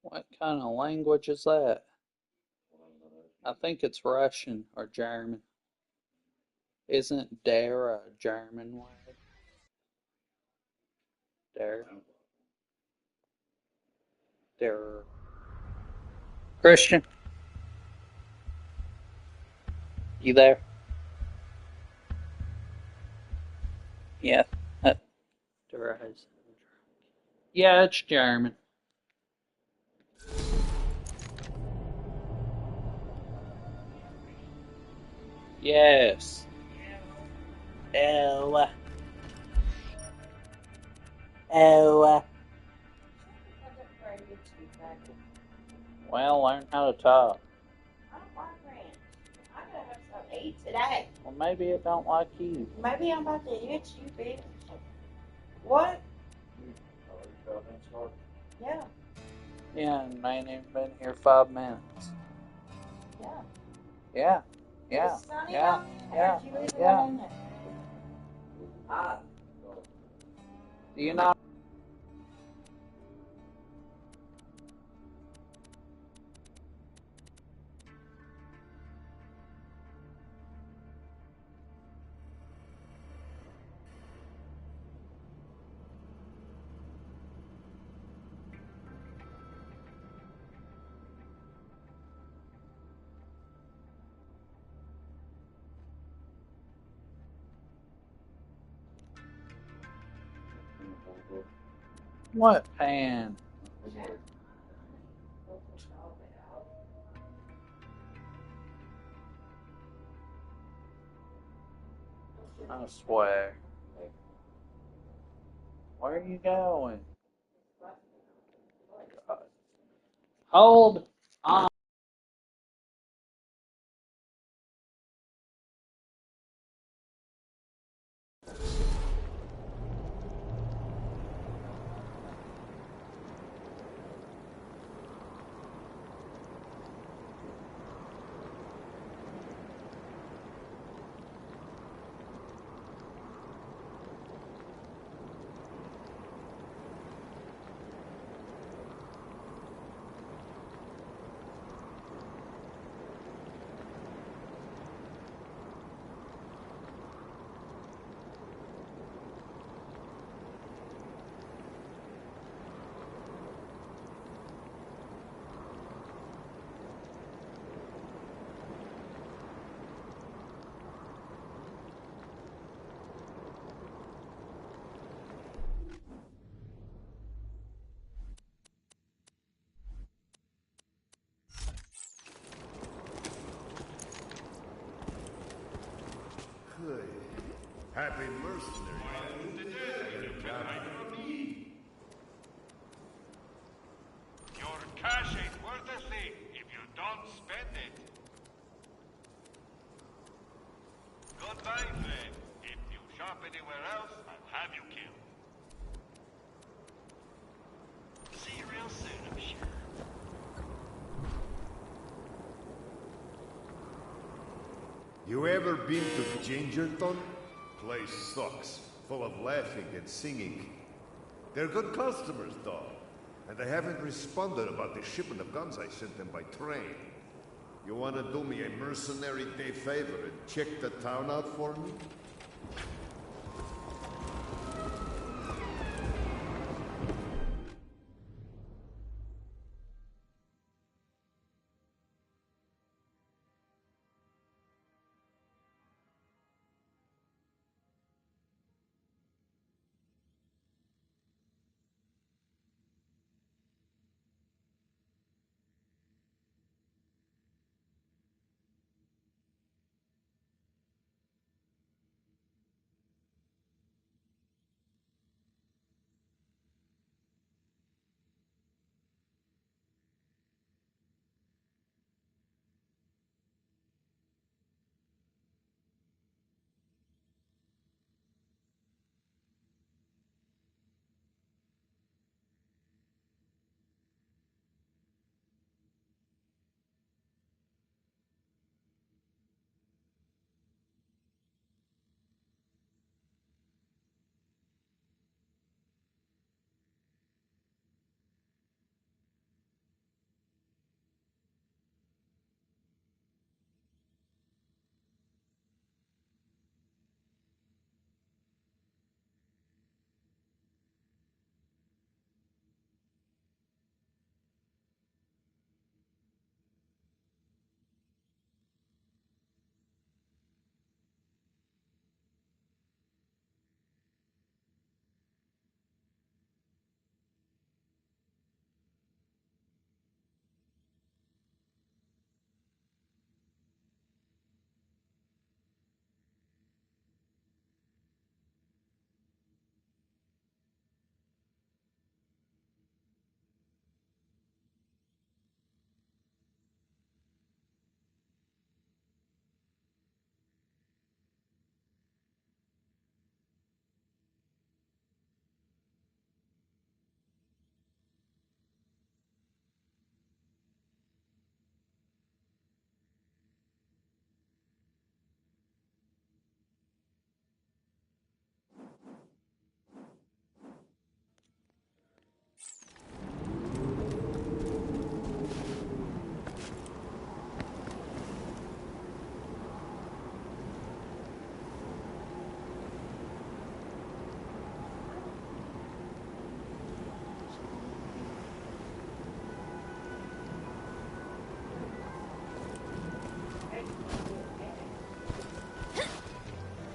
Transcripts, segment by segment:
What kind of language is that? I think it's Russian or German. Isn't der a German word? Der, der. Christian, you there? Yeah. Uh, Der is. Yeah, it's German. Yes. Oh, oh. Well, learn how to talk. I don't like ranch. I gotta have something to eat today. Well, maybe it don't like you. Maybe I'm about to hit you, bitch. What? Yeah, Yeah, and I ain't even been here 5 minutes. yeah. Yeah, yeah, It's sunny yeah, out there. yeah, Did you leave it yeah. in there? Uh, Do you not? What pan? I swear. Where are you going? God. Hold on. Good. Happy mercenary. Your cash ain't worth a thing if you don't spend it. Goodbye, friend. If you shop anywhere else, I'll have you killed. See you real soon, I'm sure. You ever been to Gingerton? Place sucks. Full of laughing and singing. They're good customers, though. And they haven't responded about the shipment of guns I sent them by train. You wanna do me a mercenary day favor and check the town out for me?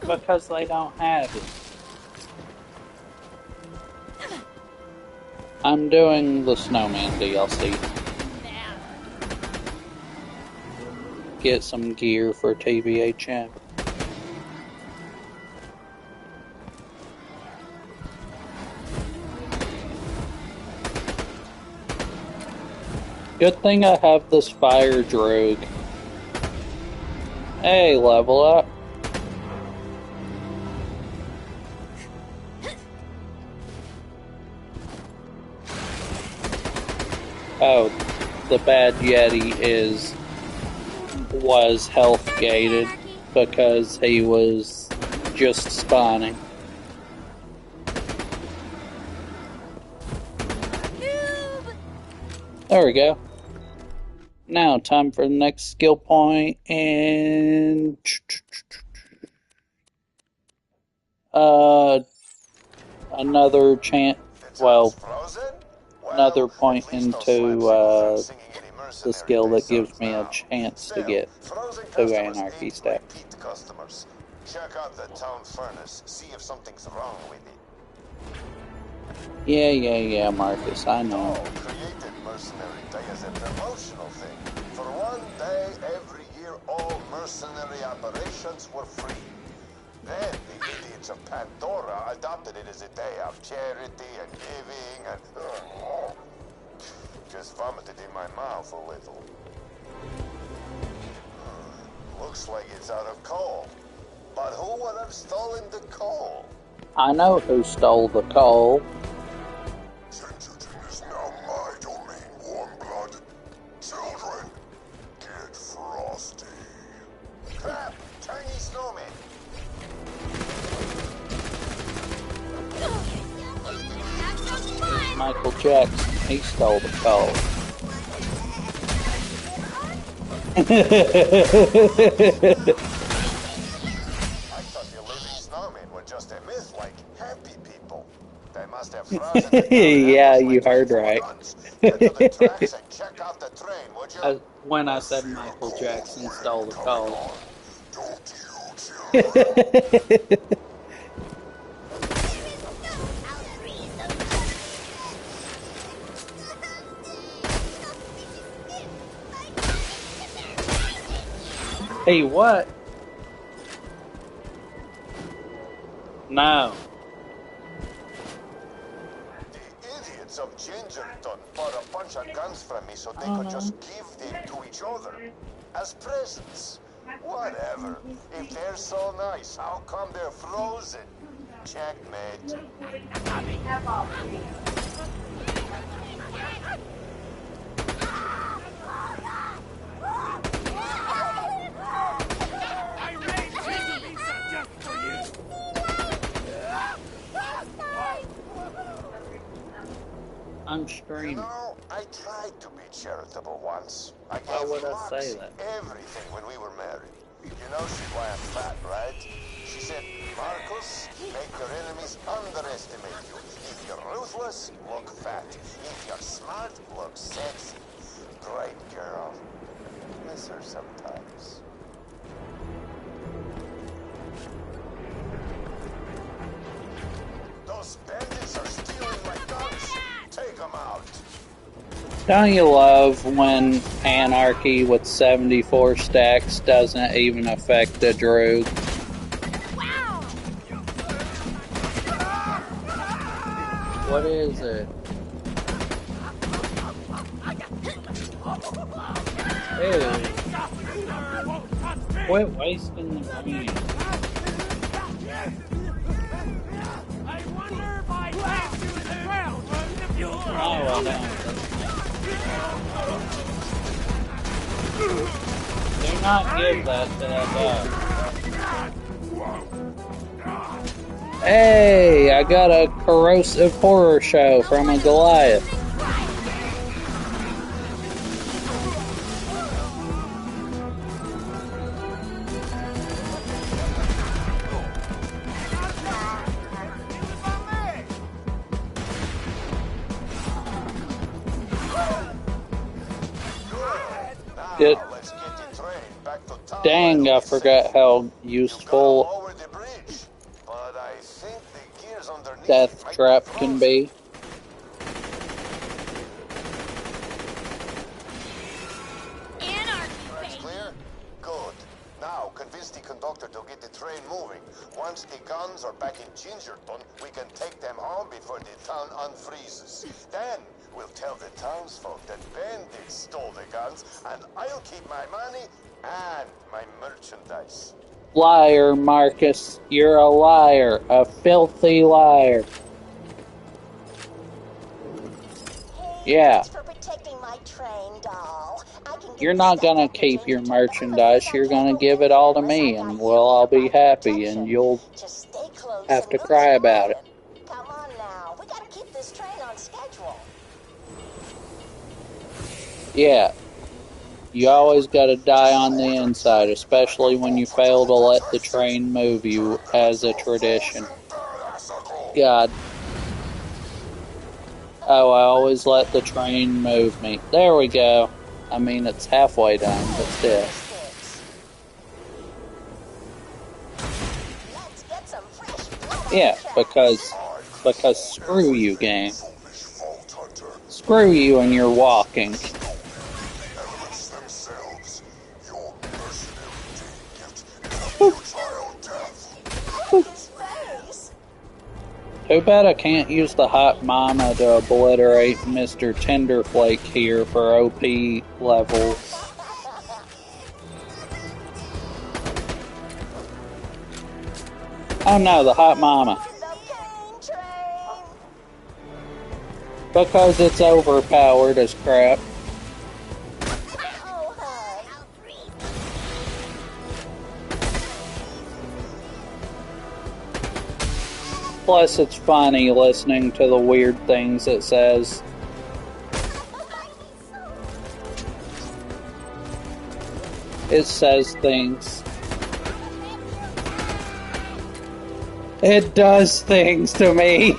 Because they don't have it. I'm doing the Snowman DLC. Get some gear for TVHM. Good thing I have this fire drogue. Hey, level up. Oh, the bad Yeti was health gated because he was just spawning. There we go. Now, time for the next skill point, and another chance. Well, another point into the skill that gives me a chance to get 2 anarchy stacks. Check out the town furnace. See if something's wrong with it. Yeah, Marcus, I know. Created Mercenary Day as a promotional thing. For one day every year, all mercenary operations were free. Then the idiots of Pandora adopted it as a day of charity and giving and... just vomited in my mouth a little. Looks like it's out of coal. But who would have stolen the coal? I know who stole the coal. Gingerton is now my domain, warm blood. Children, get frosty. Crap! Tiny snowman! Michael Jackson, he stole the coal. I thought the living snowmen were just a myth like happy people. They must have frozen the Yeah, you heard right. Get to the tracks and check out the train, would you? When I said Michael Jackson stole the coal. Don't you, children? Hey, what? No. The idiots of Gingerton bought a bunch of guns from me so they could just give them to each other as presents. Whatever. If they're so nice, how come they're frozen? Checkmate. I'm streaming. You know, I tried to be charitable once. I Why gave would I Moxie say that? everything when we were married. You know she'd laugh fat, right? She said, Marcus, make your enemies underestimate you. If you're ruthless, look fat. If you're smart, look sexy. Great girl. Miss her sometimes. Those bandits are stealing my guns. Take them out. Don't you love when anarchy with 74 stacks doesn't even affect the drogue? What is it? Ew. Quit wasting the green. Oh, well done. Do not give that to that dog. Hey, I got a corrosive horror show from a Goliath. Dang, I forgot how useful death trap can be. Train's clear? Good. Now, convince the conductor to get the train moving. Once the guns are back in Gingerton, we can take them home before the town unfreezes. Then, we'll tell the townsfolk that bandits stole the guns, and I'll keep my money and my merchandise. Liar, Marcus. You're a liar. A filthy liar. Yeah. Thanks for protecting my train, doll. I can get You're not gonna keep your merchandise. You're gonna give it all to me, and we'll all be happy, and you'll Just stay close have to and cry lose about it. Come on now. We gotta keep this train on schedule. Yeah. You always gotta die on the inside, especially when you fail to let the train move you as a tradition. God. Oh, I always let the train move me. There we go. I mean, it's halfway done, but still. Let's get some fresh blood Yeah, because screw you, game. Screw you and your walking. Too bad I can't use the hot mama to obliterate Mr. Tenderflake here for OP levels. Oh no, the hot mama. Because it's overpowered as crap. Plus, it's funny listening to the weird things it says. It says things. It does things to me.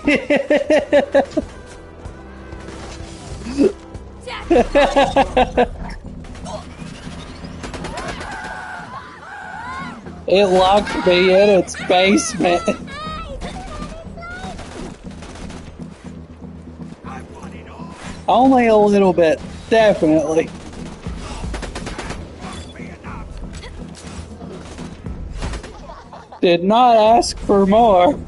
It locked me in its basement. Only a little bit, definitely. Did not ask for more.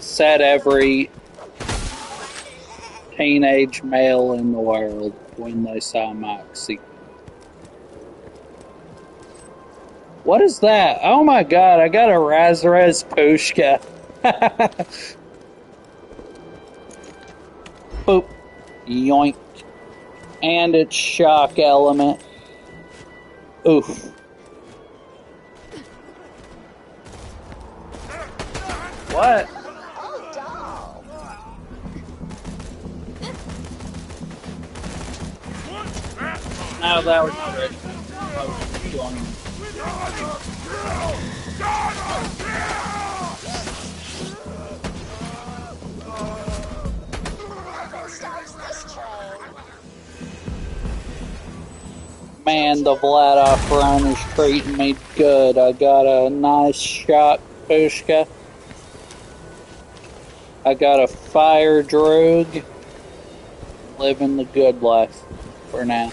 Said every teenage male in the world when they saw Moxie. What is that? Oh my god, I got a Razrez Pushka. Boop. Yoink. And its shock element. Oof. What? No, that was great. Man, the Vladof run is treating me good. I got a nice shock Pushka. I got a fire droog. Living the good life for now.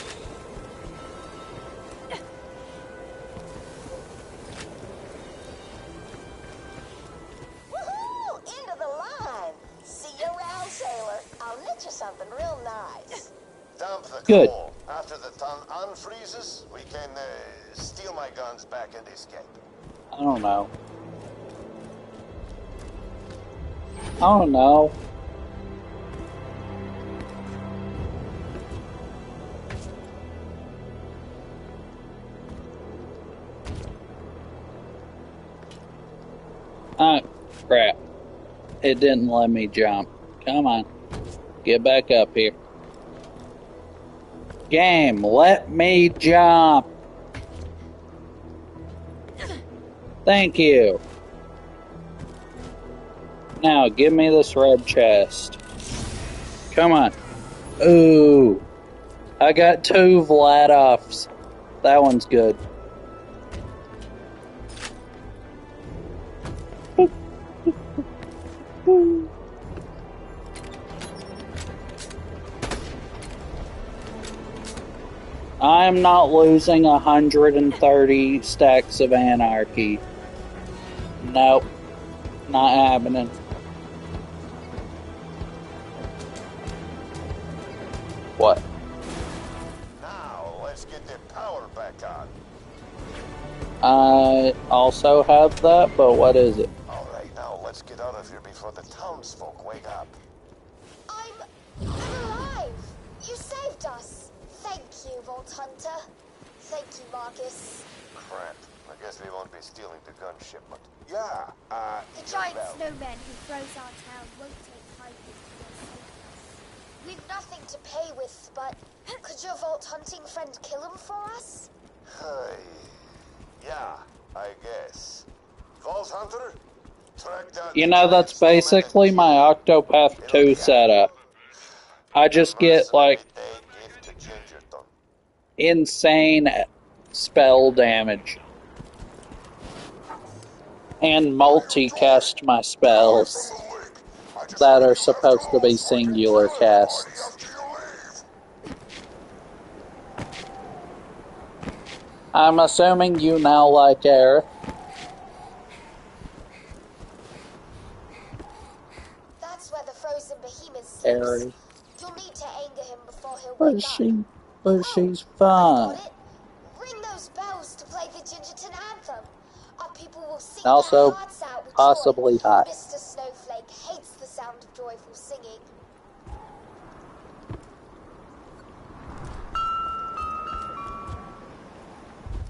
Woohoo! Into the line. See you around, sailor. I'll knit you something real nice. Dump the Good. coal. After the town unfreezes, we can steal my guns back and escape. I don't know. I don't know. Oh, crap. It didn't let me jump. Come on. Get back up here. Game, let me jump. Thank you. Now, give me this red chest. Come on. Ooh. I got 2 Vladofs. That one's good. I'm not losing 130 stacks of anarchy. Nope, not happening. What? Now, let's get the power back on. I also have that, but what is it? All right, now let's get out of here before the townsfolk wake up. I'm alive! You saved us! Thank you, Vault Hunter. Thank you, Marcus. Crap. I guess we won't be stealing the gun shipment. Yeah, The giant well, snowman who froze our town won't take kindly to your safeness. We've nothing to pay with, but could your Vault Hunting friend kill him for us? Hey, yeah, I guess. Vault Hunter, track down You the know, giant that's snowman basically and my kill him. Octopath It'll 2 be setup. I just get, mercenary like, day gift to Gingerton. insane spell damage. And multicast my spells that are supposed to be singular casts. I'm assuming you now like Aerith. That's where the frozen behemoth sleeps. Aerith. You'll need to anger him before he'll But wake up. she's I've fun. got it. Ring those bells to play the Gingerton anthem. Our people will sing And also, their hearts out with possibly joy. hot. Mr. Snowflake hates the sound of joyful singing.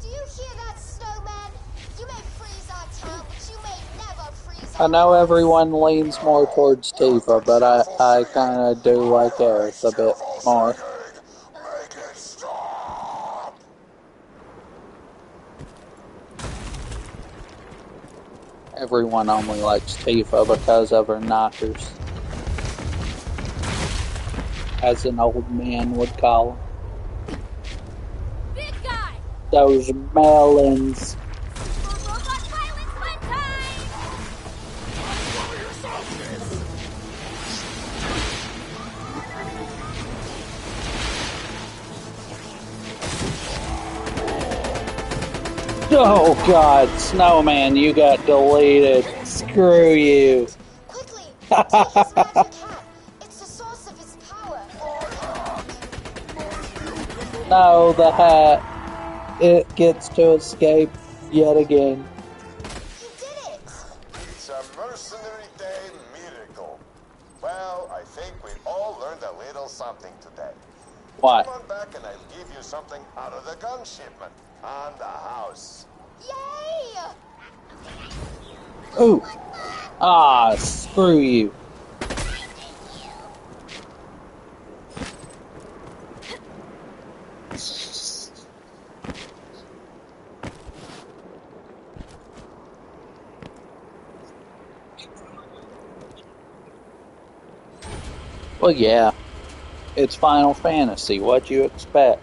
Do you hear that, snowman? You may freeze our town, but you may never freeze our I know hearts. everyone leans more towards Tifa, but I kind of do like Aerith a bit more. Make it stop! Everyone only likes Tifa because of her knockers. As an old man would call them. Big guy! Those melons. For robot violence fun time! Oh god, Snowman, you got deleted. Screw you. Quickly, take his magic hat. It's the source of his power. No, the hat. It gets to escape yet again. You did it! It's a mercenary day miracle. Well, I think we all learned a little something today. What? Come on back and I'll give you something out of the gun shipment on the house. Yay! Ooh. Ah, screw you. Well, yeah. It's Final Fantasy. What'd you expect?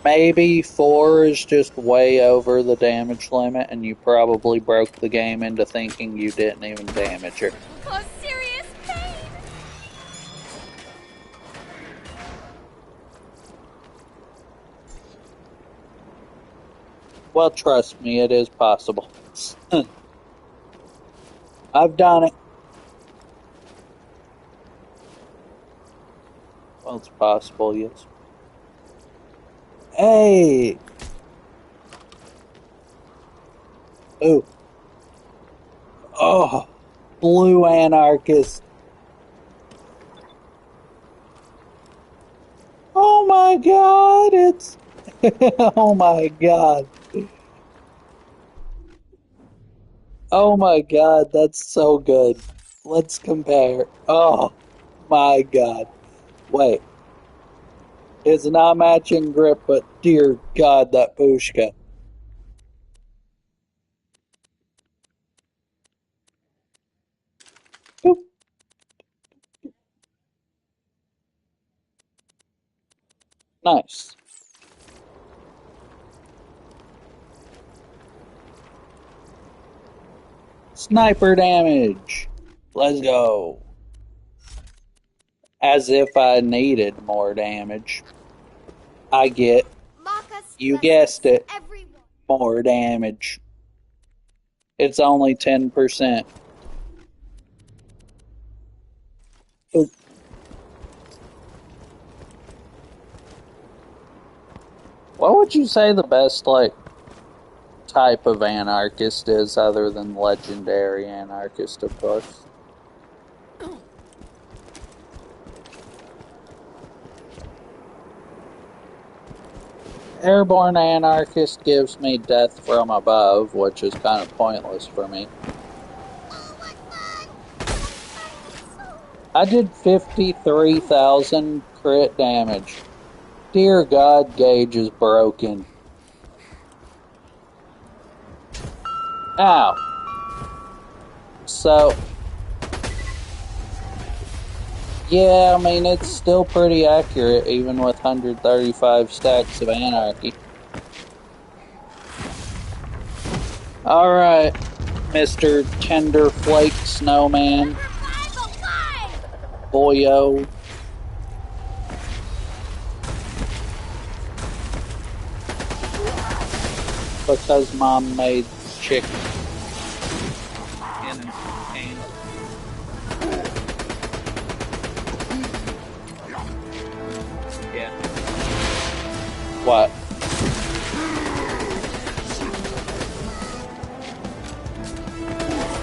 Maybe 4 is just way over the damage limit, and you probably broke the game into thinking you didn't even damage her. Cause serious pain! Well, trust me, it is possible. I've done it. Well, it's possible, yes. Hey! Ooh. Oh! Blue anarchist. Oh my god, it's... oh my god. Oh my god, that's so good. Let's compare. Oh my god. Wait. It's not matching grip, but dear god, that pushka. Boop. Nice. Sniper damage! Let's go. As if I needed more damage. I get, Marcus you blesses guessed it, everyone. more damage. It's only 10%. What would you say the best, like, type of anarchist is other than legendary anarchist, of course? Airborne anarchist gives me death from above, which is kind of pointless for me. Oh, what fun! I did 53,000 crit damage. Dear God, Gaige is broken. Ow. So, yeah, I mean, it's still pretty accurate, even with 135 stacks of anarchy. Alright, Mr. Tenderflake Snowman. Number 505! Boyo. Because Mom made chicken in a can. Yeah. What?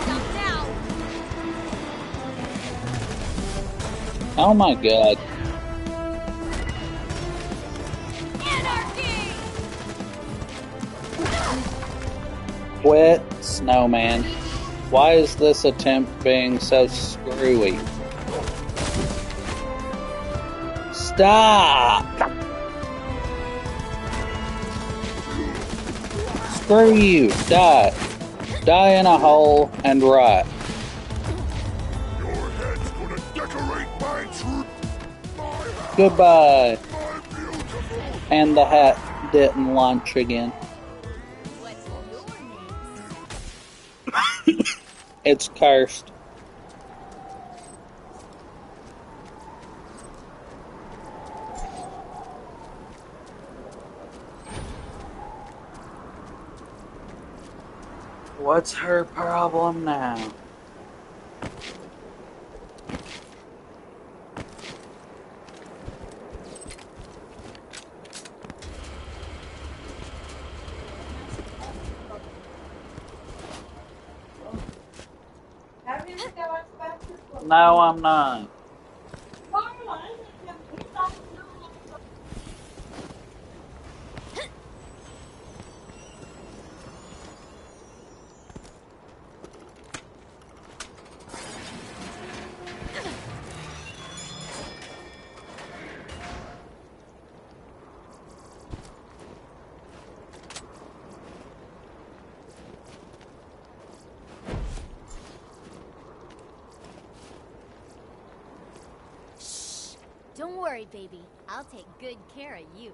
Stop now! Oh my God. Anarchy! Quit, Snowman. Why is this attempt being so screwy? Stop! Screw you! Die! Die in a hole and rot. Your head's gonna decorate my truth. Goodbye. My beautiful. And the hat didn't launch again. What's your name? It's cursed. What's her problem now? No, I'm not. Don't worry, baby. I'll take good care of you.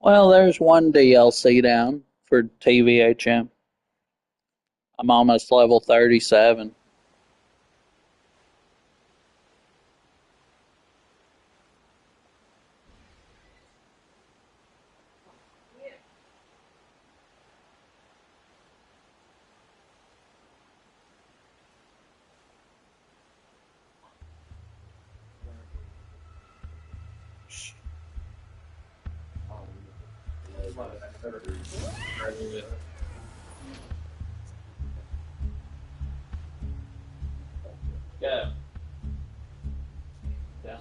Well, there's one DLC down for TVHM. I'm almost level 37. Yeah. Yeah.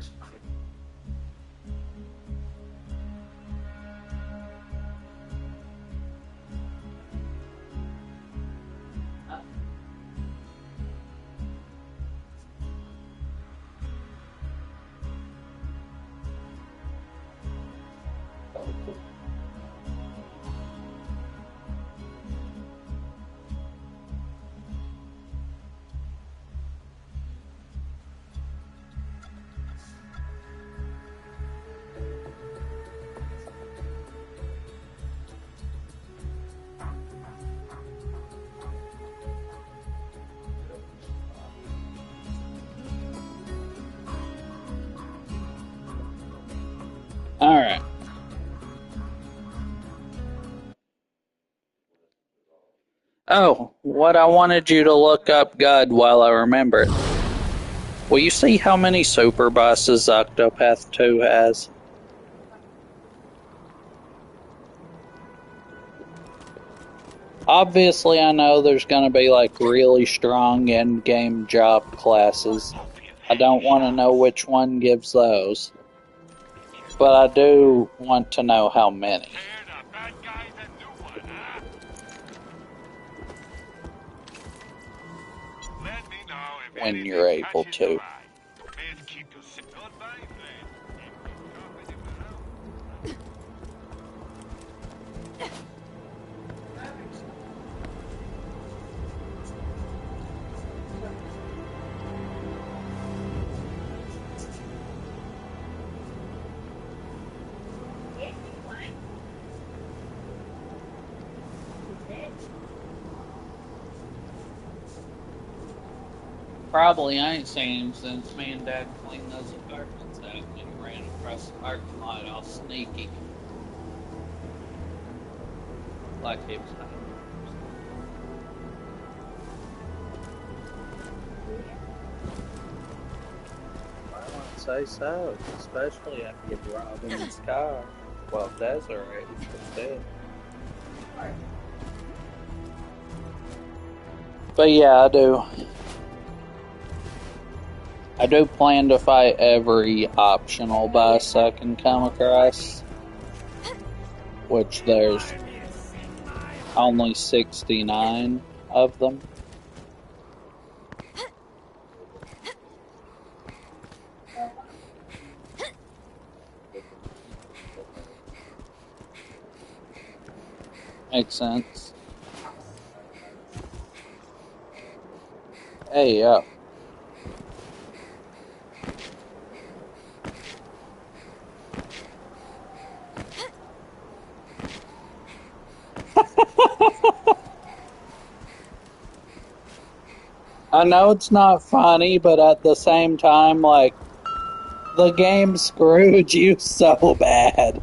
stairs. Alright. Oh, what I wanted you to look up, God, while I remember it. Will you see how many super bosses Octopath 2 has? Obviously, I know there's gonna be like really strong end-game job classes. I don't want to know which one gives those. But I do want to know how many. When you're able to. Probably I ain't seen him since me and Dad cleaned those apartments out and he ran across the parking lot all sneaky. Like he was hiding. I wouldn't say so, especially after you robbing his car. Well, Desiree was dead. But yeah, I do plan to fight every optional boss I can come across, which there's only 69 of them. Makes sense. Hey, up. I know it's not funny, but at the same time, like, the game screwed you so bad.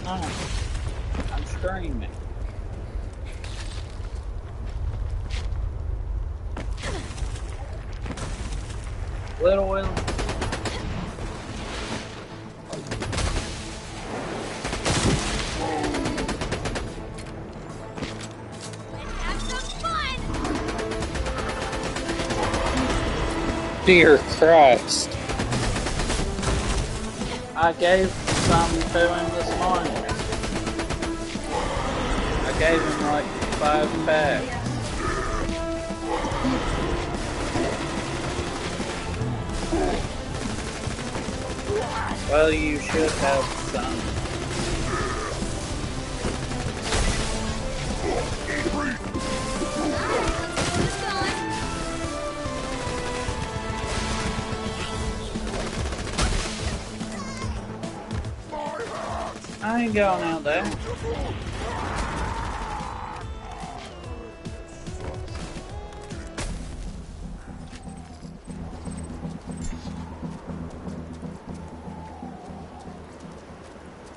Oh, I'm screaming. Little Will. Dear Christ. I gave some to him this morning. I gave him like 5 packs. Well, you should have some. I ain't going out there.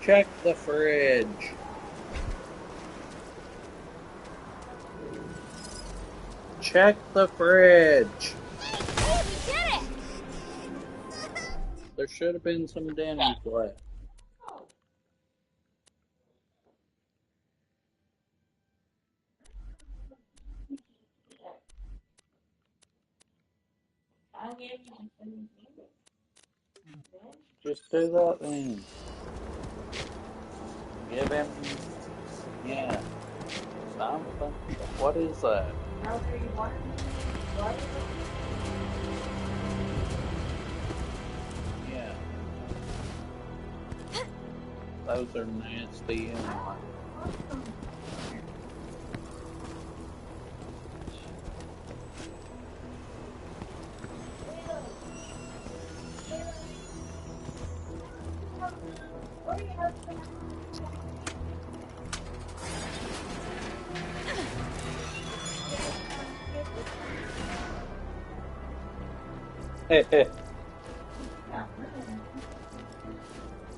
Check the fridge. Check the fridge. Hey, we did it! There should have been some dinners left. Just do that then. Give him, yeah, something. What is that? Yeah, those are nasty anyway.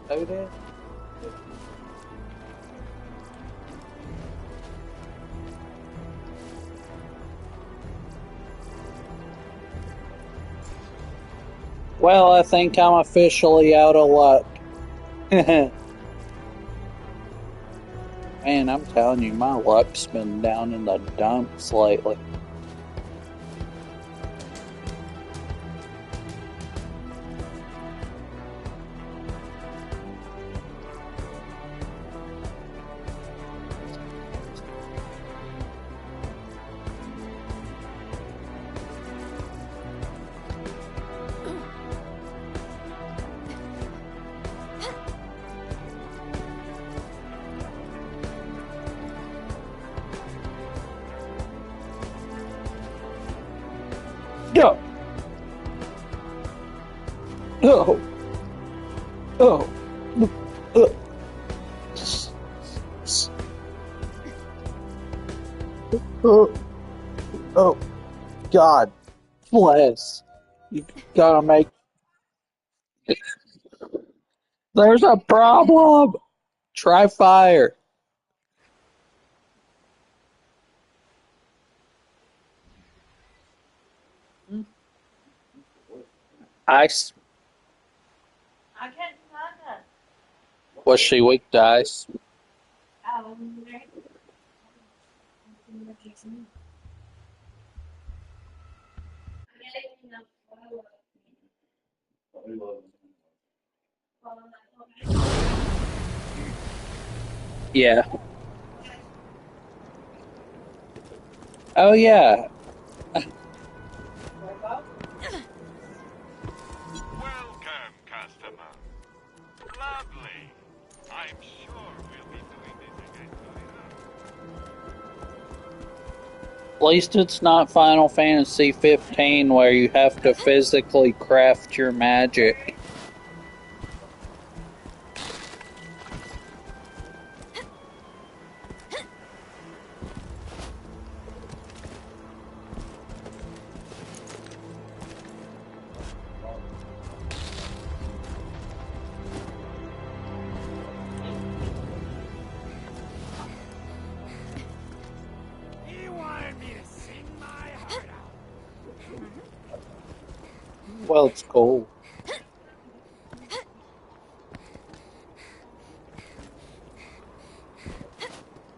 Who did? Well, I think I'm officially out of luck. Man, I'm telling you, my luck's been down in the dumps lately. Go! Oh! Oh! Oh! Oh! Oh! God bless. You gotta make. There's a problem! Try fire. Ice. Was she weak to ice? Yeah. Oh, yeah. Welcome, customer. Lovely. I'm sure we'll be doing this again soon. At least it's not Final Fantasy 15 where you have to physically craft your magic. He wanted me to sing my heart out. Well, it's cool.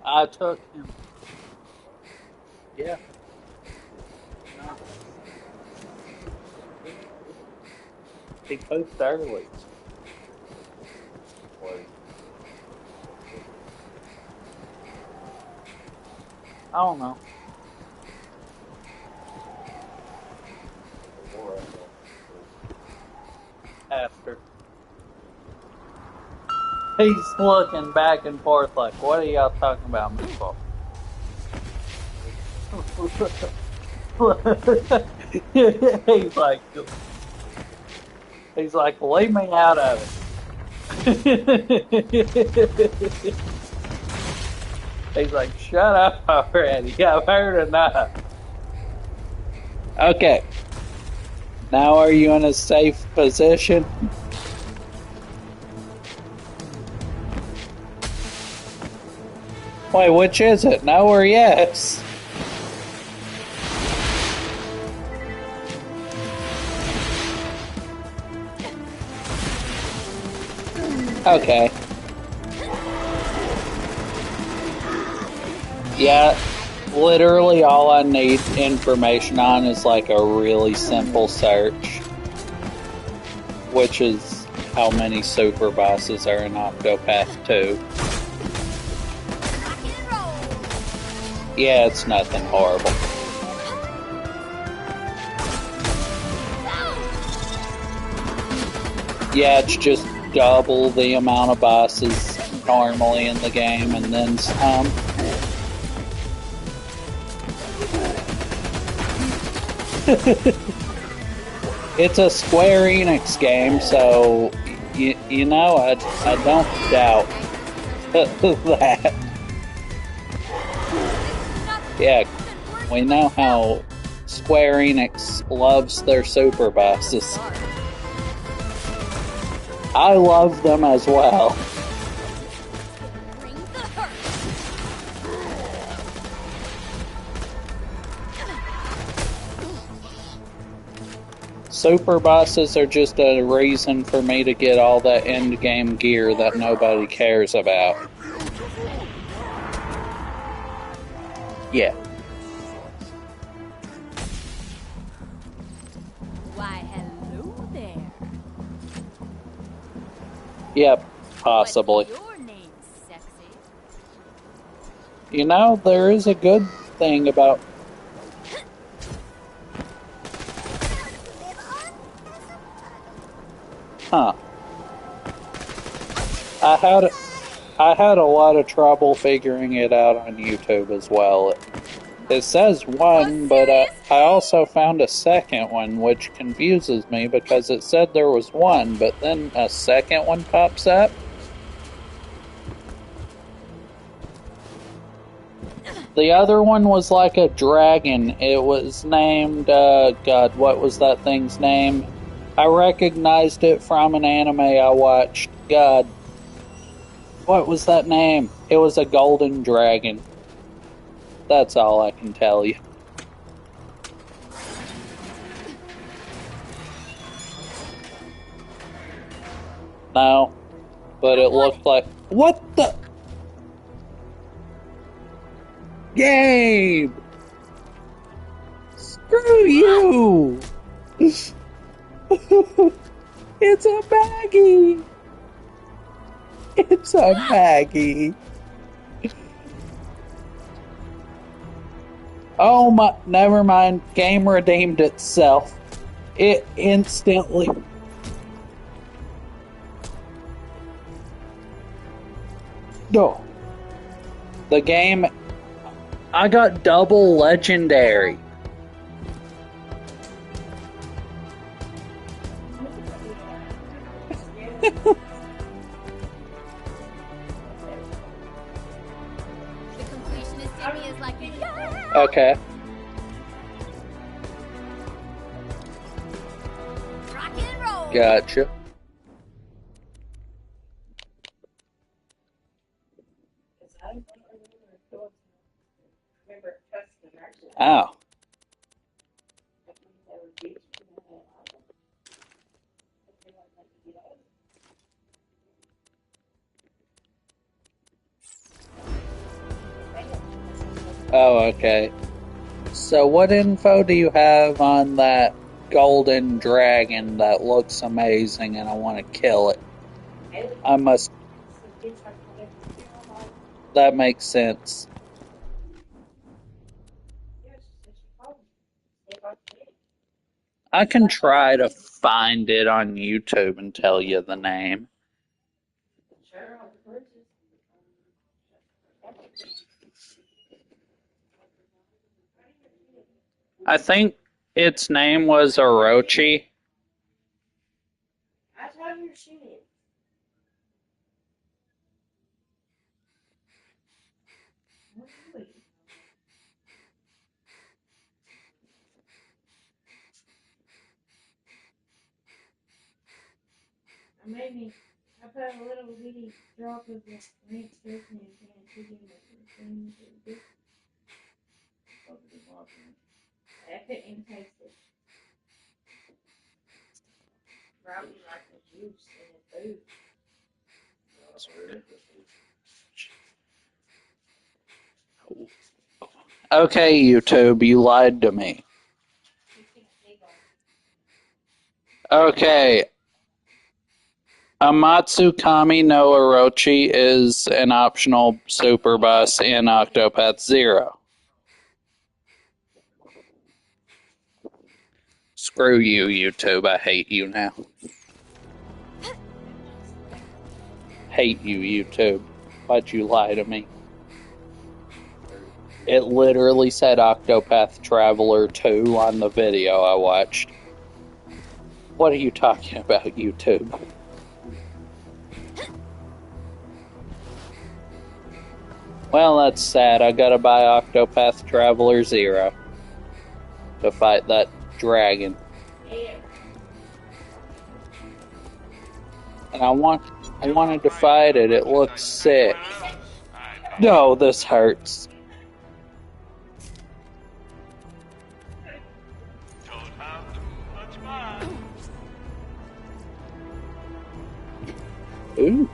I took him. Yeah. He pooped early. I don't know. After. He's looking back and forth like, what are y'all talking about me for? he's like, leave me out of it. He's like, shut up already. I've heard enough. Okay. Now are you in a safe position? Wait, which is it? No or yes? Okay. Yeah, Literally all I need information on is like a really simple search, which is how many super bosses are in Octopath 2. Yeah, it's nothing horrible. Yeah, it's just double the amount of bosses normally in the game and then some. It's a Square Enix game, so you know I don't doubt that. Yeah, we know how Square Enix loves their super bosses. I love them as well. Super bosses are just a reason for me to get all that end game gear that nobody cares about. Yeah. Why, hello there. Yep, possibly. What's your name, sexy? You know, there is a good thing about... Huh. I had a lot of trouble figuring it out on YouTube as well. It says one, but I also found a second one, which confuses me because it said there was one, but then a second one pops up. The other one was like a dragon. It was named, God, what was that thing's name? I recognized it from an anime I watched. God, what was that name? It was a golden dragon. That's all I can tell you. No, but it looked like... What the... Game! Screw you! It's a Maggie! It's a Maggie! Oh my... Never mind. Game redeemed itself. It instantly... No. The game... I got double legendary. The completionist in me is like, yeah! Okay. Rock and roll! Gotcha. Ow. Oh, okay. So what info do you have on that golden dragon that looks amazing and I want to kill it? I must... That makes sense. I can try to find it on YouTube and tell you the name. I think its name was Orochi. Okay, YouTube, you lied to me. Okay. Amatsukami no Orochi is an optional super bus in Octopath Zero. Screw you, YouTube. I hate you now. Hate you, YouTube. Why'd you lie to me? It literally said Octopath Traveler 2 on the video I watched. What are you talking about, YouTube? Well, that's sad. I gotta buy Octopath Traveler 0 to fight that dragon. And I wanted to fight it. It looks sick. No, this hurts. Ooh.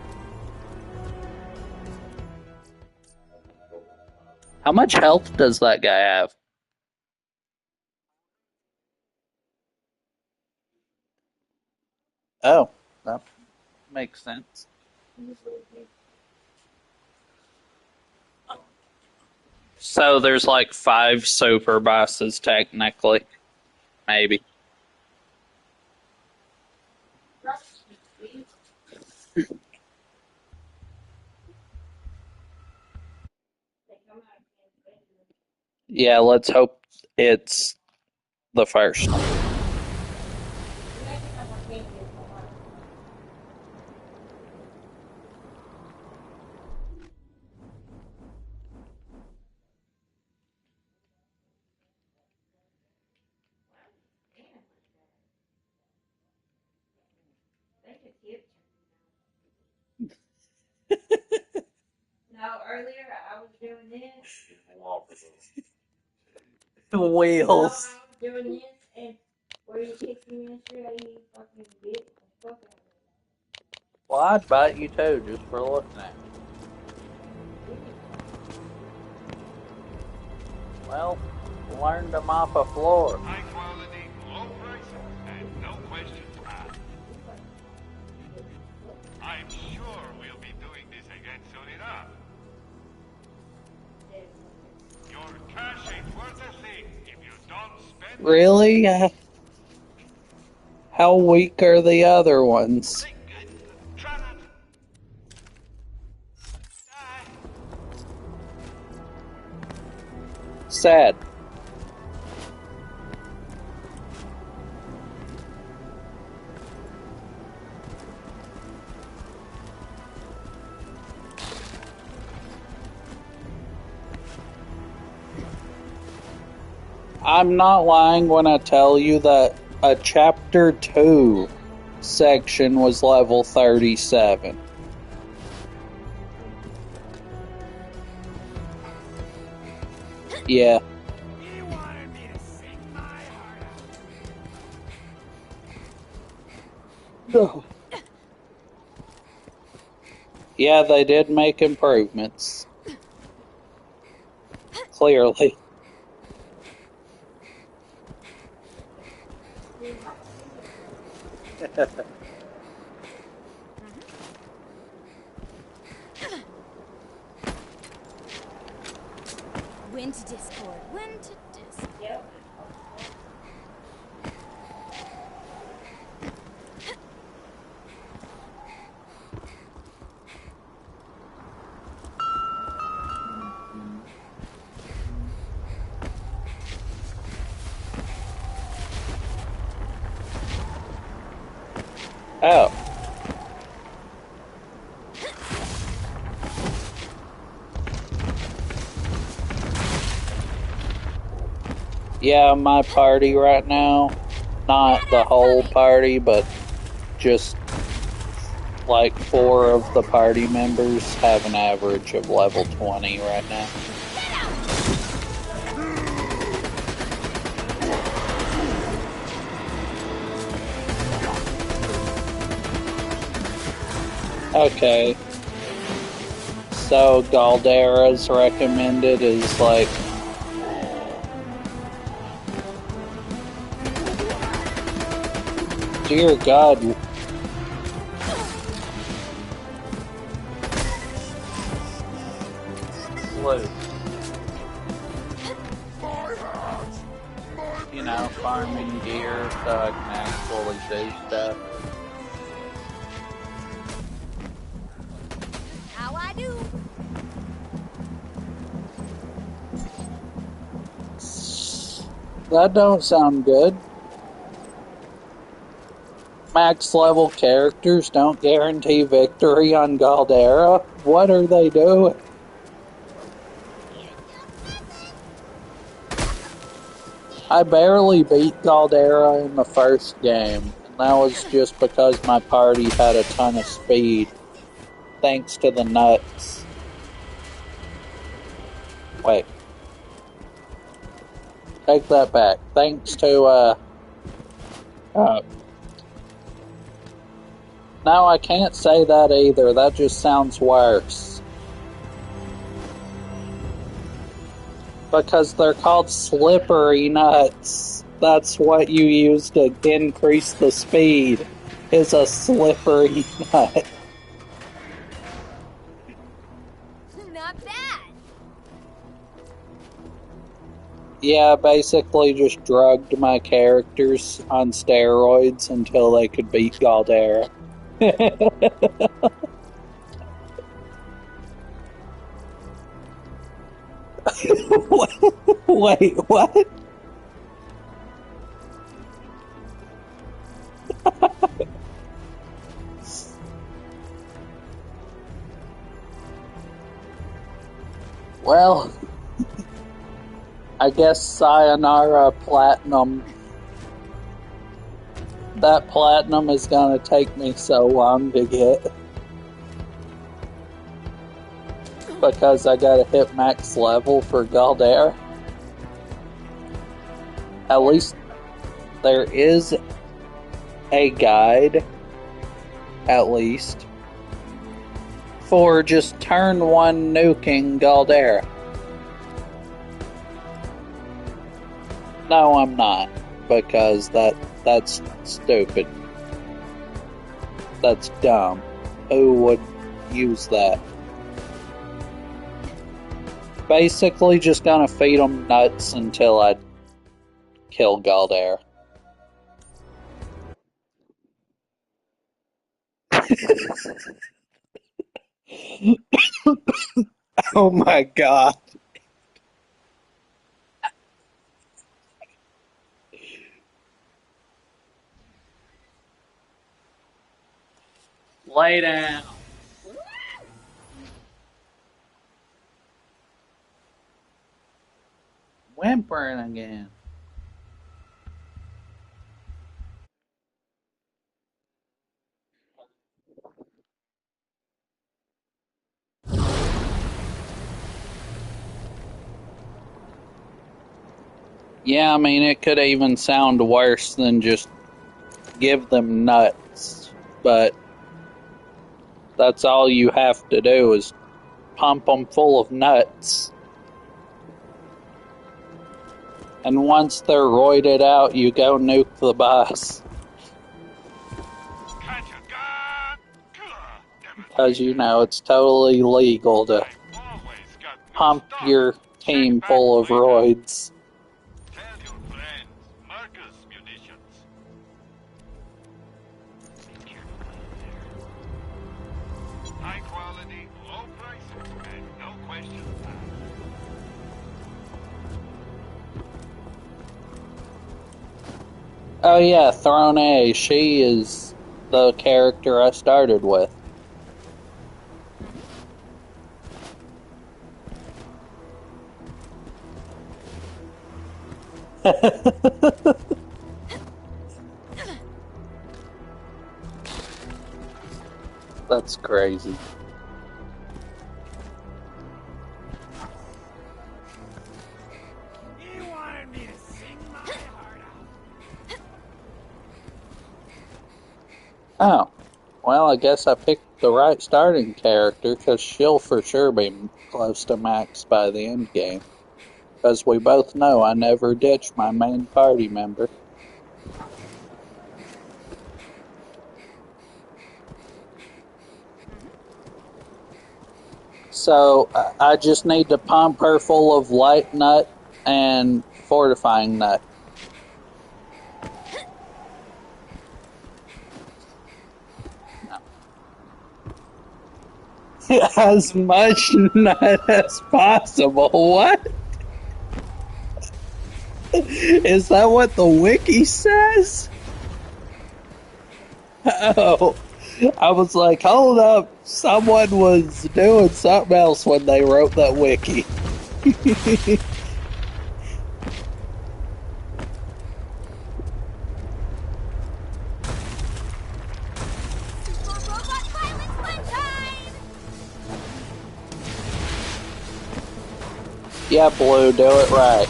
How much health does that guy have? Oh, that makes sense. So there's like 5 super bosses technically. Maybe. Yeah, let's hope it's the first. No, earlier I was doing this. The wheels. No, I was doing this, and where you kicked me yesterday, you fucking bit the fuck out of me. Well, I'd bite you too, just for looking at me. Well, learn to mop a floor. High quality, low prices, and no questions asked. I'm sure we'll be doing this again soon enough. Your cash ain't worth a thing if you don't spend it. Really? How weak are the other ones? Try not to Sad. I'm not lying when I tell you that a chapter 2 section was level 37. Yeah. No. Yeah, they did make improvements. Clearly. When to Discord, when to Discord. Yep. Oh. Yeah, my party right now, not the whole party, but just like 4 of the party members have an average of level 20 right now. Okay. So Galdera's recommended is like Dear God. Blue. You know, farming gear so I can actually do stuff. How I do? That don't sound good. Max level characters don't guarantee victory on Galdera. What are they doing? I barely beat Galdera in the first game, and that was just because my party had a ton of speed, thanks to the nuts. Wait. Take that back. Thanks to, no, I can't say that either. That just sounds worse. Because they're called slippery nuts. That's what you use to increase the speed, is a slippery nut. Not bad. Yeah, basically just drugged my characters on steroids until they could beat Galdera. Wait, what? Well, I guess Sayonara Platinum. That Platinum is gonna take me so long to get. Because I gotta hit max level for Galdera. At least there is a guide, at least, for just turn 1 nuking Galdera. No, I'm not, because that's stupid. That's dumb. Who would use that? Basically just gonna feed them nuts until I kill Galdera. Oh my god. Lay down. Whimpering again. Yeah, I mean, it could even sound worse than just give them nuts, but that's all you have to do is pump them full of nuts. And once they're roided out, you go nuke the boss. Because, you know, it's totally legal to pump your team full of roids. Oh yeah, Throne A, she is the character I started with. That's crazy. Oh, well, I guess I picked the right starting character, because she'll for sure be close to max by the end game. Because we both know I never ditch my main party member. So I just need to pump her full of light nut and fortifying nut. No. As much nut as possible. What? Is that what the wiki says? Oh, I was like, hold up. Someone was doing something else when they wrote that wiki. Super robot pilot sunshine! Yeah, Blue, do it right.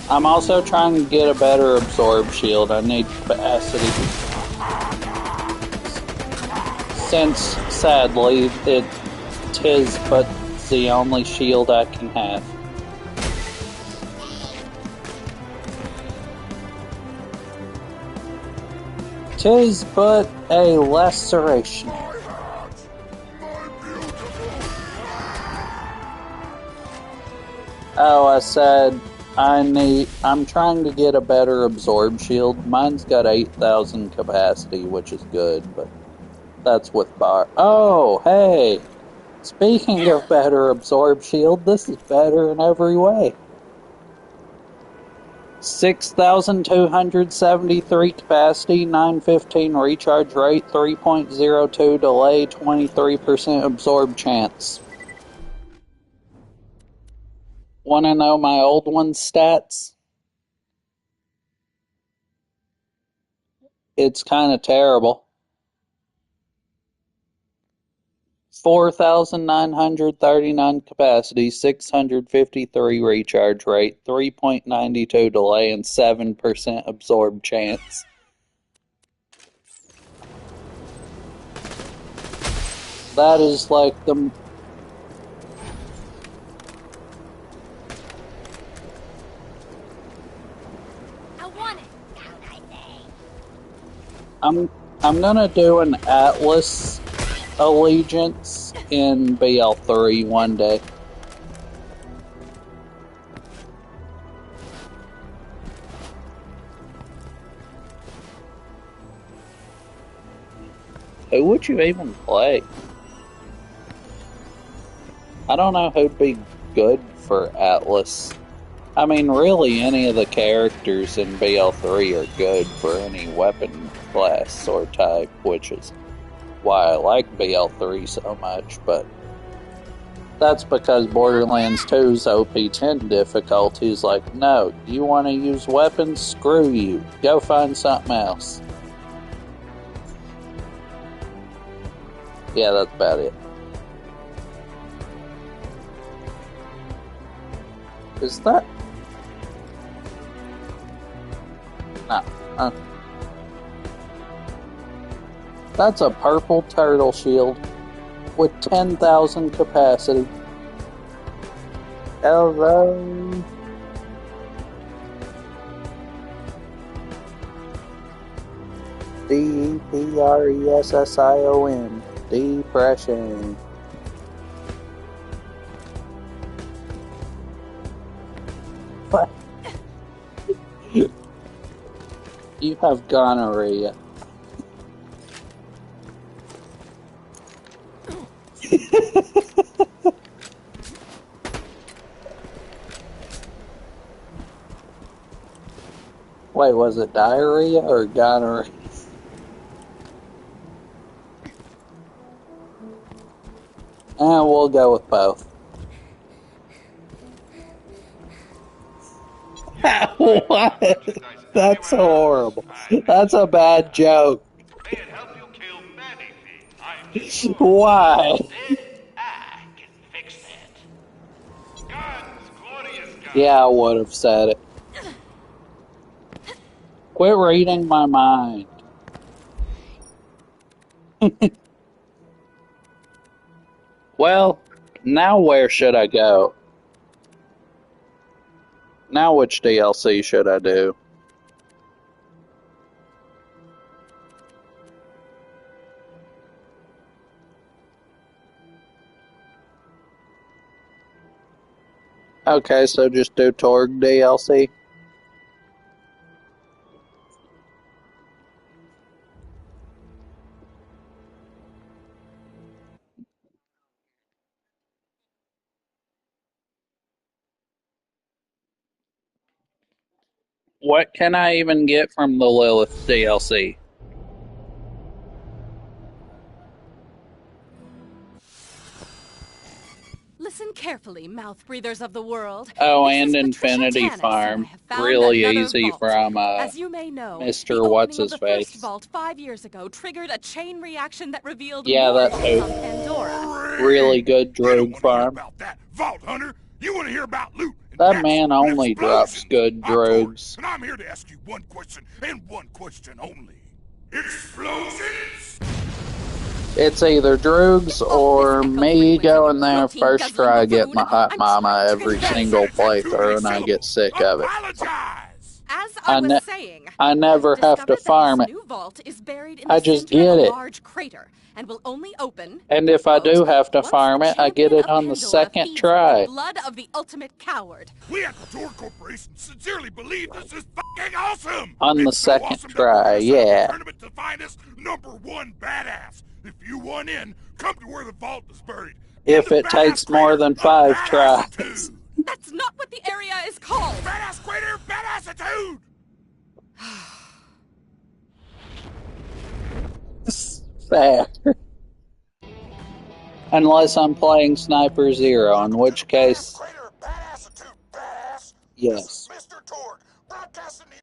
I'm also trying to get a better absorb shield. I need capacity. Since, sadly, it is but the only shield I can have. Tis but a laceration. Oh, I said I'm trying to get a better absorb shield. Mine's got 8,000 capacity, which is good, but that's with bar. Oh, hey! Speaking of better absorb shield, this is better in every way. 6,273 capacity, 915 recharge rate, 3.02 delay, 23% absorb chance. Want to know my old one's stats? It's kind of terrible. 4,939 capacity, 653 recharge rate, 3.92 delay, and 7% absorb chance. That is like the... I want it. I'm gonna do an Atlas allegiance in BL3 one day. Who would you even play? I don't know who'd be good for Atlas. I mean, really, any of the characters in BL3 are good for any weapon class or type, which is why I like BL3 so much, but that's because Borderlands 2's OP10 difficulty is like, no, you want to use weapons? Screw you. Go find something else. Yeah, that's about it. Is that... No. That's a purple turtle shield with 10,000 capacity. Hello. DEPRESSION. Depression. What? You have gonorrhea. Wait, was it diarrhea or gonorrhea? We'll go with both. What? That's horrible. That's a bad joke. May it help you kill many things. I'm sure Why? this I can fix that. Guns, glorious guns. Yeah, I would have said it. Quit reading my mind. Well, now where should I go? Now which DLC should I do? Okay, so just do Torg DLC. What can I even get from the Lilith DLC? Listen carefully, mouth breathers of the world. Oh, This and is Patricia Infinity Tannis, and I Farm. have found Really another easy vault. from As you may know, the Mr. opening What's of his the first face. vault 5 years ago triggered a chain reaction that revealed Yeah, more that vaults too. on Pandora. Really good We don't droid want to hear farm. about that, Vault Hunter. You want to hear about loot and That packs man and only drops explosions. good I'm Tori, droids. and I'm here to ask you one question and one question only. Explosions? It's either Droogs or me going there first try getting the Hot Mama every single playthrough and I get sick of it. Apologize. As I was saying, I never have to discovered farm that it. this new vault is buried in I the just center of get a it. large crater and will only open, And if I do quote, have to once farm the it, I get champion it of on the Pandora second feeds try. the blood of the ultimate coward. We at the Tor Corporation sincerely believe this is fucking awesome. On the It's so second awesome that we're try, gonna set up a yeah. tournament to find us #1 badass. If you want in, come to where the vault is buried. If it takes more than 5 tries. That's not what the area is called. Badass Crater, badassitude. Fair. Unless I'm playing Sniper Zero, in which case, Crater, badassitude, badass. yes. Mr. Torg, broadcasting the...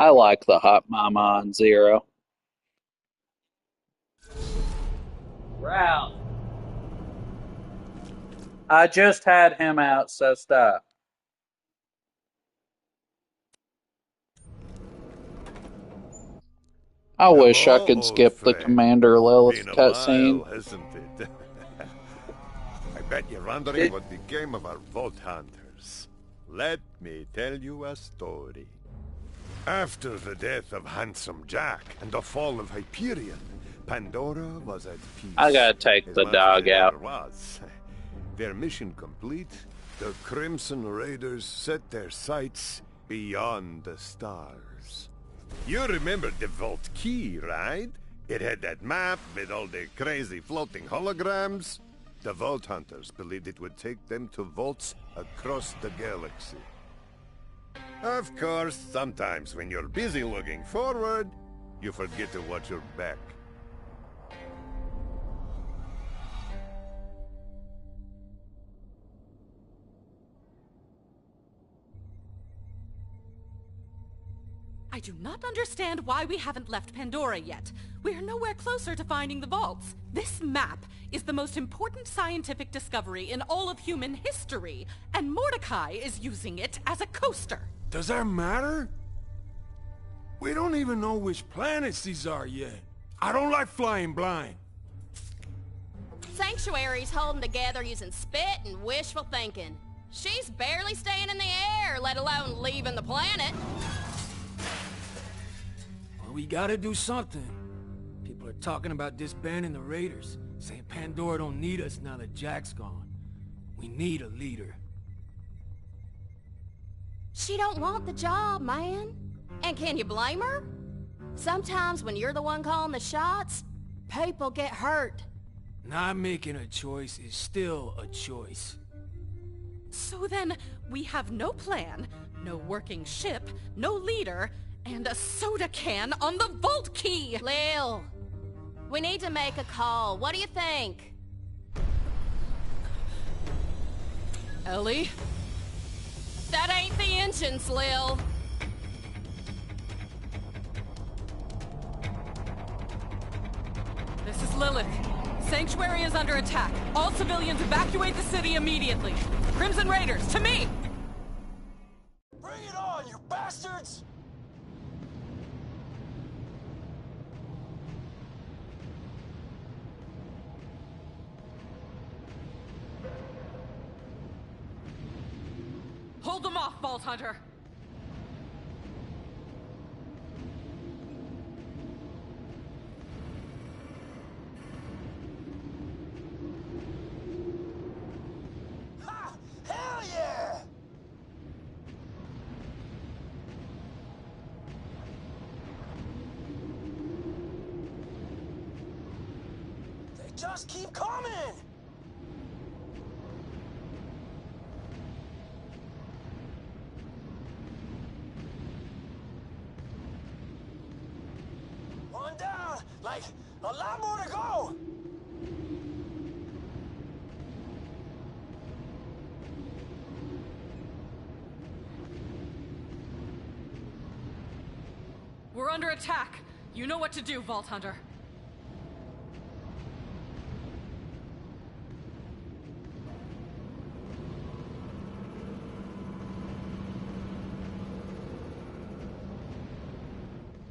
I like the Hot Mama on Zero. Ralph. I just had him out, so stop. I wish I could skip the Commander Lilith Been a cutscene. while, hasn't it? I bet you're wondering what became of our Vault Hunters. Let me tell you a story. After the death of Handsome Jack and the fall of Hyperion, Pandora was at peace. I gotta take as the much dog as it out. ever was. Their mission complete, the Crimson Raiders set their sights beyond the stars. You remember the Vault Key, right? It had that map with all the crazy floating holograms. The Vault Hunters believed it would take them to vaults across the galaxy. Of course, sometimes when you're busy looking forward, you forget to watch your back. I do not understand why we haven't left Pandora yet. We are nowhere closer to finding the vaults. This map is the most important scientific discovery in all of human history, and Mordecai is using it as a coaster. Does that matter? We don't even know which planets these are yet. I don't like flying blind. Sanctuary's holding together using spit and wishful thinking. She's barely staying in the air, let alone leaving the planet. Well, we gotta do something. People are talking about disbanding the Raiders, saying Pandora don't need us now that Jack's gone. We need a leader. She don't want the job, man. And can you blame her? Sometimes when you're the one calling the shots, people get hurt. Not making a choice is still a choice. So then, we have no plan, no working ship, no leader, and a soda can on the vault key! Lil, we need to make a call. What do you think? Ellie? That ain't the engines, Lil. This is Lilith. Sanctuary is under attack. All civilians evacuate the city immediately. Crimson Raiders, to me! Bring it on, you bastards! Hold them off, Vault Hunter! Ha! Hell Just keep coming! One down! Like, a lot more to go! We're under attack. You know what to do, Vault Hunter.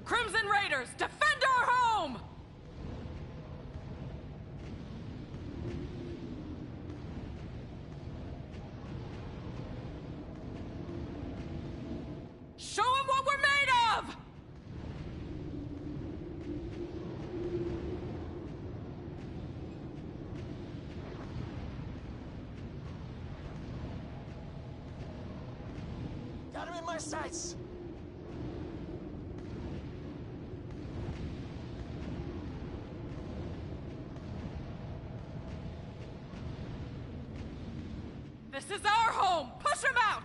Crimson Raiders, defend our home! Show 'em what we're made of! Got him in my sights! This is our home! Push 'em out!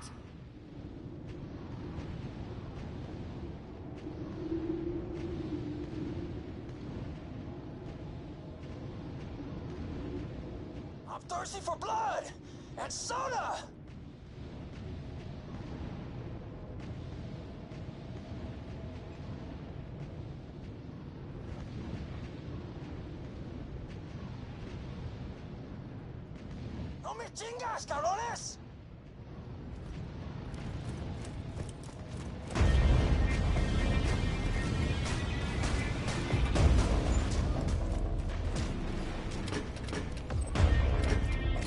I'm thirsty for blood! And soda! ¡No me chingas, cabrones!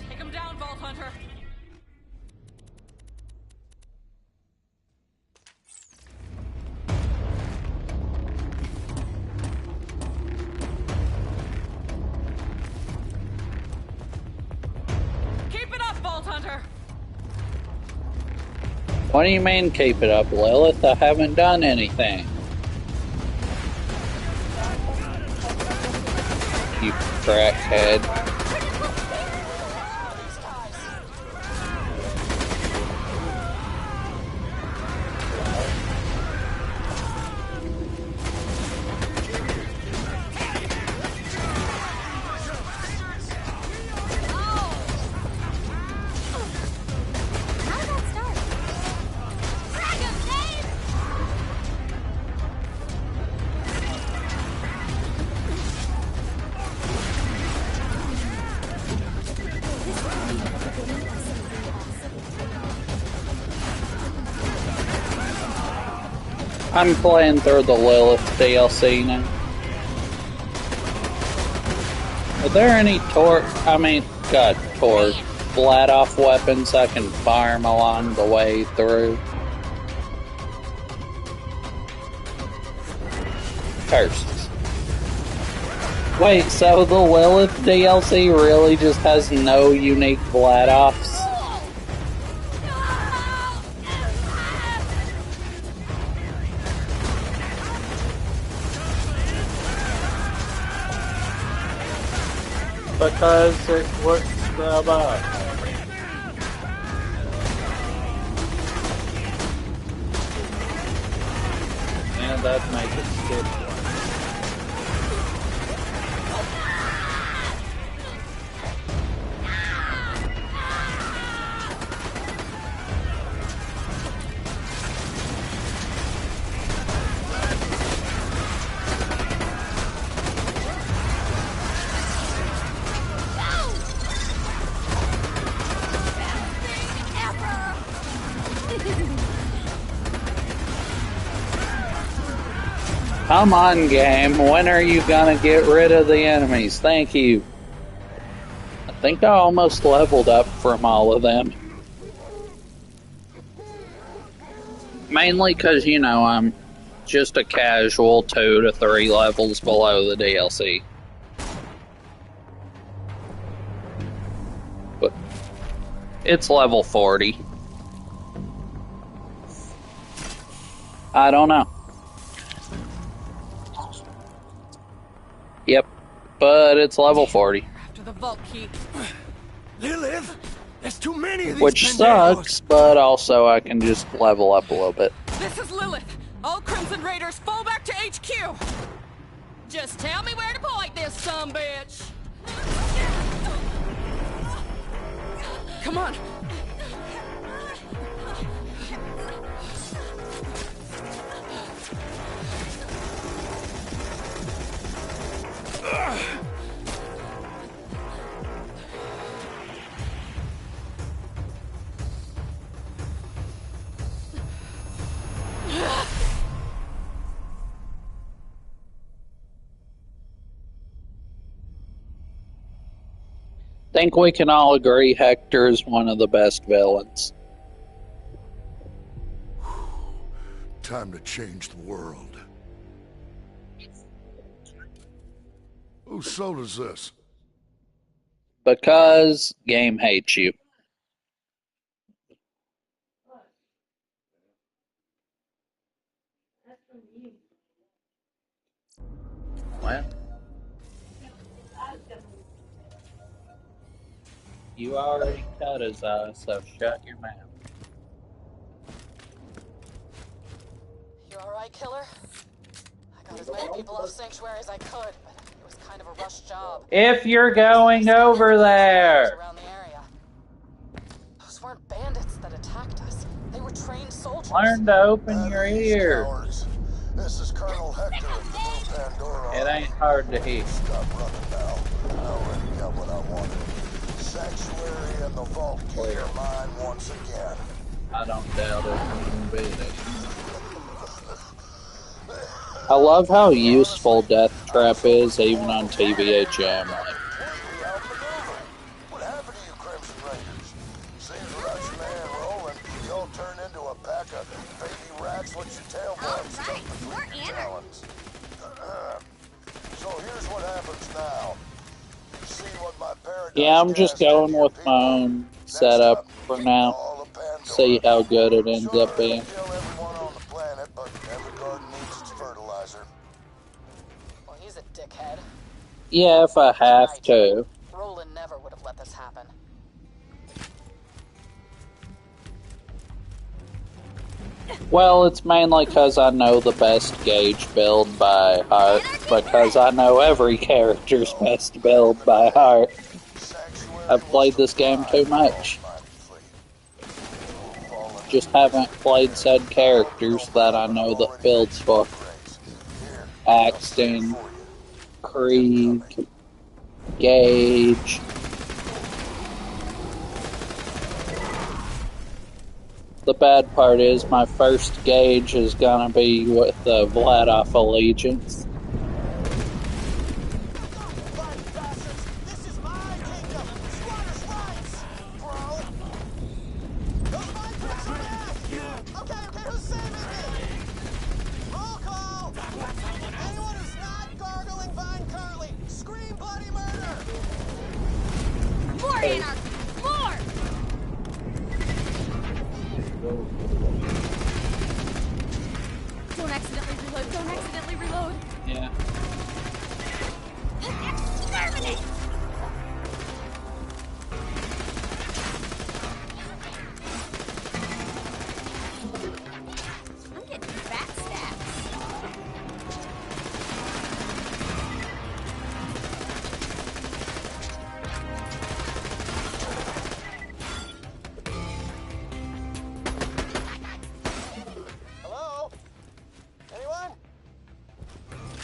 Take 'em down, Vault Hunter. Keep it up, Vault Hunter! What do you mean, keep it up, Lilith? I haven't done anything. You crackhead. I'm playing through the Lilith DLC now. Are there any Vladof weapons I can fire 'em along the way through? Curses. Wait, so the Lilith DLC really just has no unique Vladofs? Because it would scrub up. And that'd make it skip one. Come on, game. When are you gonna get rid of the enemies? Thank you. I think I almost leveled up from all of them. Mainly because, you know, I'm just a casual 2 to 3 levels below the DLC. But it's level 40. I don't know. Yep. but it's level 40. After the vault key. Lilith, there's too many of these Which pendejos. sucks, but also I can just level up a little bit. This is Lilith. All Crimson Raiders fall back to HQ. Just tell me where to point this sumbitch. Come on. Think we can all agree Hector is one of the best villains. Time to change the world. Whose soul is this? Because game hates you. Well, you already cut his eye, so shut your mouth. You alright, killer? I got as many people off Sanctuary as I could, but it was kind of a rush job. If you're going over there! Around the area. Those weren't bandits that attacked us. They were trained soldiers. Learn to open your ears. This is Colonel Hector of the New Pandora. It ain't hard to hear. Stop running now. I already got what I wanted. Sanctuary and the vault key are mine once again. I don't doubt it. Be there. I love how useful Death Trap is, even on TVHM. What happened to you, Crimson Raiders? Seems without your man rolling, you all turn into a pack of baby rats with your tail bars stuck between your talons. So here's what happens now. You see what my paradise Yeah, I'm just going with my own setup for now. See how good it ends up being. Kill everyone on the planet, but every garden needs its fertilizer. Well, he's a dickhead. Yeah, if I have to. Roland never would have let this happen. Well, it's mainly because I know the best Gaige build by heart, because I know every character's best build by heart. I've played this game too much. Just haven't played said characters that I know the builds for. Axton, Krieg, Gaige. The bad part is my first Gaige is gonna be with the Vladof alliegience. More anarchy! More! Don't accidentally reload. Don't accidentally reload. Yeah. Exterminate! I'm getting fat stats. Hello? Anyone?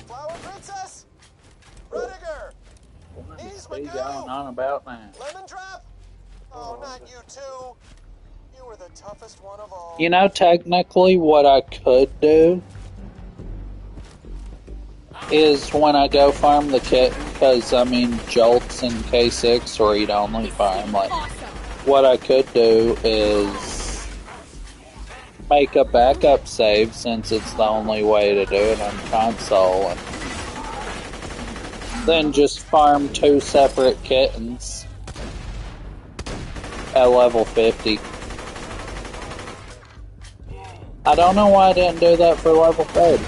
Flower Princess? Rudiger? Knees What are you Magoo? going on about now? Lemon Drop? Oh, not you two. You were the toughest one of all. You know, technically what I could do is when I go farm the kitten, because, I mean, Jolt's in K6 read-only farm, like, what I could do is make a backup save, since it's the only way to do it on console, and then just farm 2 separate kittens at level 50. I don't know why I didn't do that for level 30.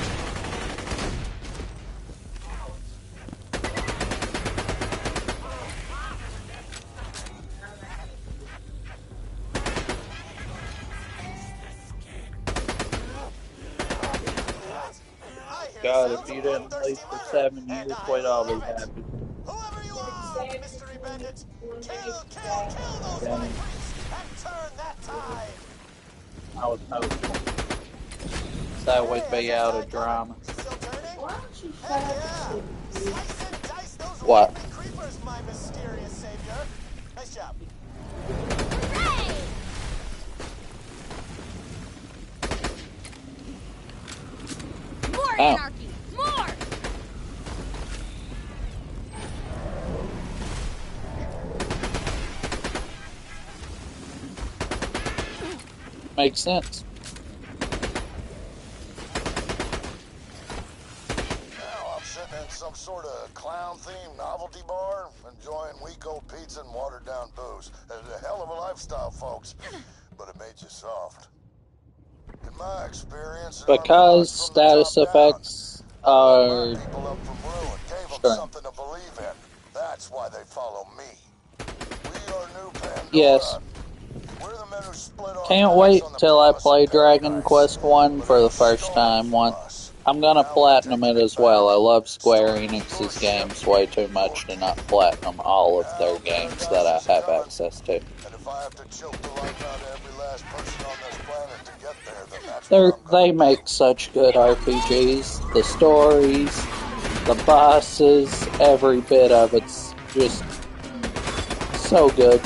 God, if you didn't leave for 7 years, we'd all be happy. Whoever you are, mystery bandit, kill those Dang. high priests and turn that tide. I was hopeful. So we'd be out of drama. Still turning? Why don't you shut up and Slice and dice those What? raping creepers, my mysterious savior. Nice job. More Oh. anarchy! More! Makes sense. Now I'm sitting in some sort of clown-themed novelty bar, enjoying weak old pizza and watered-down booze. It's a hell of a lifestyle, folks, but it made you soft. In my experience, Because status effects are people up from ruin, gave them sure. something to believe in. That's why they follow me. We are new Pandora. Yes. We're the men who split off Can't wait till I play Dragon Quest 1 for the first time. I'm gonna platinum it as well. I love Square Enix's games way too much to not platinum all of their games that I have access to. And if I have to choke the life out of every last person on this planet to get there, then that's what I'm They make such good RPGs. The stories, the bosses, every bit of it's just so good.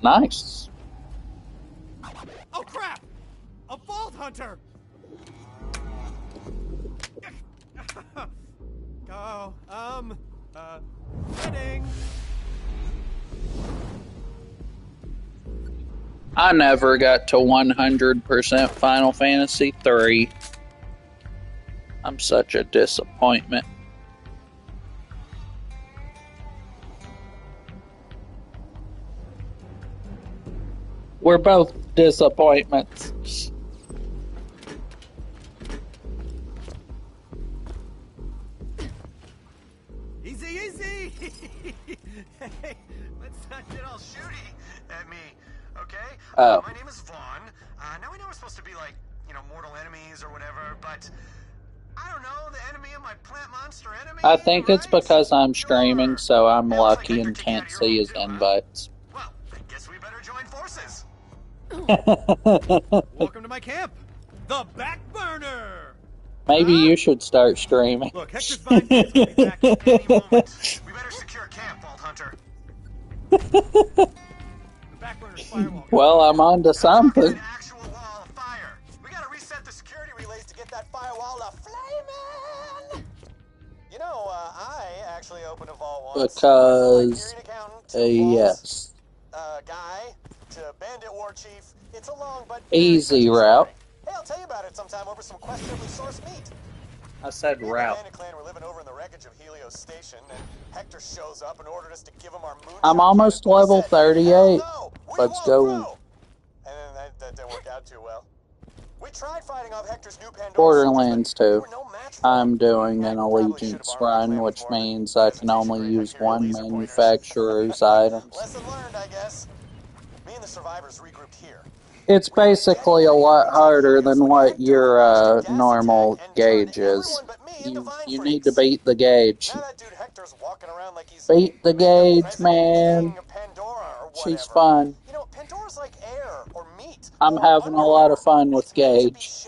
Nice. Oh crap! A Vault Hunter! Oh, heading. I never got to 100% Final Fantasy III. I'm such a disappointment. We're both disappointments. Easy, easy! Hey, let's not get all shooty at me, okay? Oh. My name is Vaughn. Now we know we're supposed to be like, mortal enemies or whatever, but I don't know, the enemy of my plant monster enemy. I think it's because I'm streaming, so I'm lucky and can't see his invites. Well, I guess we better join forces. Welcome to my camp, the Back Burner. Maybe you should start streaming. Look, Hector's Vine Game's gonna be back at any moment. We better secure camp, Vault Hunter. The Back Burner's firewall. Well, I'm on to something. An actual wall of fire. We gotta reset the security relays to get that firewall to flaming. I actually opened a vault once. Because, yes. Guy to bandit war chief. It's a long but Easy route. Hey, I'll tell you about it sometime over some questionably sourced meat. I said route. The clan were living over in the wreckage of Helios Station, and Hector shows up and ordered us to give him our moonshine. I'm almost level 38. Let's go. And then that didn't work out too well. We tried fighting off Hector's new Pandora. Borderlands 2. I'm doing an allegiance run, which means I can only use one manufacturer's items. Lesson learned, I guess. Me and the survivors regrouped here. It's basically a lot harder than what your normal Gaige is. You need to beat the Gaige. Beat the Gaige, man. She's fun. Pandora's like air or meat. I'm having a lot of fun with Gaige.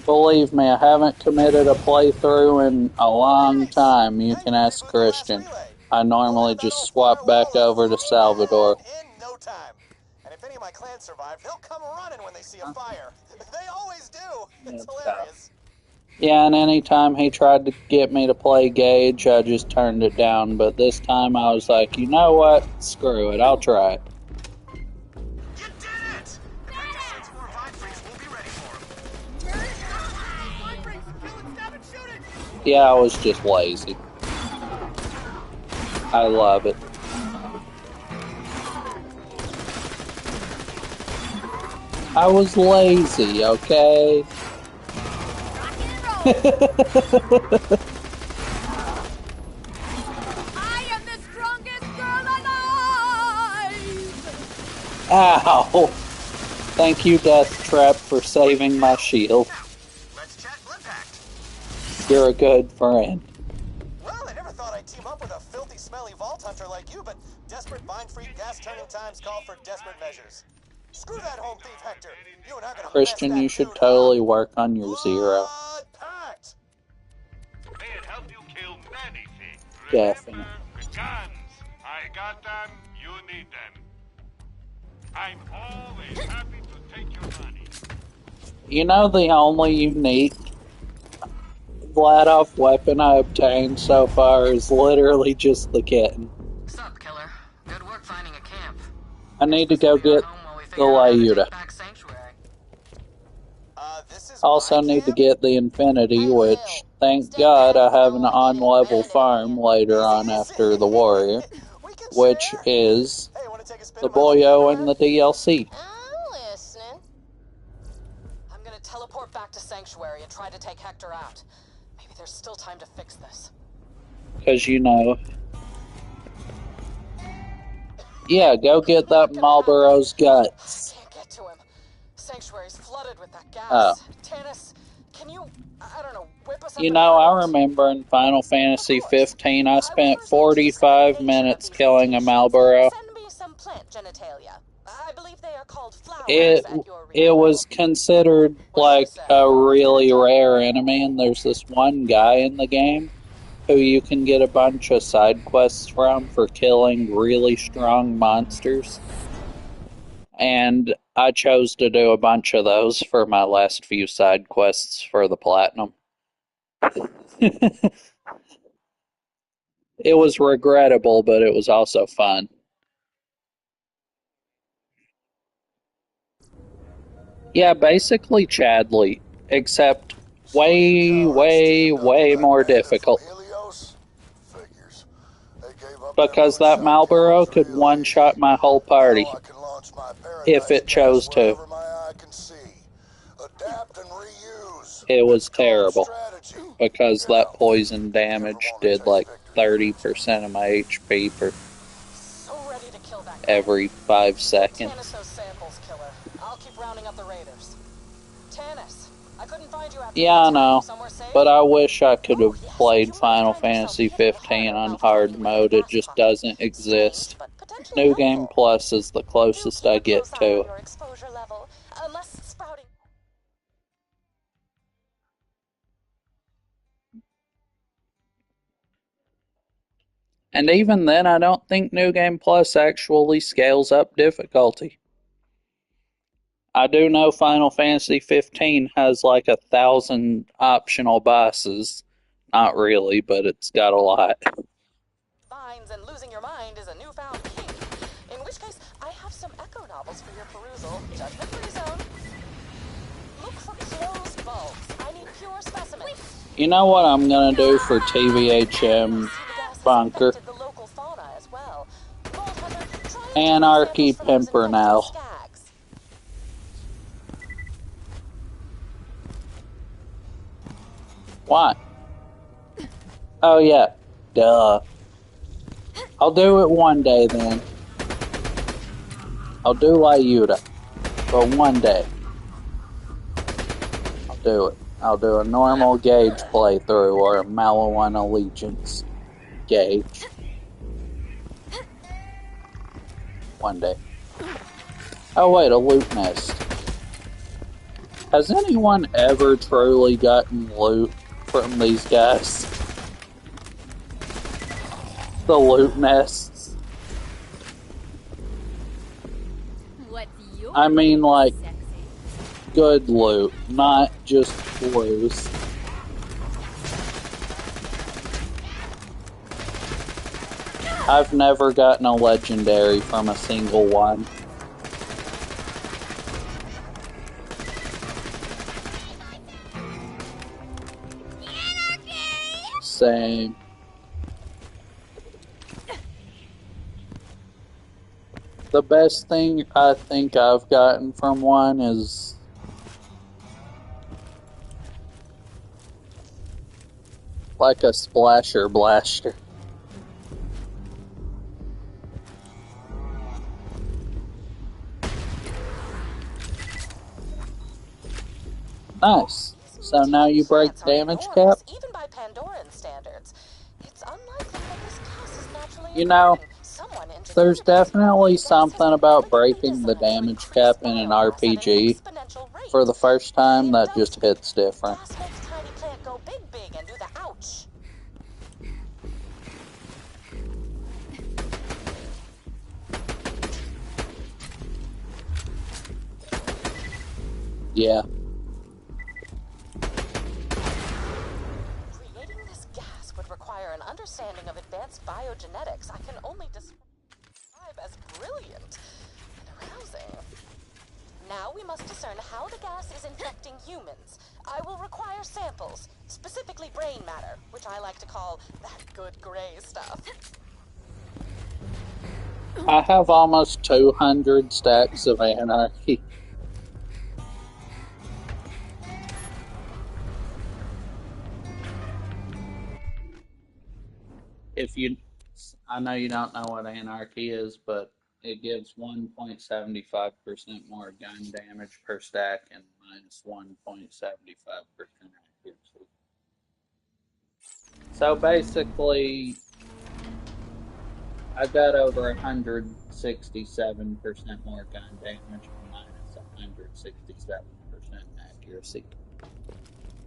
Believe me, I haven't committed a playthrough in a long time. You can ask Christian. I normally just swap back over to Salvador. In no time. And if any of my clan survive, they'll come running when they see a fire. They always do. It's hilarious. Yeah, and anytime he tried to get me to play Gaige, I just turned it down. But this time I was like, you know what? Screw it. I'll try it. You did it! If Hector sends more Vine Freaks, we'll be ready for him. Vine Freaks, kill it, stab it, shoot it! Yeah, I was just lazy. I love it. I was lazy, okay? am the strongest girl alive! Ow! Thank you, Death Trap, for saving my shield. Let's chat Blood Pact. You're a good friend. Well, I never thought I'd team up with a filthy, smelly vault hunter like you, but desperate mind freak gas turning times call for desperate measures. Screw that home thief, Hector. You and I are gonna Christian, mess you that should dude totally up. work on your zero. Blood Pact. May it help you kill many things. Definitely. Remember, guns. I got them, you need them. I'm always happy to take your money. You know the only unique Vladof weapon I obtained so far is literally just the kitten. Sup, killer? Good work finding a camp. I need to go get the Layuta. Also need to get the Infinity, which, thank God, I have an on-level farm later on after the Warrior, which is the Boyo and the DLC. I'm listening. I'm gonna teleport back to Sanctuary and try to take Hector out. Maybe there's still time to fix this. Because, you know... Yeah, go get that Marlboro's guts. Can't get to him. Sanctuary's flooded with that gas. Oh. Tannis, can you, I don't know, whip us up? You know, I remember in Final Fantasy 15, I spent 45 minutes killing a Marlboro. Send me some plant genitalia. I believe they are called flowers It was considered like a really rare enemy, and there's this one guy in the game who you can get a bunch of side quests from for killing really strong monsters. And I chose to do a bunch of those for my last few side quests for the Platinum. It was regrettable, but it was also fun. Yeah, basically Chadley, except way more difficult. Because that Marlboro could one-shot my whole party, if it chose to. It was terrible, because that poison damage did like 30% of my HP for every 5 seconds. Yeah, I know, but I wish I could have played Final Fantasy 15 on hard mode. It just doesn't exist. New Game Plus is the closest I get to it. And even then, I don't think New Game Plus actually scales up difficulty. I do know Final Fantasy 15 has like 1,000 optional bosses. Not really, but it's got a lot. Vines and losing your mind is a newfound kink. In which case, I have some echo novels for your perusal. Judgment-free zone. Look for closed bulbs. I need pure specimens. You know what I'm gonna do for TVHM Bunker? Anarchy Pimpernel. Why? Oh yeah, duh. I'll do it one day then. I'll do Lyuta, but one day. I'll do it. I'll do a normal Gaige playthrough or a Maliwan Allegiance Gaige. One day. Oh wait, a loot nest. Has anyone ever truly gotten loot from these guys? The loot nests. I mean, like, good loot, not just blues. I've never gotten a legendary from a single one. Same. The best thing I think I've gotten from one is Like a splasher blaster. Nice. So now you break damage cap? Even by Pandoran standards. It's unlikely that this gas is naturally You know, occurring. there's definitely something about breaking the damage cap in an RPG for the first time that just hits different. Gas makes tiny plant go big and do the ouch. Yeah. Creating this gas would require an understanding of advanced biogenetics I can only describe as brilliant and arousing. Now we must discern how the gas is infecting humans. I will require samples, specifically brain matter, which I like to call that good gray stuff. I have almost 200 stacks of anarchy. I know you don't know what anarchy is, but it gives 1.75% more gun damage per stack and minus 1.75% accuracy. So basically, I got over 167% more gun damage and minus 167% accuracy.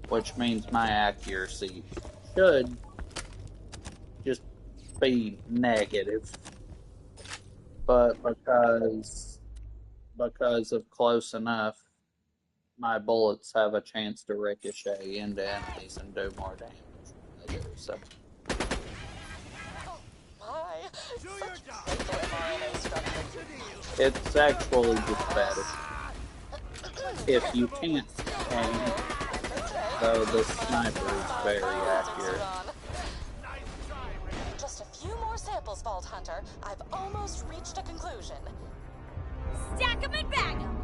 Which means my accuracy should just be negative. But because of close enough, my bullets have a chance to ricochet into enemies and do more damage when they do so. It's actually just better. If you can't aim, though the sniper is very accurate. Just a few more samples, Vault Hunter. I've almost reached a conclusion. Stack 'em and bag 'em!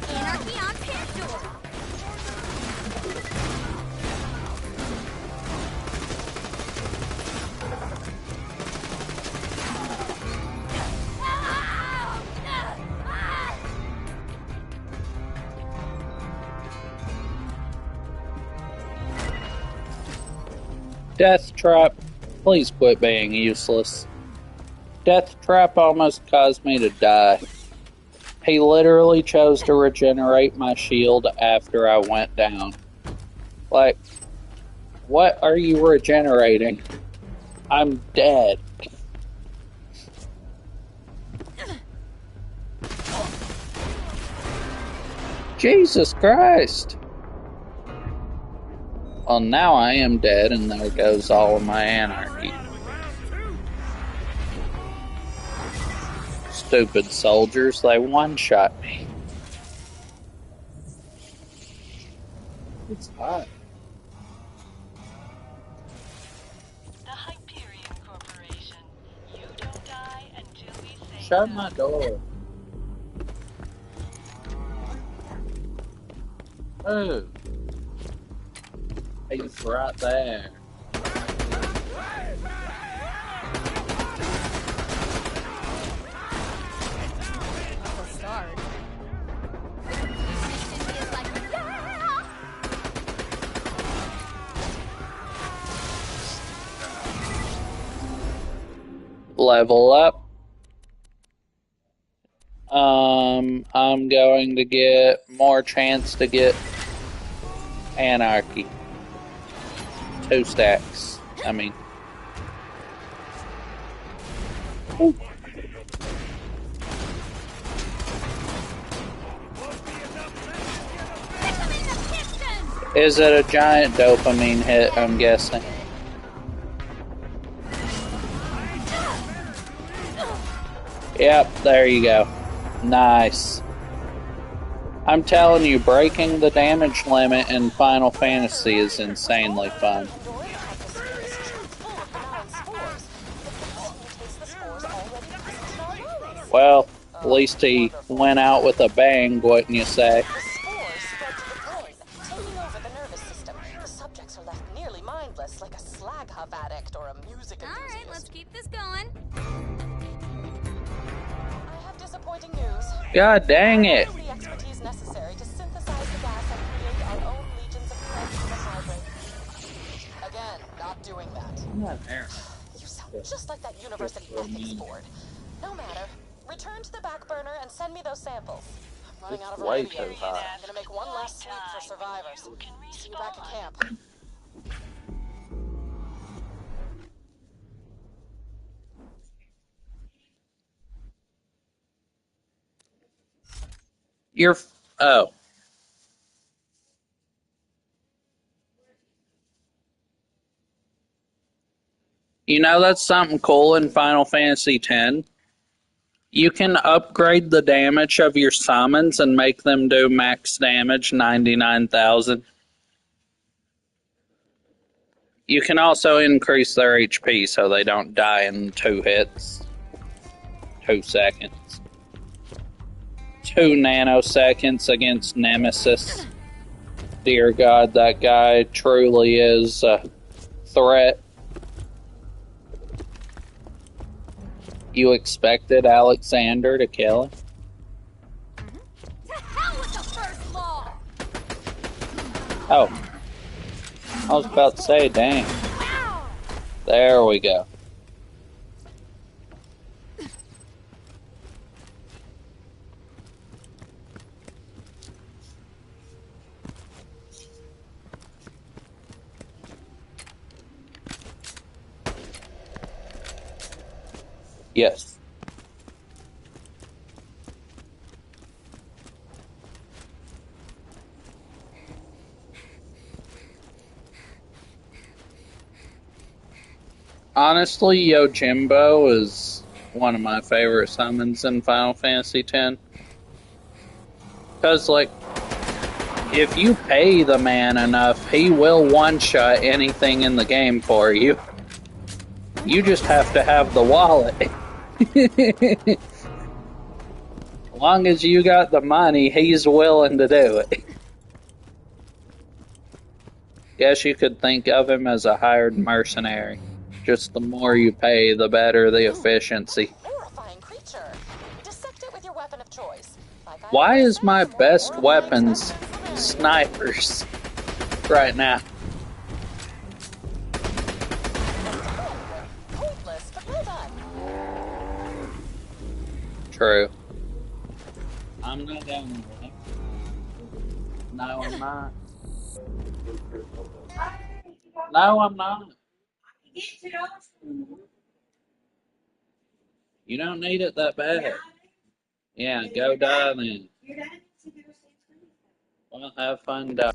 Anarchy on Pandora! Death Trap, please quit being useless. Death Trap almost caused me to die. He literally chose to regenerate my shield after I went down. Like, what are you regenerating? I'm dead. Jesus Christ! Well, now I am dead, and there goes all of my anarchy. Stupid soldiers, they one-shot me. It's hot. The Hyperion Corporation. You don't die until we say Shut my door. Oh. He's right there. Level up. I'm going to get more chance to get anarchy. 2 stacks. I mean. Ooh. Is it a giant dopamine hit, I'm guessing? Yep, there you go. Nice. I'm telling you, breaking the damage limit in Final Fantasy is insanely fun. Well, at least he went out with a bang, wouldn't you say? The spores spread to the brain, taking over the nervous system. The subjects are left nearly mindless, like a slag huff addict or a music enthusiast. Alright, let's keep this going. I have disappointing news. God dang it. The expertise necessary to synthesize the gas and create our own legions of hydrate. Again, not doing that. You sound just like that university ethics board. No matter. Return to the back burner and send me those samples. I'm running out of Way radio. too high. I'm gonna make one last sweep for survivors. See you back at camp. Oh. You know that's something cool in Final Fantasy X? You can upgrade the damage of your summons and make them do max damage 99,000. You can also increase their HP so they don't die in 2 hits. 2 seconds. 2 nanoseconds against Nemesis. Dear God, that guy truly is a threat. You expected Alexander to kill him? To hell with the first law! Oh. I was about to say, dang. There we go. Yes. Honestly, Yojimbo is one of my favorite summons in Final Fantasy X. Because, like, if you pay the man enough, he will one-shot anything in the game for you. You just have to have the wallet. As long as you got the money, he's willing to do it. Guess you could think of him as a hired mercenary. Just the more you pay, the better the efficiency. Horrifying creature. Dissect it with your weapon of choice. Why is my best weapons snipers right now? Pointless, but well done. True. I'm not down with it. No, I'm not. No, I'm not. You don't need it that bad. Yeah, go die then. Well, have fun dying.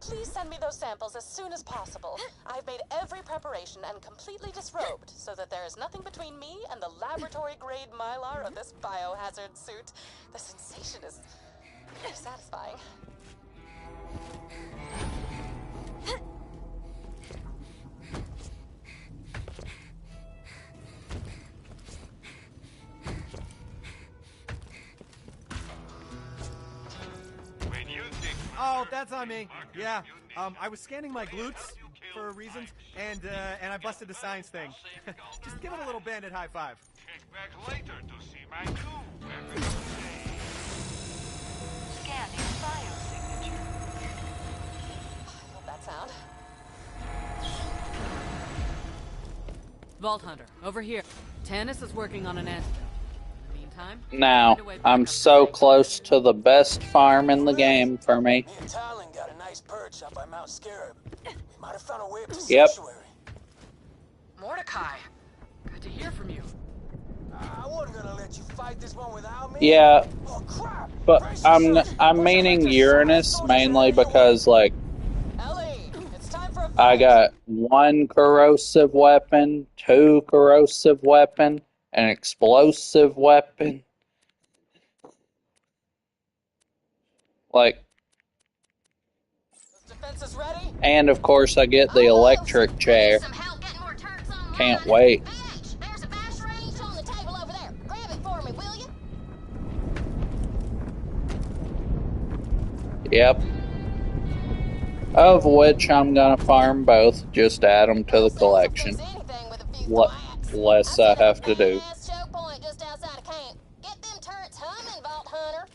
Please send me those samples as soon as possible. I've made every preparation and completely disrobed so that there is nothing between me and the laboratory-grade mylar of this biohazard suit. The sensation is satisfying. Oh, that's on me. Yeah, I was scanning my glutes for reasons, and I busted a science thing. Just give it a little bandit high five. Check back later to see my new weapon. Scanning biosignature. I love that sound. Vault Hunter, over here. Tannis is working on an antidote. In the meantime, Now, I'm so close to the best farm in the game for me. Me and Talon got a nice perch up by Mount Scarab. We might have found a way up to Yep. Sanctuary. Mordecai, good to hear from you. I wasn't gonna let you fight this one without me. Yeah, Oh, crap. but I'm meaning Uranus mainly because, like, I got 1 corrosive weapon, 2 corrosive weapon, an explosive weapon. Like, Defenses ready? and of course I get the electric chair. Can't wait. There's a bash range on the table over there. Grab it for me, will you? Yep. Of which I'm gonna farm both. Just add them to the collection. Less I have to do. Choke point just outside of camp. Get them turrets humming, Vault Hunter.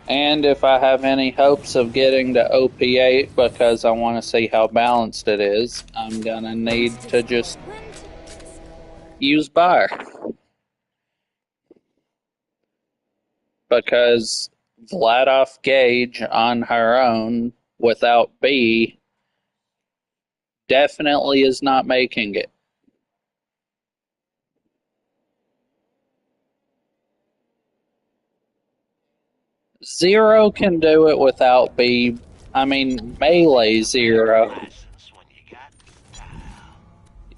And if I have any hopes of getting to OP8 because I want to see how balanced it is, I'm gonna need to just use Bar. Because Vladof Gaige on her own without B definitely is not making it. Zero can do it without B. I mean, Melee Zero.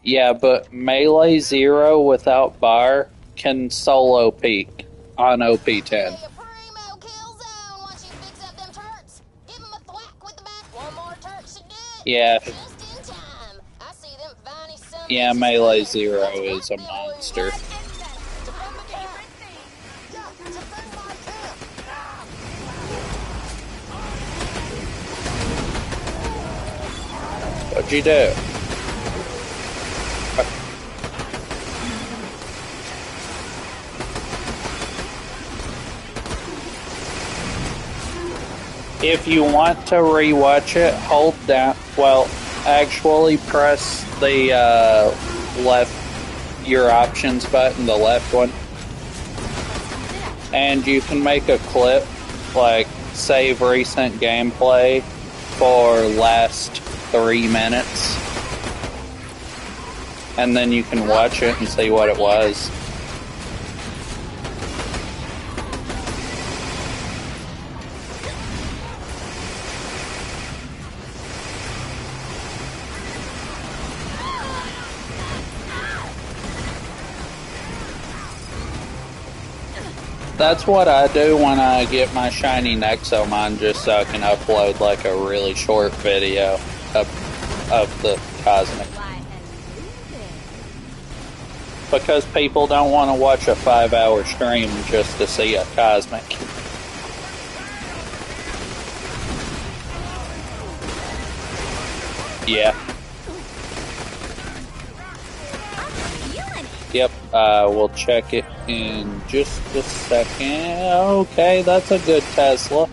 Yeah, but Melee Zero without Bar can solo peek on OP10. Yeah. Yeah, Melee Zero is a monster. What'd you do? If you want to rewatch it, hold down. Well, actually press the left, your options button, the left one, and you can make a clip, like save recent gameplay for last 3 minutes, and then you can watch it and see what it was. That's what I do when I get my shiny Nexomon, just so I can upload like a really short video of the Cosmic. Because people don't want to watch a 5-hour stream just to see a Cosmic. Yeah. Yep, we'll check it in just a second. Okay, that's a good Tesla.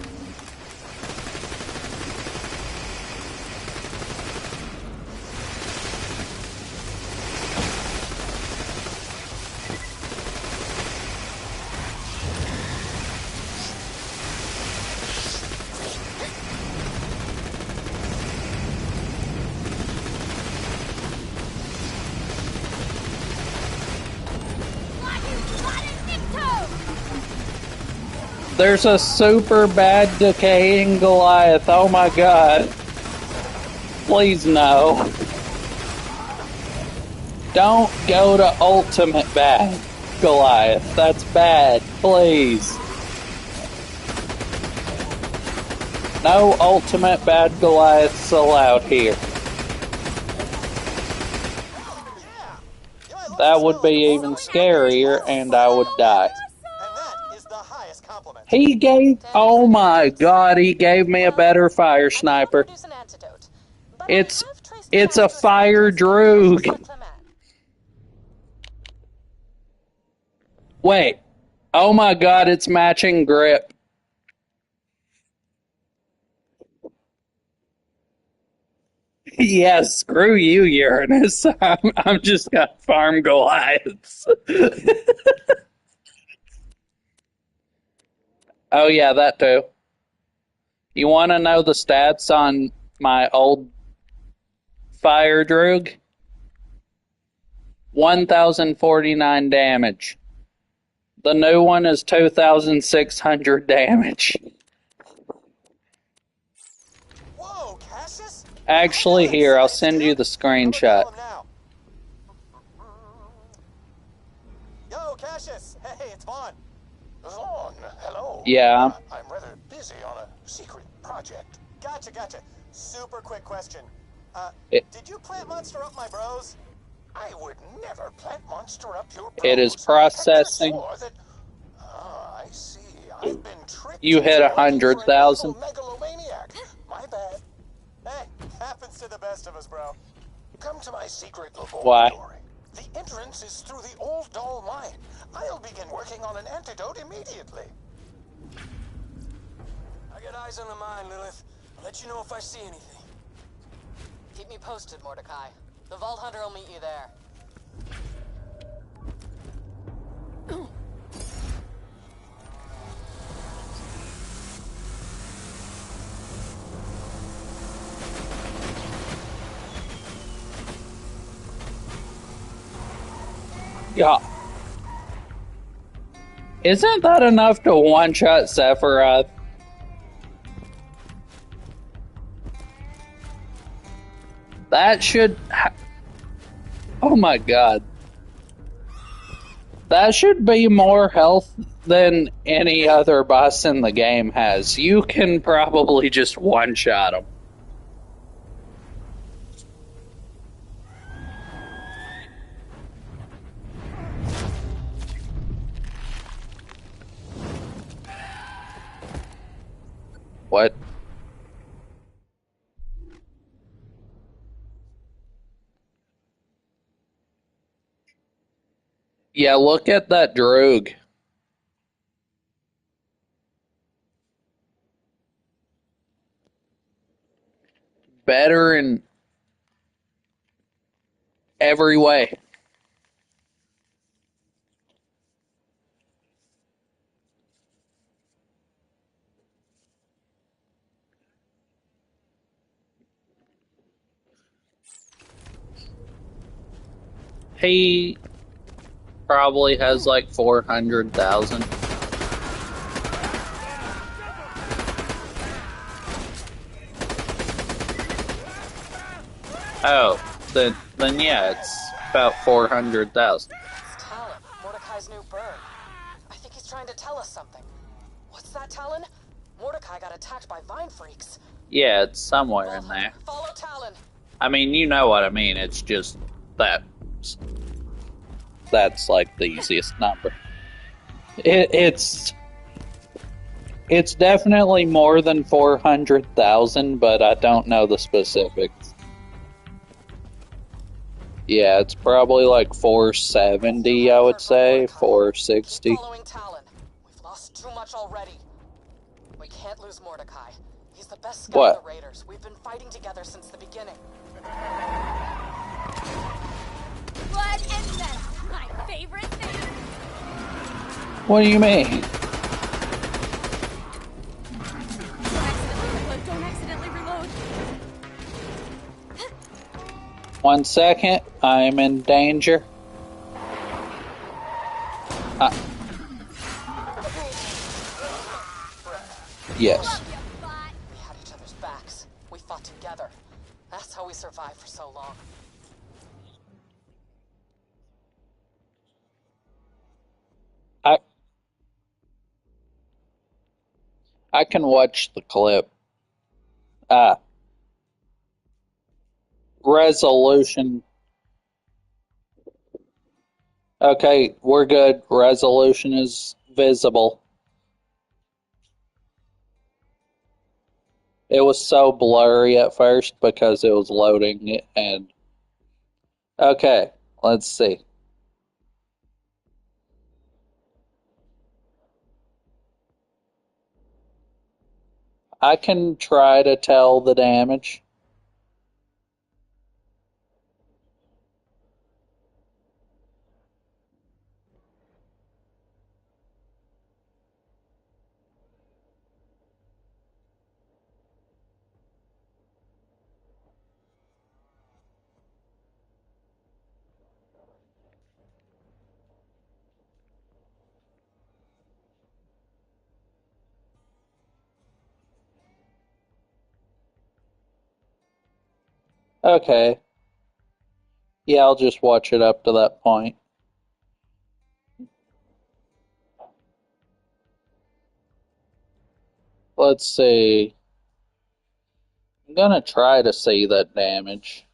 There's a super bad decaying Goliath. Oh my god. Please no. Don't go to ultimate bad Goliath. That's bad. Please. No ultimate bad Goliaths allowed here. That would be even scarier and I would die. He gave, oh my god, he gave me a better fire sniper. It's a fire droog. Wait, oh my god, it's matching grip. Yeah, screw you, Uranus. I'm just gonna farm Goliaths. Oh yeah, that too. You want to know the stats on my old fire droog? 1,049 damage. The new one is 2,600 damage. Whoa, Cassius? Actually, here, I'll send you the screenshot. Yo, Cassius. Hey, it's Vaughn. Vaughn, hello. Yeah. I'm rather busy on a secret project. Gotcha. Super quick question. Did you plant monster up my bros? I would never plant monster up your bros. It is I could've processing. swore that... I see. I've been tricked You hit into working for an 100,000. evil megalomaniac. My bad. Hey, happens to the best of us, bro. Come to my secret Why? laboratory. The entrance is through the old doll mine. I'll begin working on an antidote immediately. I got eyes on the mine, Lilith. I'll let you know if I see anything. Keep me posted, Mordecai. The Vault Hunter will meet you there. Yeah. Isn't that enough to one-shot Sephiroth? That should... Oh my god. That should be more health than any other boss in the game has. You can probably just one-shot him. What? Yeah, look at that droog. Better in every way. He probably has like 400,000. Oh, then yeah, it's about 400,000. It's Talon, Mordecai's new bird. I think he's trying to tell us something. What's that, Talon? Mordecai got attacked by vine freaks. Yeah, it's somewhere in there. Follow Talon. I mean, you know what I mean. It's just that. That's like the easiest number. It's definitely more than 400,000, but I don't know the specifics. Yeah, it's probably like 470, I would say, 460. Following Talon. We've lost too much already. We can't lose Mordecai. He's the best scout What? of the Raiders. We've been fighting together since the beginning. Blood and metal, my favorite thing. What do you mean? Don't accidentally reload. 1 second, I'm in danger. Yes. We had each other's backs. We fought together. That's how we survived for so long. I can watch the clip. Resolution. Okay, we're good. Resolution is visible. It was so blurry at first because it was loading it and... Okay, let's see. I can try to tell the damage. Okay. Yeah, I'll just watch it up to that point. Let's see. I'm gonna try to see that damage.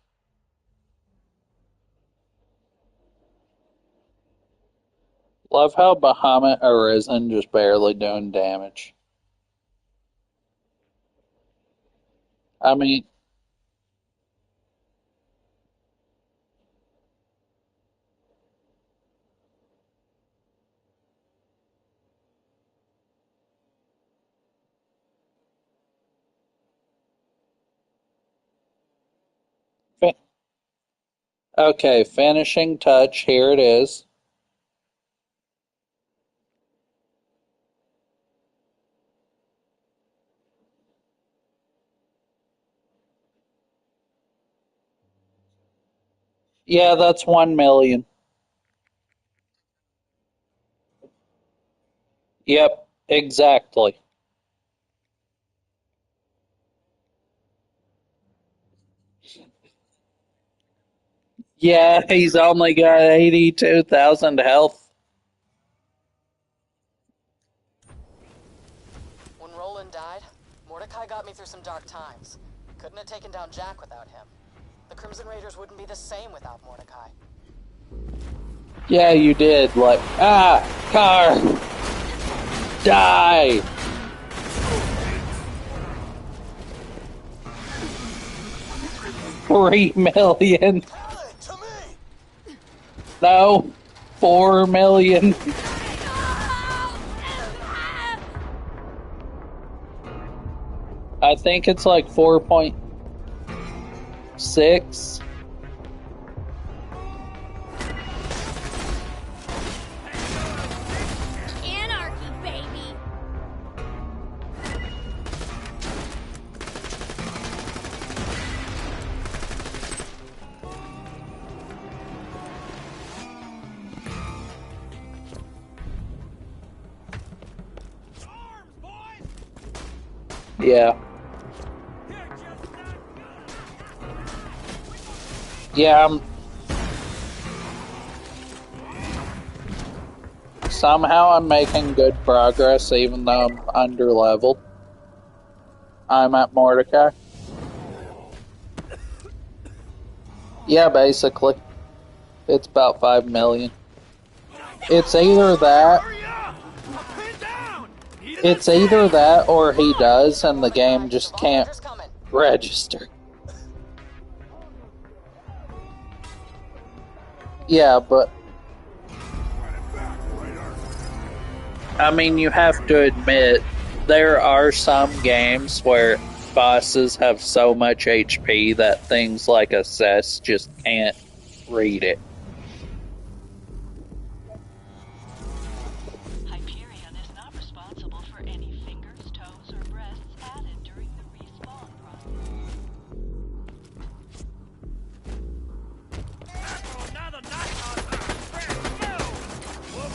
Love how Bahamut Arisen just barely doing damage. I mean, okay, finishing touch, here it is. Yeah, that's 1 million. Yep, exactly. Yeah, he's only got 82,000 health. When Roland died, Mordecai got me through some dark times. Couldn't have taken down Jack without him. The Crimson Raiders wouldn't be the same without Mordecai. Yeah, you did. Like, car! Die! $3 million. No, 4 million. I think it's like 4.6. Anarchy, baby. Yeah. Yeah, somehow I'm making good progress even though I'm under leveled. I'm at Mordecai. Yeah, basically. It's about 5 million. It's either that. It's either that or he does and the game just can't register. Yeah, but I mean, you have to admit, there are some games where bosses have so much HP that things like Assess just can't read it. Hyperion is not responsible for any fingers, toes, or breasts added during the respawn process.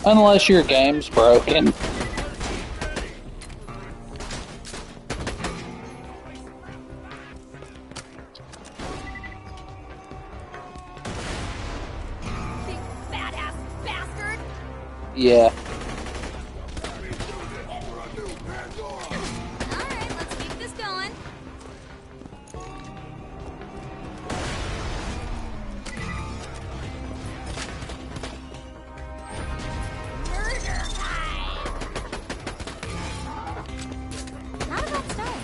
Unless your game's broken. Yeah. Alright, let's keep this going. Murder time! Not a bad start.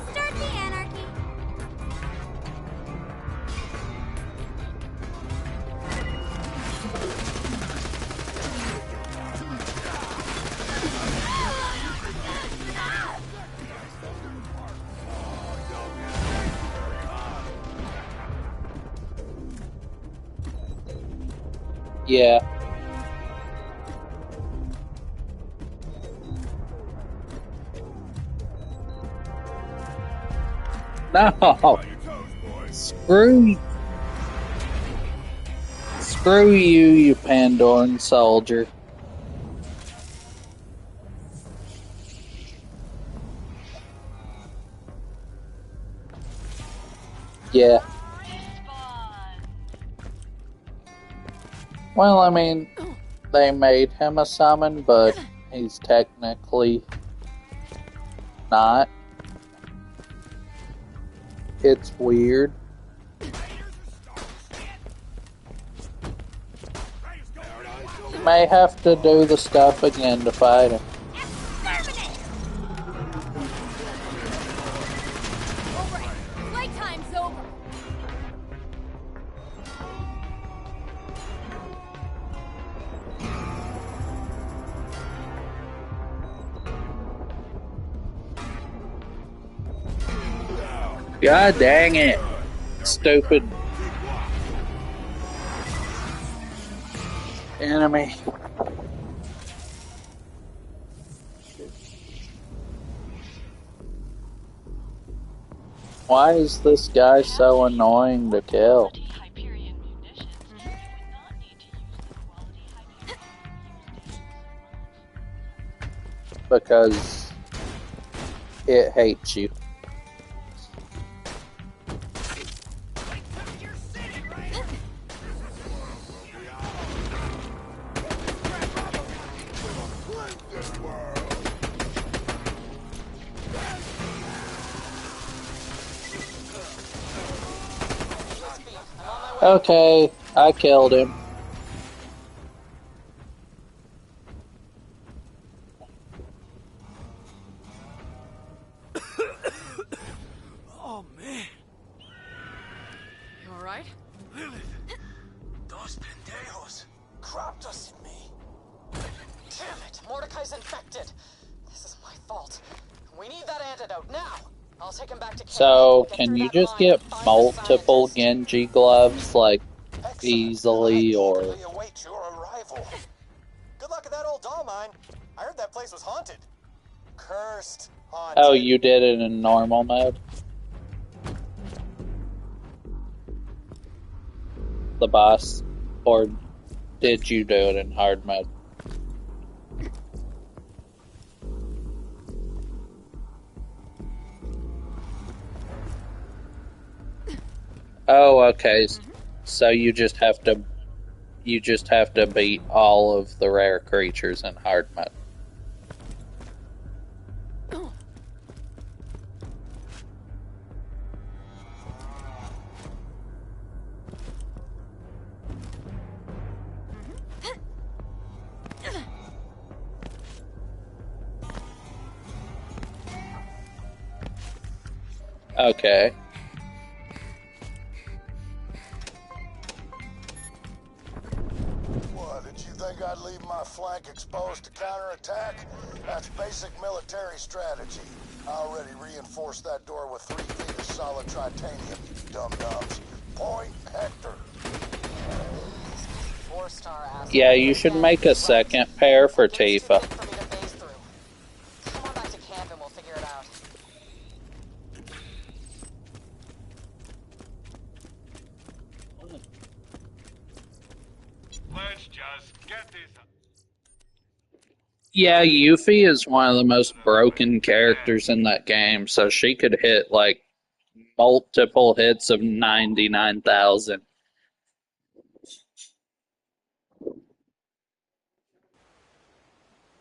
Start the anarchy. Yeah. No. Screw you, you Pandoran soldier. Yeah. Well, I mean, they made him a summon, but he's technically not. It's weird. You may have to do the stuff again to fight him. Playtime's over. God dang it. Stupid enemy. Why is this guy so annoying to kill? Because it hates you. Okay, I killed him. Oh, man. You alright? Lilith! Those pendejos cropped us in me. Damn it! Mordecai's infected. This is my fault. We need that antidote now. I'll take him back to camp. So, can you just get multiple Gaige gloves, like, easily, or... Await your arrival. Good luck at that old doll mine. I heard that place was haunted. Cursed. Haunted. Oh, you did it in normal mode? The boss? Or did you do it in hard mode? Oh, okay. So you just have to beat all of the rare creatures in hard mode. Okay. What, did you think I'd leave my flank exposed to counterattack? That's basic military strategy. I already reinforced that door with 3 feet of solid titanium, you dum-dums. Point Hector. Yeah, you should make a second pair for Tifa. Come on back to camp and we'll figure it out. Let's just get this. Yeah, Yuffie is one of the most broken characters in that game, so she could hit, like, multiple hits of 99,000.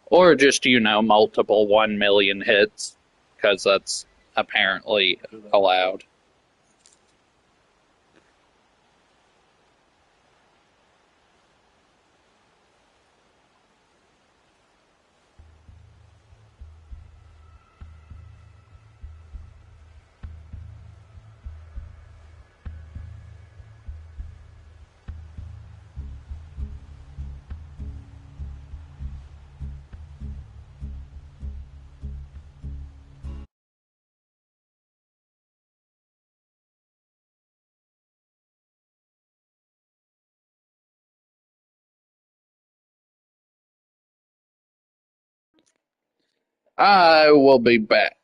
Or just, multiple 1 million hits, because that's apparently allowed. I will be back.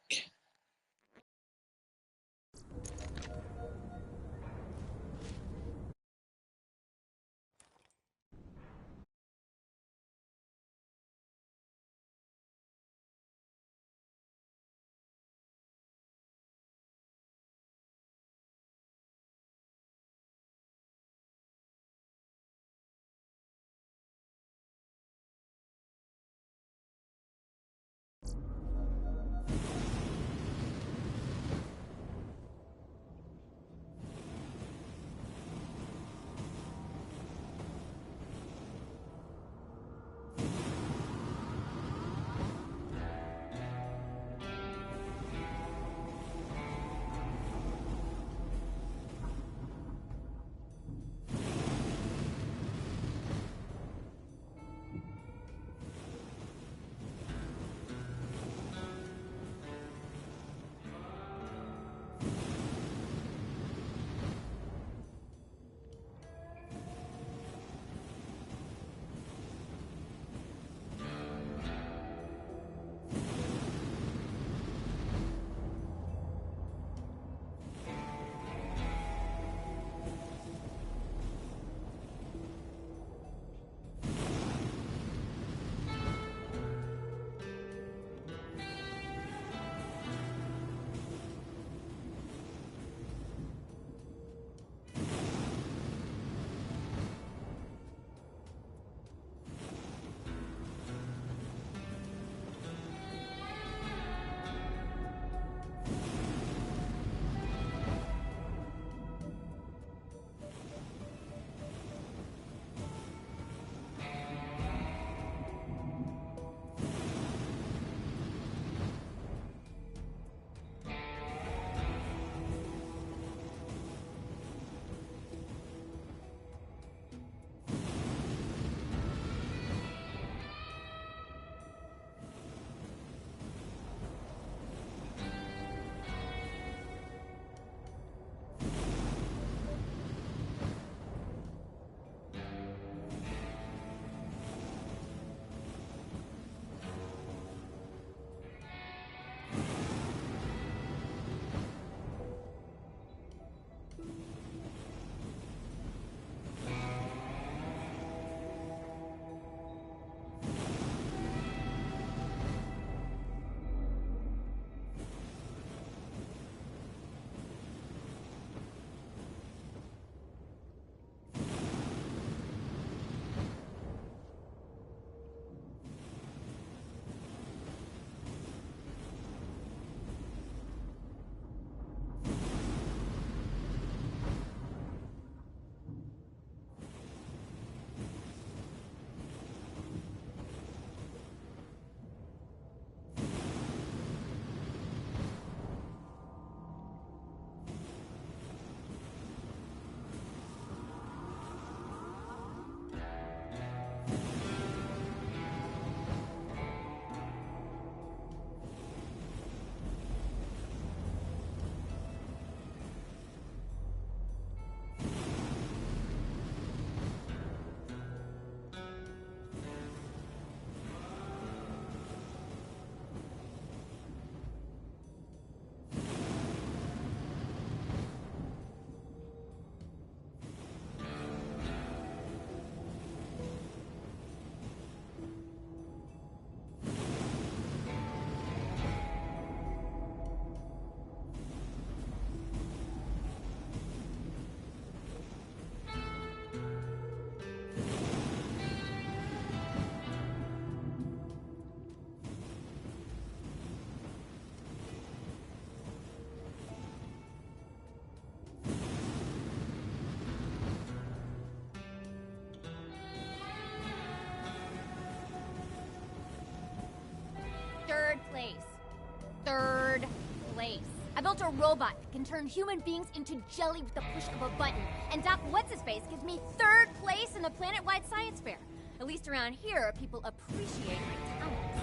I built a robot that can turn human beings into jelly with the push of a button. And Doc What's-His-Face gives me 3rd place in the planet-wide science fair. At least around here, people appreciate my talents.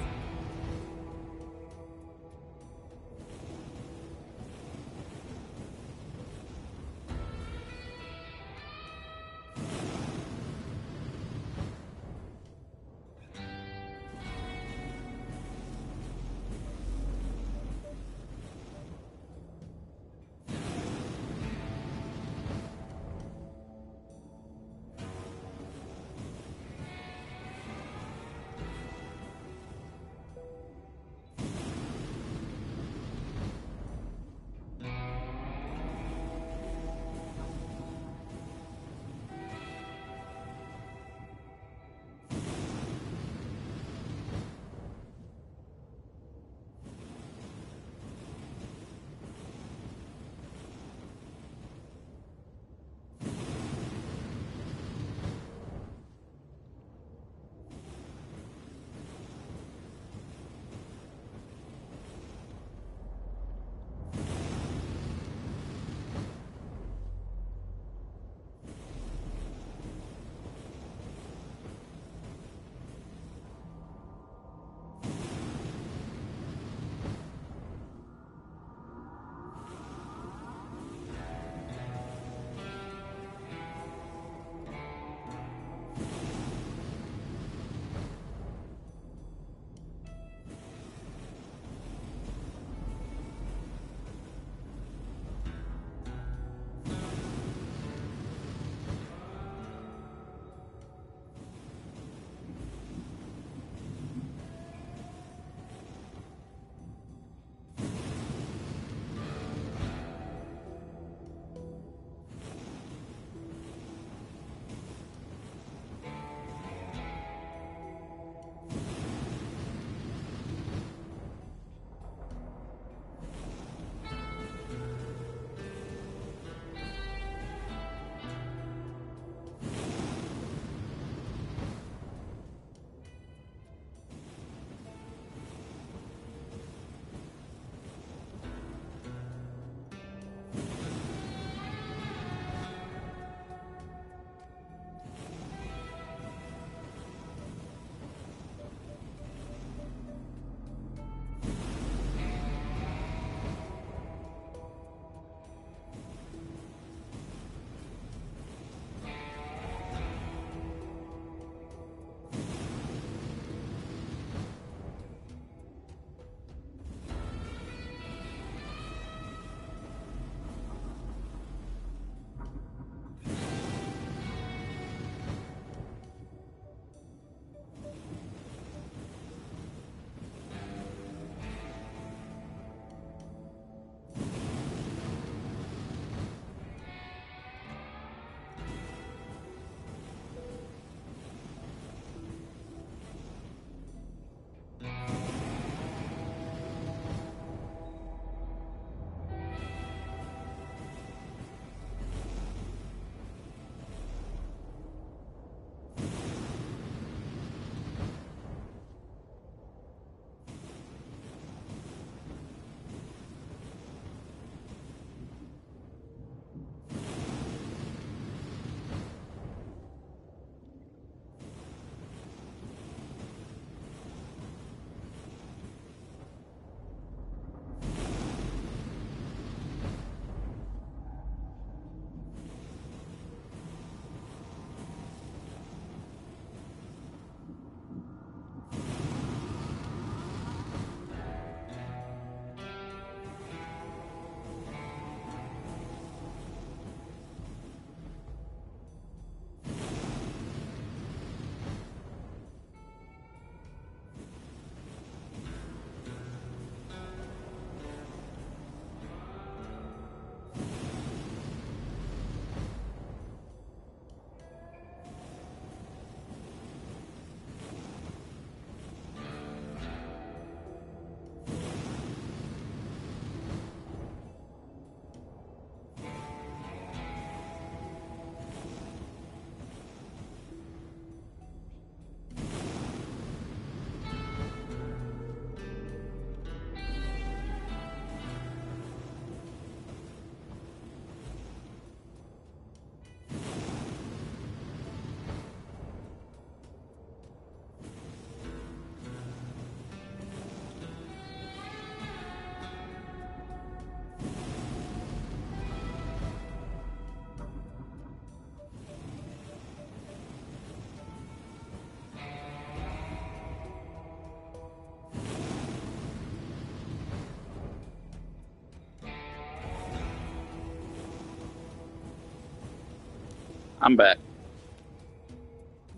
I'm back.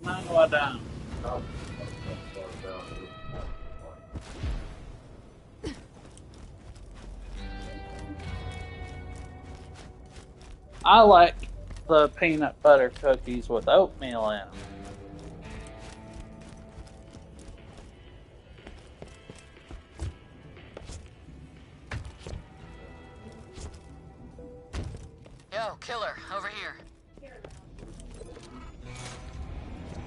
No, I don't. I like the peanut butter cookies with oatmeal in them. Yo, killer, over here.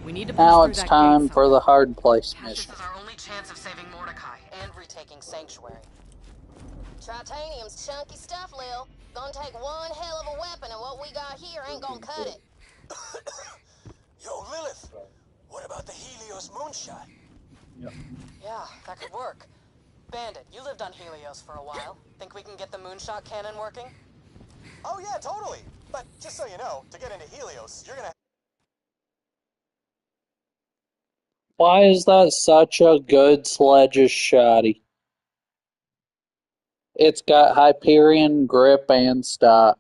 We need to push Now through it's that time gate for the hard place This mission. is our only chance of saving Mordecai and retaking Sanctuary. Titanium's chunky stuff, Lil. Gonna take one hell of a weapon, and what we got here ain't gonna cut it. Yo, Lilith, what about the Helios moonshot? Yeah, that could work. Bandit, you lived on Helios for a while. Think we can get the moonshot cannon working? Oh yeah, totally. But just so you know, to get into Helios, you're gonna... Why is that such a good sledge's shoddy? It's got Hyperion grip and stock.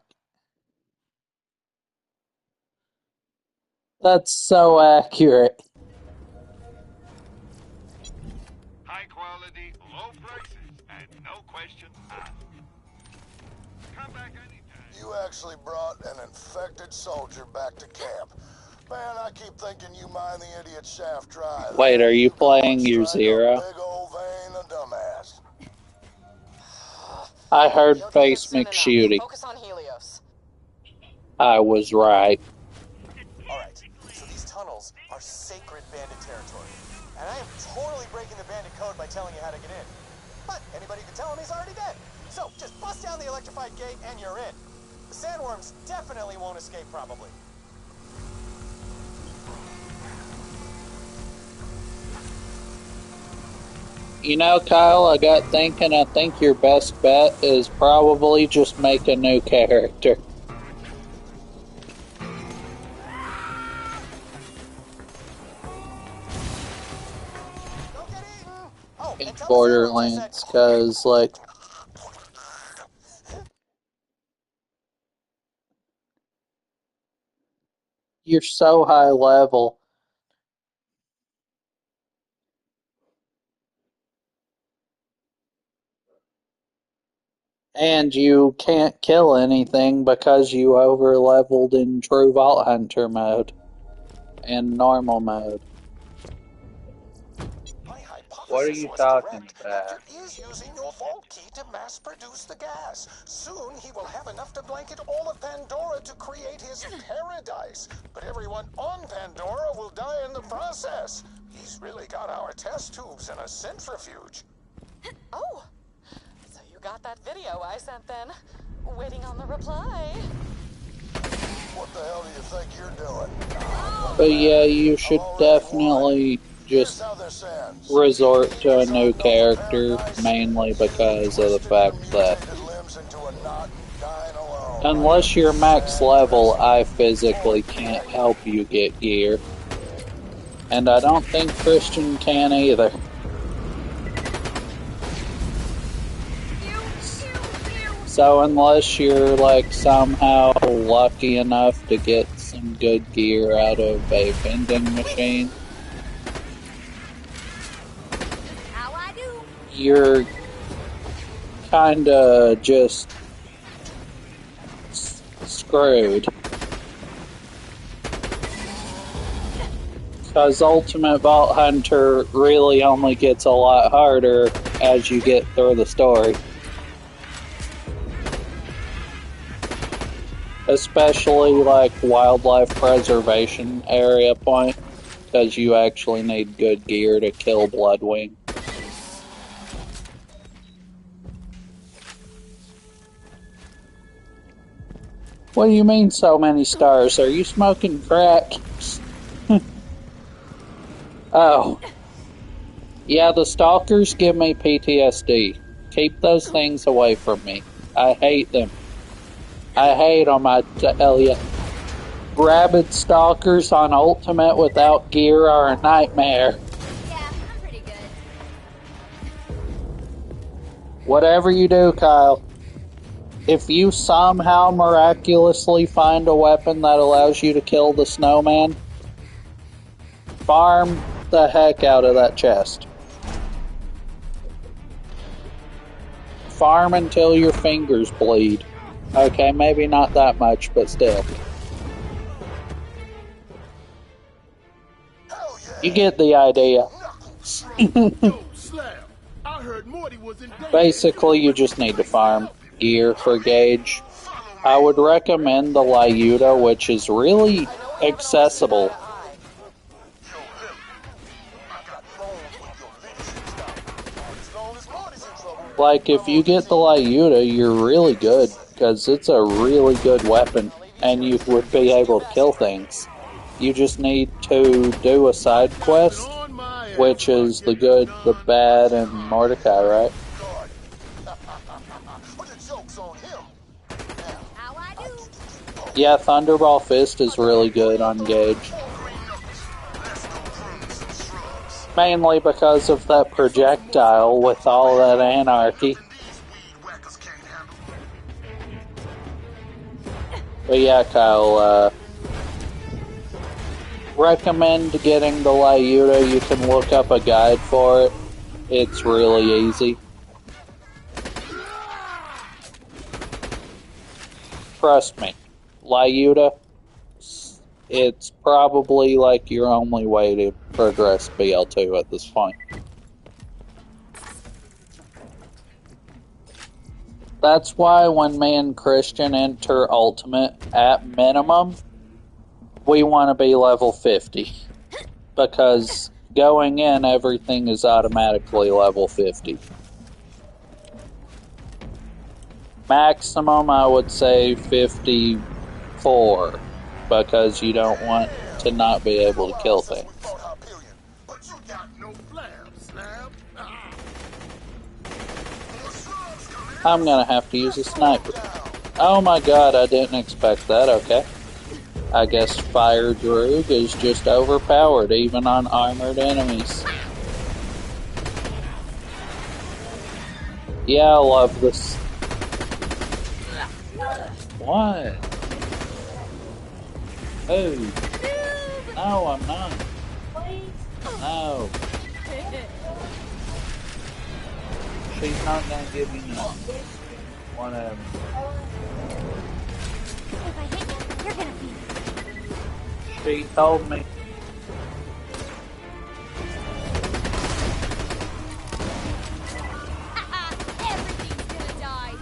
That's so accurate. High quality, low prices, and no questions asked. Come back anytime. You actually brought an infected soldier back to camp. Man, I keep thinking you mind the idiot shaft dry. Wait, are you playing your Strike a Zero? big old vein of dumbass. I heard You'll get here Face soon enough. McShooty. Focus on Helios. I was right. Alright, so these tunnels are sacred bandit territory. And I am totally breaking the bandit code by telling you how to get in. But anybody can tell him he's already dead. So just bust down the electrified gate and you're in. The sandworms definitely won't escape, probably. You know, Kyle, I got thinking, I think your best bet is probably just make a new character. In Borderlands, because, like, you're so high level. And you can't kill anything because you over-leveled in True Vault Hunter mode and normal mode. What are you talking about? Is using your vault key to mass produce the gas. Soon he will have enough to blanket all of Pandora to create his paradise. But everyone on Pandora will die in the process. He's really got our test tubes in a centrifuge. Oh, so you got that video I sent then. Waiting on the reply. What the hell do you think you're doing? But yeah, you should definitely just resort to a new character, mainly because of the fact that unless you're max level, I physically can't help you get gear. And I don't think Christian can either. So unless you're like somehow lucky enough to get some good gear out of a vending machine, you're kinda just screwed. Because Ultimate Vault Hunter really only gets a lot harder as you get through the story. Especially like wildlife preservation area point, because you actually need good gear to kill Bloodwing. What do you mean so many stars? Are you smoking crack? Oh. Yeah, the stalkers give me PTSD. Keep those things away from me. I hate them. I hate them, I tell ya. Rabid stalkers on Ultimate without gear are a nightmare. Yeah, I'm pretty good. Whatever you do, Kyle. If you somehow miraculously find a weapon that allows you to kill the snowman, farm the heck out of that chest. Farm until your fingers bleed. Okay, maybe not that much, but still. You get the idea. Basically, you just need to farm gear for Gaige. I would recommend the Lyuda, which is really accessible. Like, if you get the Lyuda, you're really good, because it's a really good weapon, and you would be able to kill things. You just need to do a side quest, which is the good, the bad, and Mordecai, right? Yeah, Thunderball Fist is really good on Gaige. Mainly because of that projectile with all that anarchy. But yeah, Kyle, recommend getting the Lyuda. You can look up a guide for it. It's really easy. Trust me, Lyuda, it's probably like your only way to progress BL2 at this point. That's why when me and Christian enter Ultimate, at minimum, we want to be level 50. Because going in, everything is automatically level 50. Maximum, I would say 54. Because you don't want to not be able to kill things. I'm gonna have to use a sniper. Oh my god, I didn't expect that, okay. I guess Fire Droog is just overpowered, even on armored enemies. Yeah, I love this. What? Oh. No, I'm not. No. She's not gonna give you none. Whatever. If I hit you, you're gonna be. She told me. Everything's gonna die.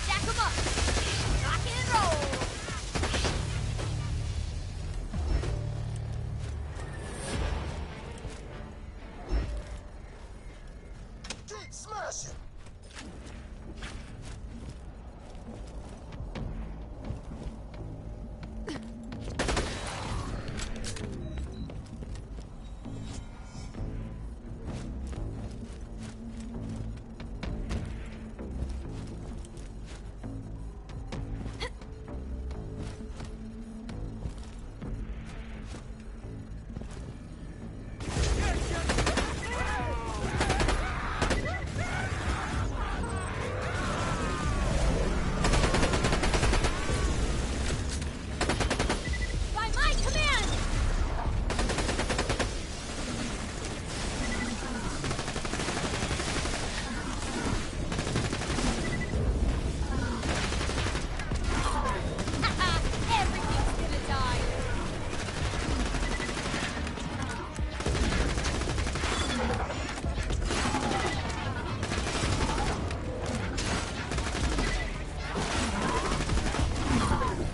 Stack 'em up. Rock and roll. Smash it! By my command. Everything's gonna die.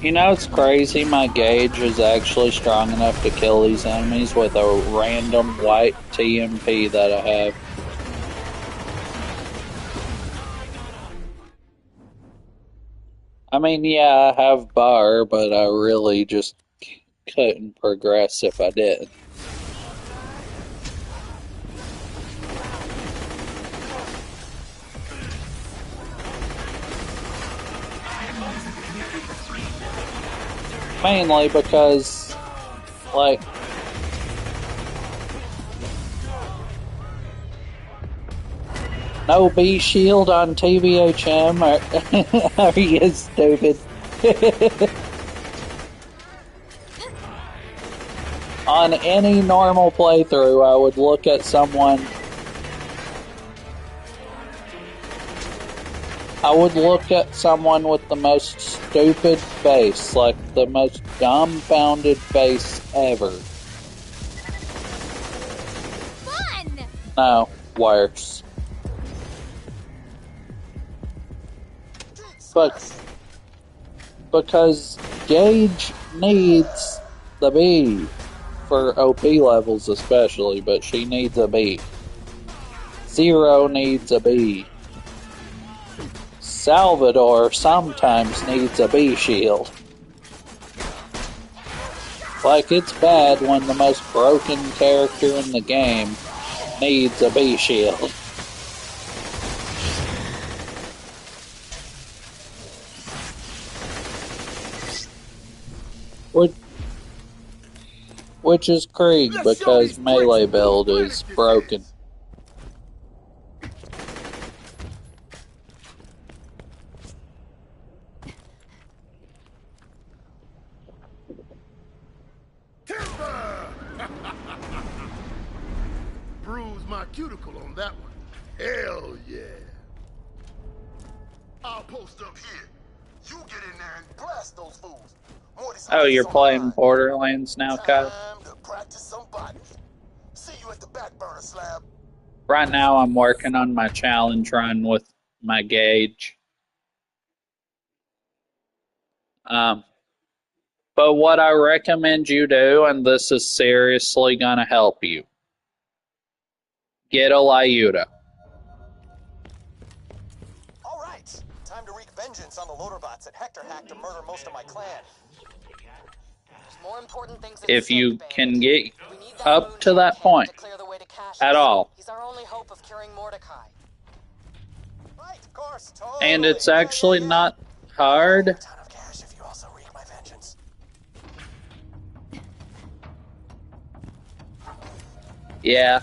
You know, it's crazy. My Gaige is actually strong enough to kill these enemies with a random white TMP that I have. I mean, yeah, I have bar, but I really just couldn't progress if I did. Mainly because, like, no B shield on TVHM? Are you stupid? On any normal playthrough, I would look at someone. I would look at someone with the most stupid face, like the most dumbfounded face ever. Fun! No, worse. But because Gaige needs the B for OP levels especially, but she needs a B. Zero needs a B. Salvador sometimes needs a B shield. Like, it's bad when the most broken character in the game needs a B shield. Which is Krieg, because melee build is broken. Bruise my cuticle on that one. Hell yeah. I'll post up here. You get in there and blast those fools. Oh, you're playing Borderlands now, Kyle? See you at the back burner, Slab. Right now I'm working on my challenge run with my Gaige. But what I recommend you do, and this is seriously gonna help you, get a Lyuda. Alright, time to wreak vengeance on the loader bots that Hector hacked to murder most of my clan. There's more important things at If you stake, can get up to that point at all. He's our only hope of curing Mordecai. Right, of course, totally. And it's actually not hard. Yeah.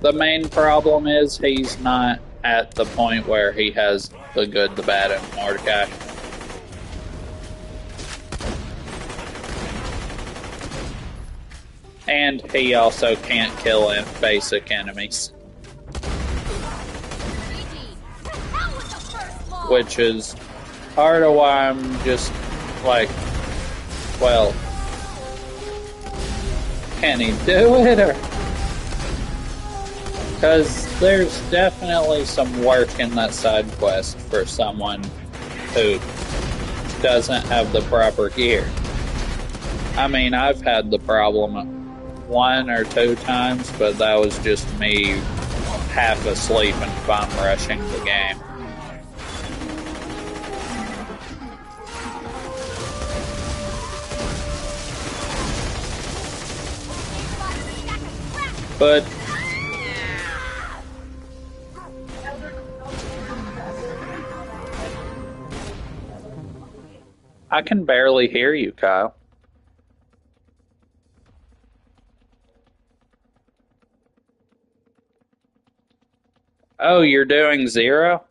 The main problem is he's not at the point where he has the good, the bad, and Mordecai. And he also can't kill basic enemies. Which is part of why I'm just like, well, can he do it? Or because there's definitely some work in that side quest for someone who doesn't have the proper gear. I mean, I've had the problem 1 or 2 times, but that was just me half asleep and bum rushing the game. But I can barely hear you, Kyle. Oh, you're doing 0?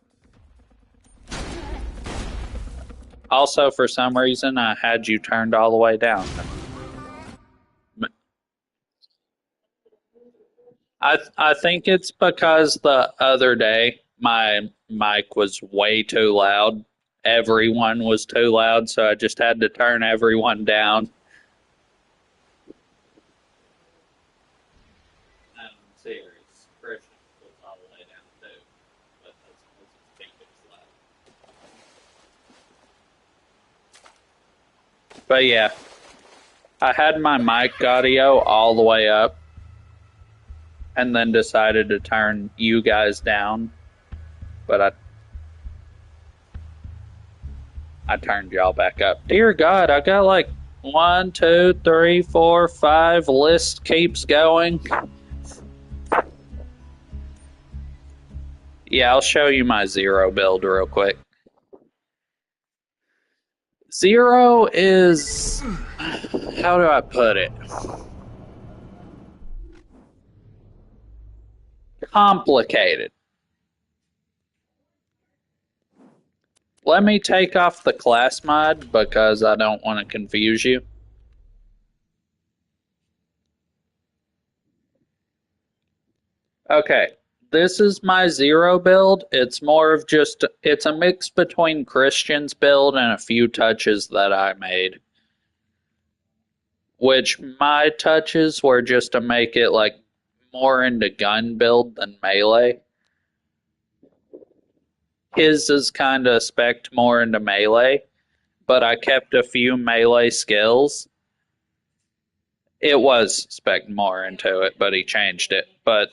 Also, for some reason, I had you turned all the way down. I think it's because the other day my mic was way too loud. Everyone was too loud, so I just had to turn everyone down. I'm serious. Christian was all the way down too, but that's because his speaker is loud. But yeah, I had my mic audio all the way up, and then decided to turn you guys down, but I turned y'all back up. Dear God, I got like 1, 2, 3, 4, 5. List keeps going. Yeah, I'll show you my 0 build real quick. Zero is... how do I put it? Complicated. Let me take off the class mod because I don't want to confuse you. Okay, this is my Zero build. It's more of just, it's a mix between Christian's build and a few touches that I made. Which my touches were just to make it like more into gun build than melee. His is kind of spec'd more into melee, but I kept a few melee skills. It was spec'd more into it, but he changed it. But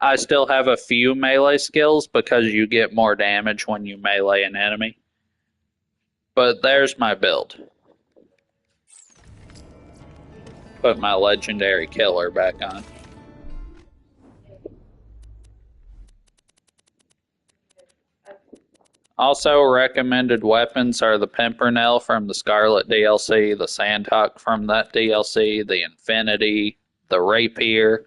I still have a few melee skills because you get more damage when you melee an enemy. But there's my build. Put my legendary killer back on. Also recommended weapons are the Pimpernel from the Scarlet DLC, the Sandhawk from that DLC, the Infinity, the Rapier,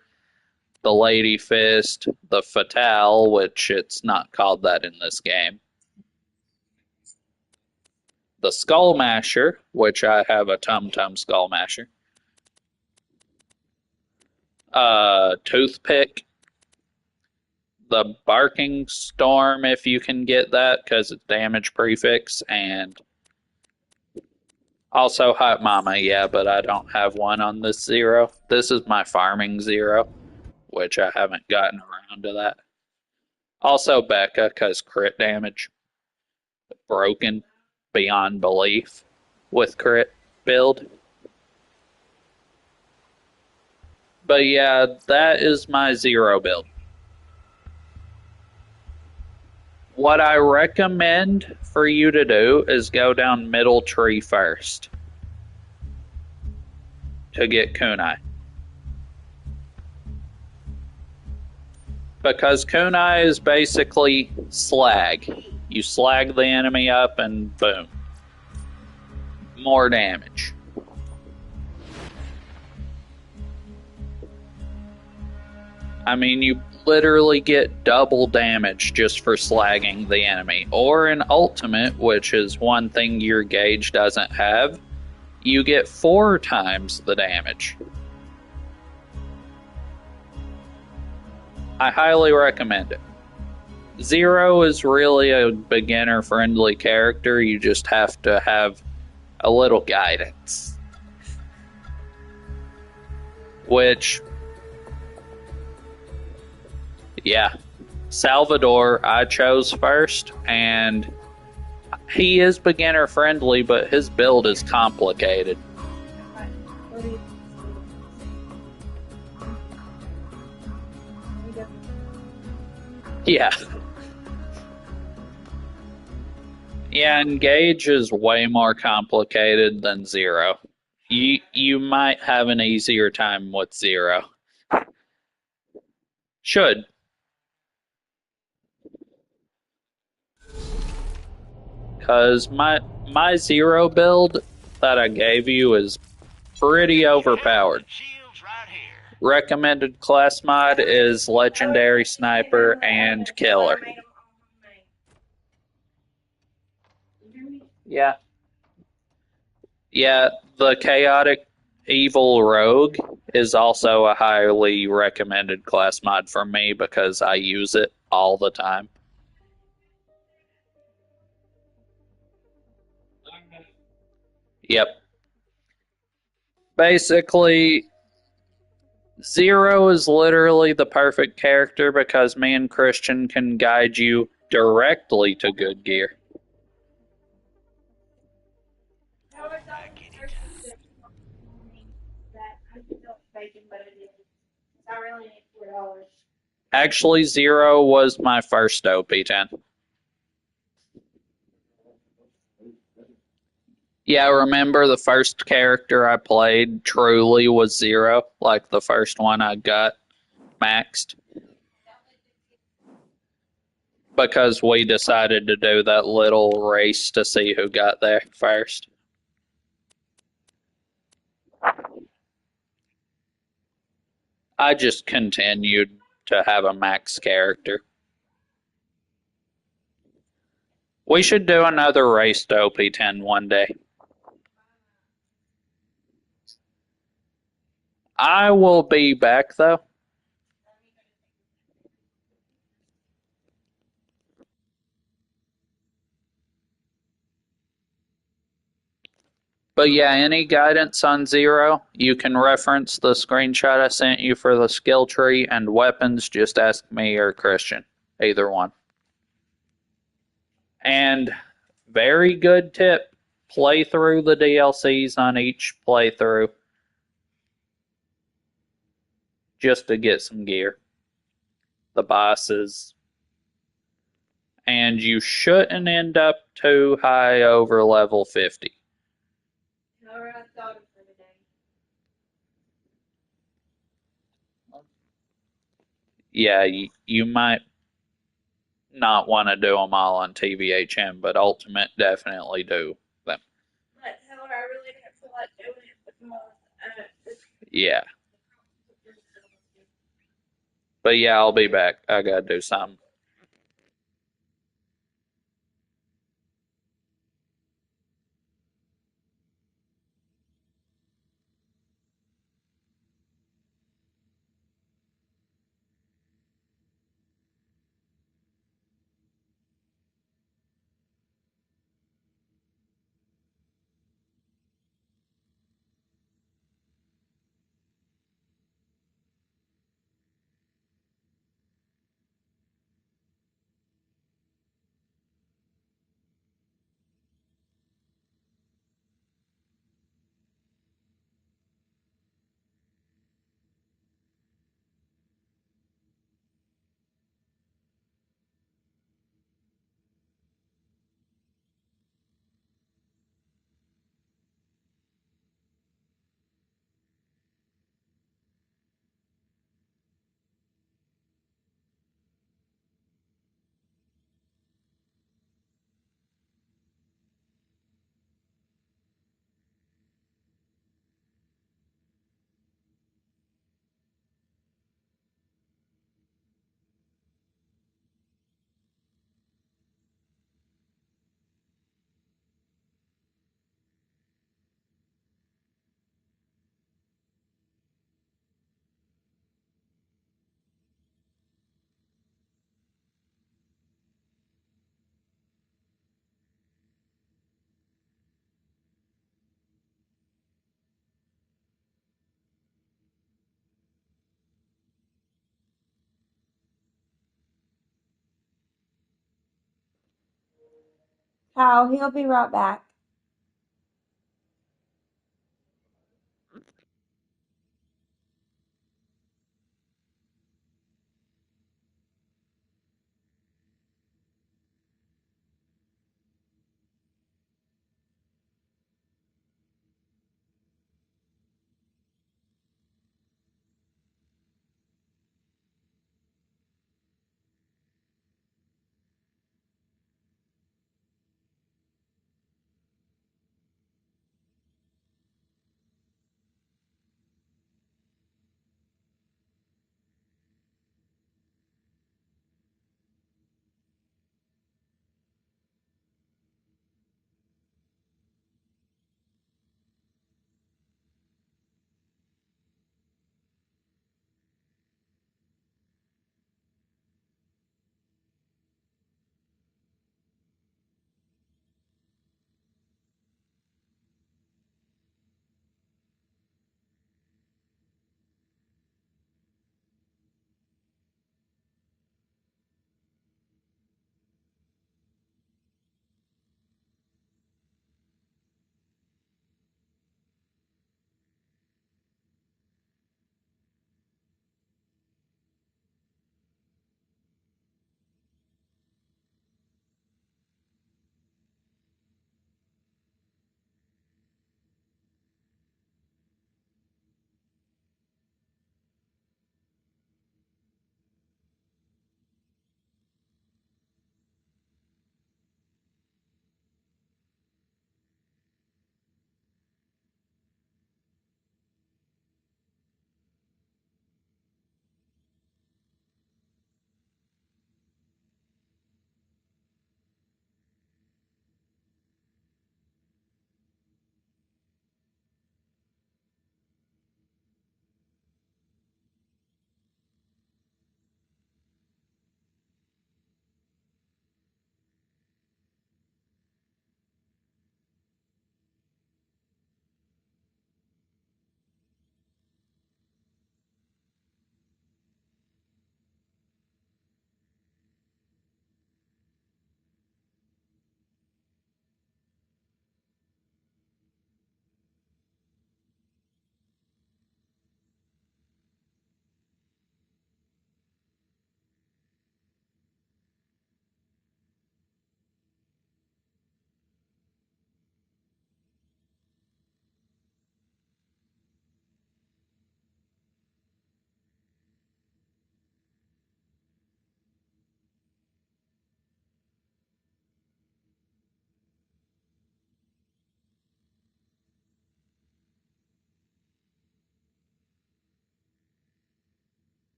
the Lady Fist, the Fatale, which it's not called that in this game, the Skull Masher, which I have a Tum Tum Skull Masher, Toothpick, the Barking Storm if you can get that because it's damage prefix, and also Hot Mama, yeah, but I don't have one on this Zero. This is my farming Zero, which I haven't gotten around to that. Also Becca, because crit damage. Broken beyond belief with crit build. But yeah, that is my Zero build. What I recommend for you to do is go down middle tree first to get kunai. Because kunai is basically slag. You slag the enemy up and boom. More damage. I mean, you literally get double damage just for slagging the enemy. Or in Ultimate, which is one thing your Gaige doesn't have, you get 4 times the damage. I highly recommend it. Zero is really a beginner-friendly character. You just have to have a little guidance. Which... yeah, Salvador I chose first, and he is beginner friendly, but his build is complicated. Yeah. Yeah, and Gaige is way more complicated than Zero. You might have an easier time with Zero. Should. Because my Zero build that I gave you is pretty overpowered. Recommended class mod is Legendary Sniper and Killer. Yeah. Yeah, the Chaotic Evil Rogue is also a highly recommended class mod for me because I use it all the time. Yep. Basically, Zero is literally the perfect character because me and Christian can guide you directly to good gear. Actually, Zero was my first OP10. Yeah, remember the first character I played truly was Zero, like the first one I got maxed. because we decided to do that little race to see who got there first. I just continued to have a max character. We should do another race to OP10 one day. I will be back though. But yeah, any guidance on Zero, you can reference the screenshot I sent you for the skill tree, and weapons, just ask me or Christian. Either one. And very good tip, play through the DLCs on each playthrough just to get some gear. The bosses. And you shouldn't end up too high over level 50. Alright, thought of for today. Yeah, you might not want to do them all on TVHM, but Ultimate definitely do them. But however, I really didn't feel like doing it because Yeah. But yeah, I'll be back. I gotta do something. Kyle, he'll be right back.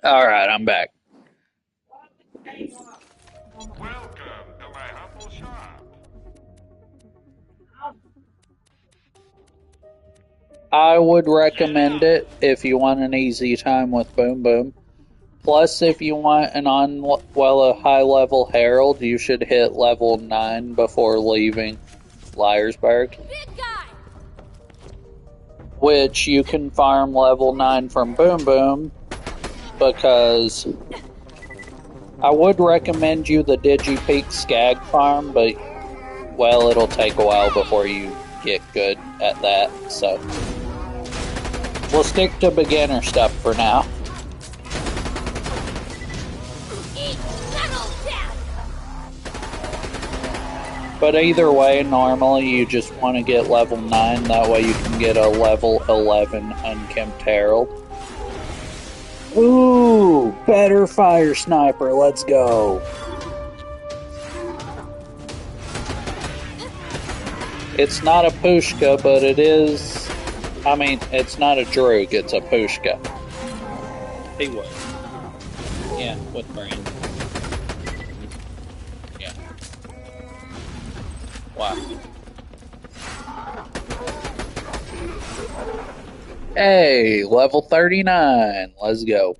Alright, I'm back. Welcome to my humble shop. I would recommend it if you want an easy time with Boom Boom. Plus, if you want a high-level Herald, you should hit level 9 before leaving Liarsburg. Big guy! Which you can farm level 9 from Boom Boom, because I would recommend you the DigiPeak Skag farm, but, well, it'll take a while before you get good at that, so we'll stick to beginner stuff for now. But either way, normally you just want to get level 9, that way you can get a level 11 Unkempt Herald. Ooh, better fire sniper, let's go. It's not a Pushka, but it is... I mean, it's not a Droog, it's a Pushka. He was. Yeah, with Brand. Yeah. Wow. Hey, level 39. Let's go.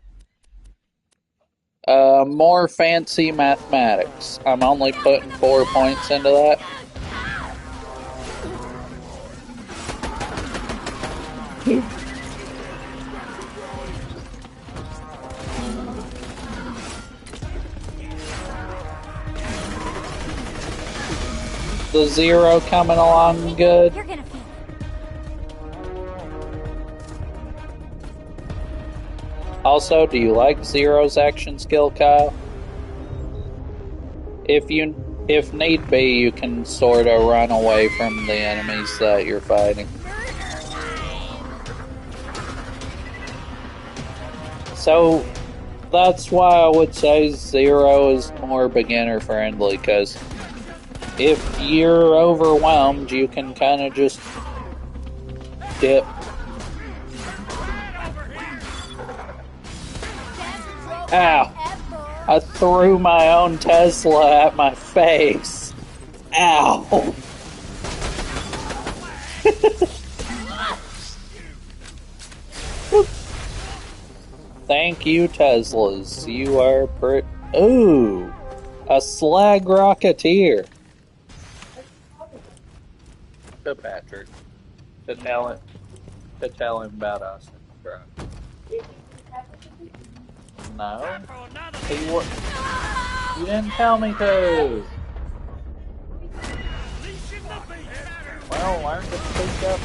More fancy mathematics. I'm only putting 4 points into that. The Zero coming along good. You're gonna feel Also, do you like Zero's action skill, Kyle? If need be, you can sort of run away from the enemies that you're fighting. So, that's why I would say Zero is more beginner friendly, because if you're overwhelmed, you can kind of just dip. Ow! I threw my own Tesla at my face. Ow! Thank you, Teslas. You are Ooh! A slag rocketeer. To Patrick. To tell him about us in the truck. No. You didn't tell me to. Well, learn to speak up.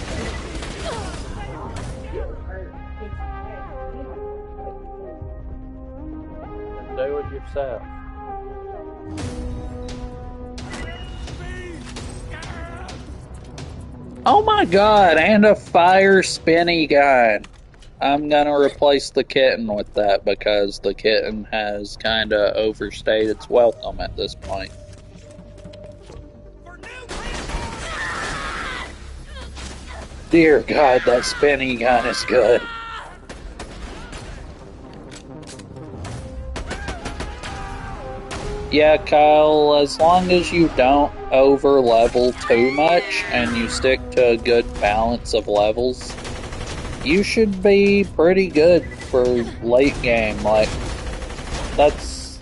And do it yourself. Oh my god, and a fire spinny gun. I'm gonna replace the kitten with that because the kitten has kinda overstayed its welcome at this point. Dear God, that spinny gun is good. Yeah, Kyle, as long as you don't over-level too much and you stick to a good balance of levels, you should be pretty good for late game. Like, that's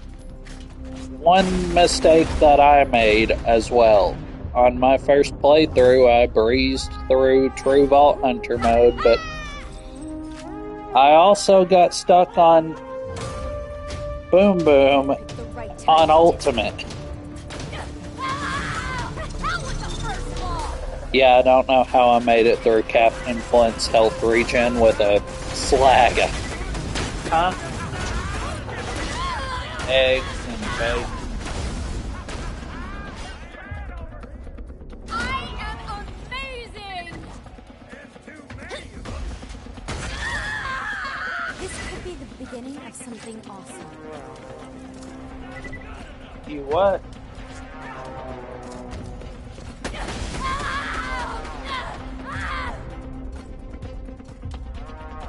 one mistake that I made as well. On my first playthrough, I breezed through True Vault Hunter mode, but I also got stuck on Boom Boom on Ultimate. Yeah, I don't know how I made it through Captain Flint's health regen with a slag. Huh? Eggs and bacon. I am amazing! This could be the beginning of something awesome. You what?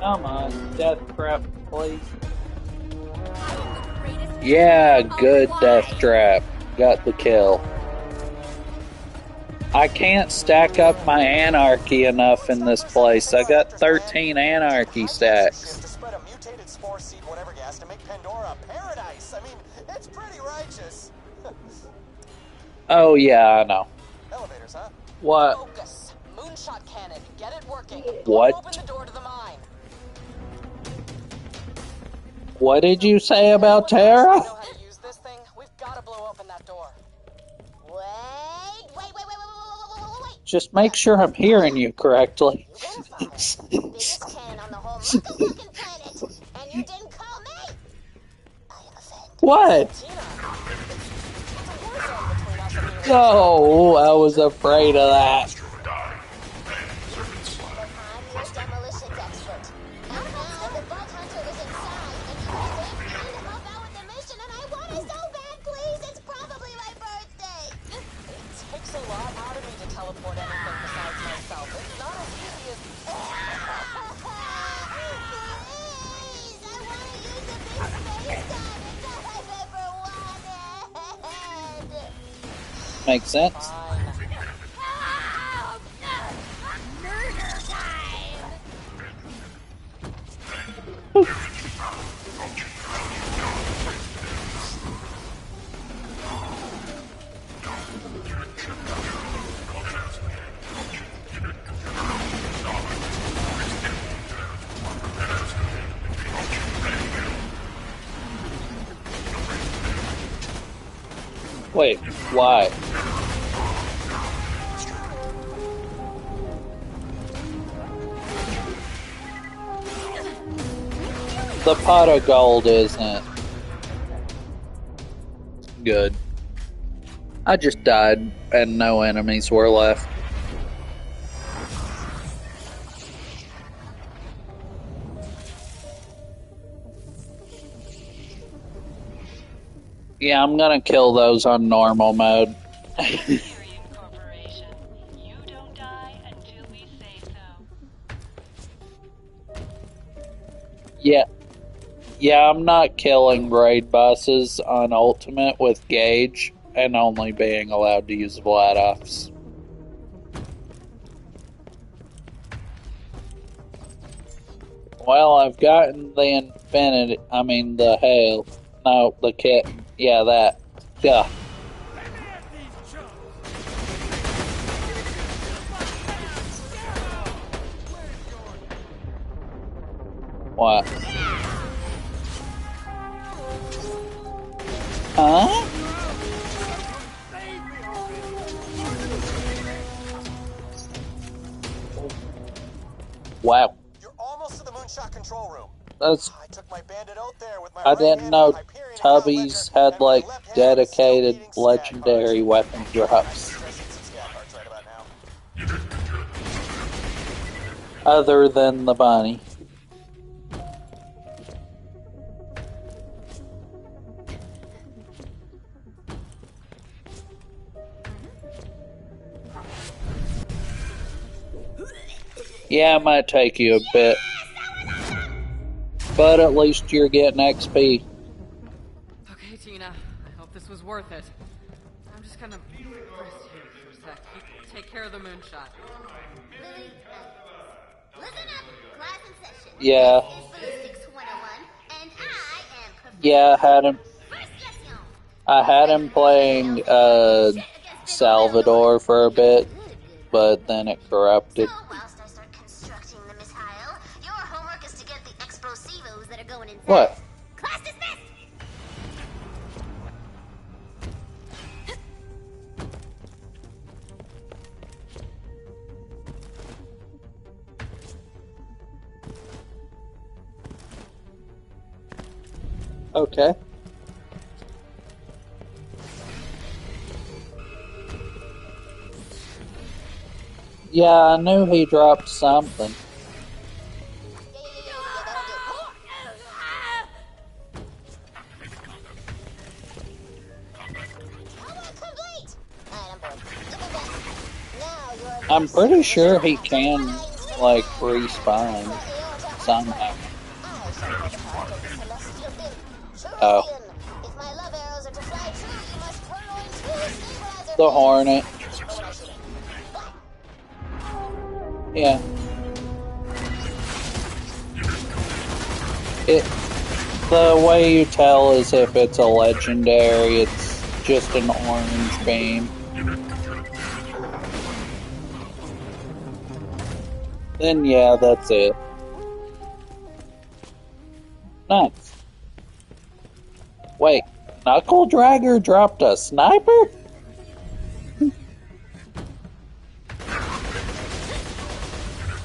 Come on, death prep, please. Yeah, good death trap. Got the kill. I can't stack up my anarchy enough in this place. I got 13 anarchy stacks. To spread a mutated spore seed, whatever gas, to make Pandora a paradise. I mean, it's pretty righteous. Oh yeah, I know. Elevators, huh? What? Focus. Moonshot cannon. Get it working. What? Open the door to the mine. What did you say about Tara? Know how to use this thing? We've got to blow open that door. Wait. Just make sure I'm hearing you correctly. Biggest cannon on the whole motherfucking planet, and you didn't call me. I am offended. What? Oh, I was afraid of that. I'm your demolitions expert. And now the Vault Hunter is inside, and you saved me to help out with the mission, and I want it so bad, please. It's probably my birthday. It takes a lot out of me to teleport anything besides myself. It's not as easy as... Please, I want to use the big space gun. It's all I've ever wanted. Makes sense. Murder time. Wait, why? The pot of gold isn't good. I just died and no enemies were left. Yeah, I'm gonna kill those on normal mode. Yeah, I'm not killing raid bosses on Ultimate with Gaige and only being allowed to use Vladofs. Well, I've gotten the the hail. No, the kit. Yeah, that. Yeah. What? Huh? Wow. You're almost to the moonshot control room. That's. I took my bandit out there with my I didn't know Tubby's had like dedicated legendary weapon drops. Other than the bunny. Yeah, it might take you a bit. But at least you're getting XP. Okay, Tina. I hope this was worth it. I'm just gonna rest here for a sec. You take care of the moonshot. Listen up, class in session. Yeah. This is Ballistics 101, and I am Yeah, I had him playing Salvador for a bit, but then it corrupted. So, whilst I start constructing the missile, your homework is to get the explosivos that are going inside. What? Class dismissed! Okay. Yeah, I knew he dropped something. I'm pretty sure he can, like, respawn somehow. Oh. The Hornet. Yeah. The way you tell is if it's a legendary, it's just an orange beam. Then yeah, that's it. Nice. Wait, Knuckle Dragger dropped a sniper?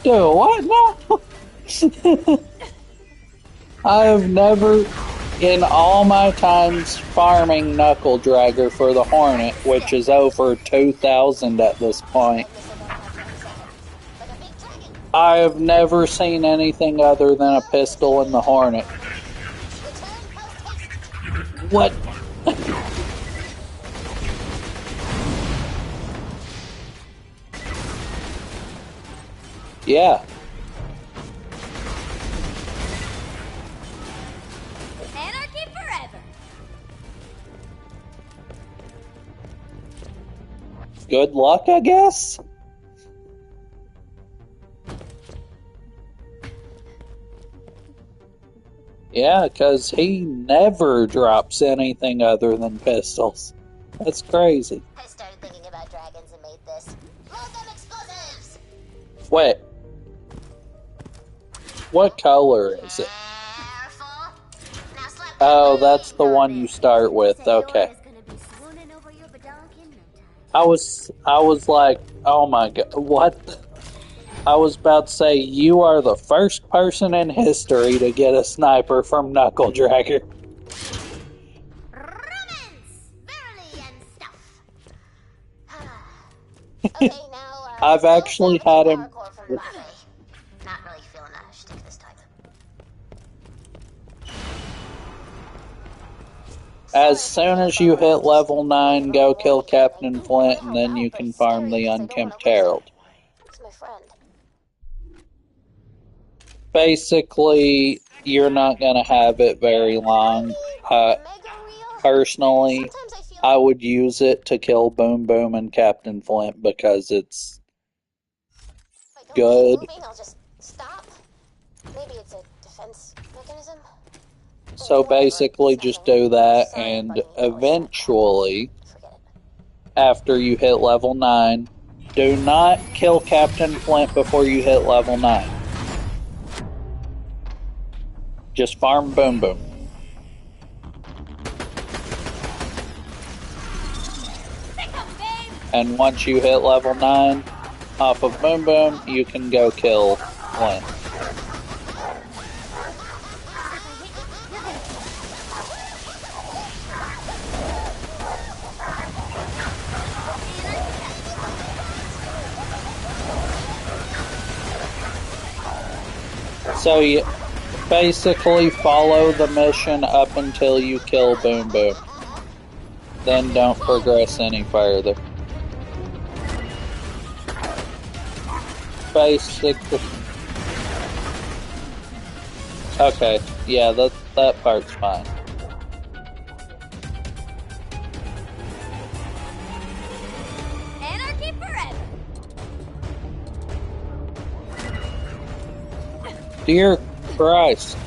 Do what now? I've never, in all my times farming Knuckle Dragger for the Hornet, which is over 2,000 at this point, I've never seen anything other than a pistol in the Hornet. What? Yeah. Anarchy forever. Good luck, I guess? Yeah, because he never drops anything other than pistols. That's crazy. I started thinking about dragons and made this. Load them explosives! Wait. What color is it? Oh, that's the one you start with. Okay. I was like, oh my god, what? I was about to say, you are the first person in history to get a sniper from Knuckle Dragger. Okay, now, I've actually had him. Not really feeling that shtick this time. As soon as you hit level 9, go kill Captain Flint, and then you can farm the Unkempt Herald. Who's my friend? Basically, you're not going to have it very long. Personally, I would use it to kill Boom Boom and Captain Flint because it's good. I'll just stop. Maybe it's a defense mechanism. So basically just do that, and eventually, after you hit level 9, do not kill Captain Flint before you hit level 9. Just farm Boom Boom. And once you hit level 9, off of Boom Boom, you can go kill Flint. So you basically follow the mission up until you kill Boom Boom. Then don't progress any further. Basically. Okay, yeah, that part's fine. Anarchy forever. Dear Christ.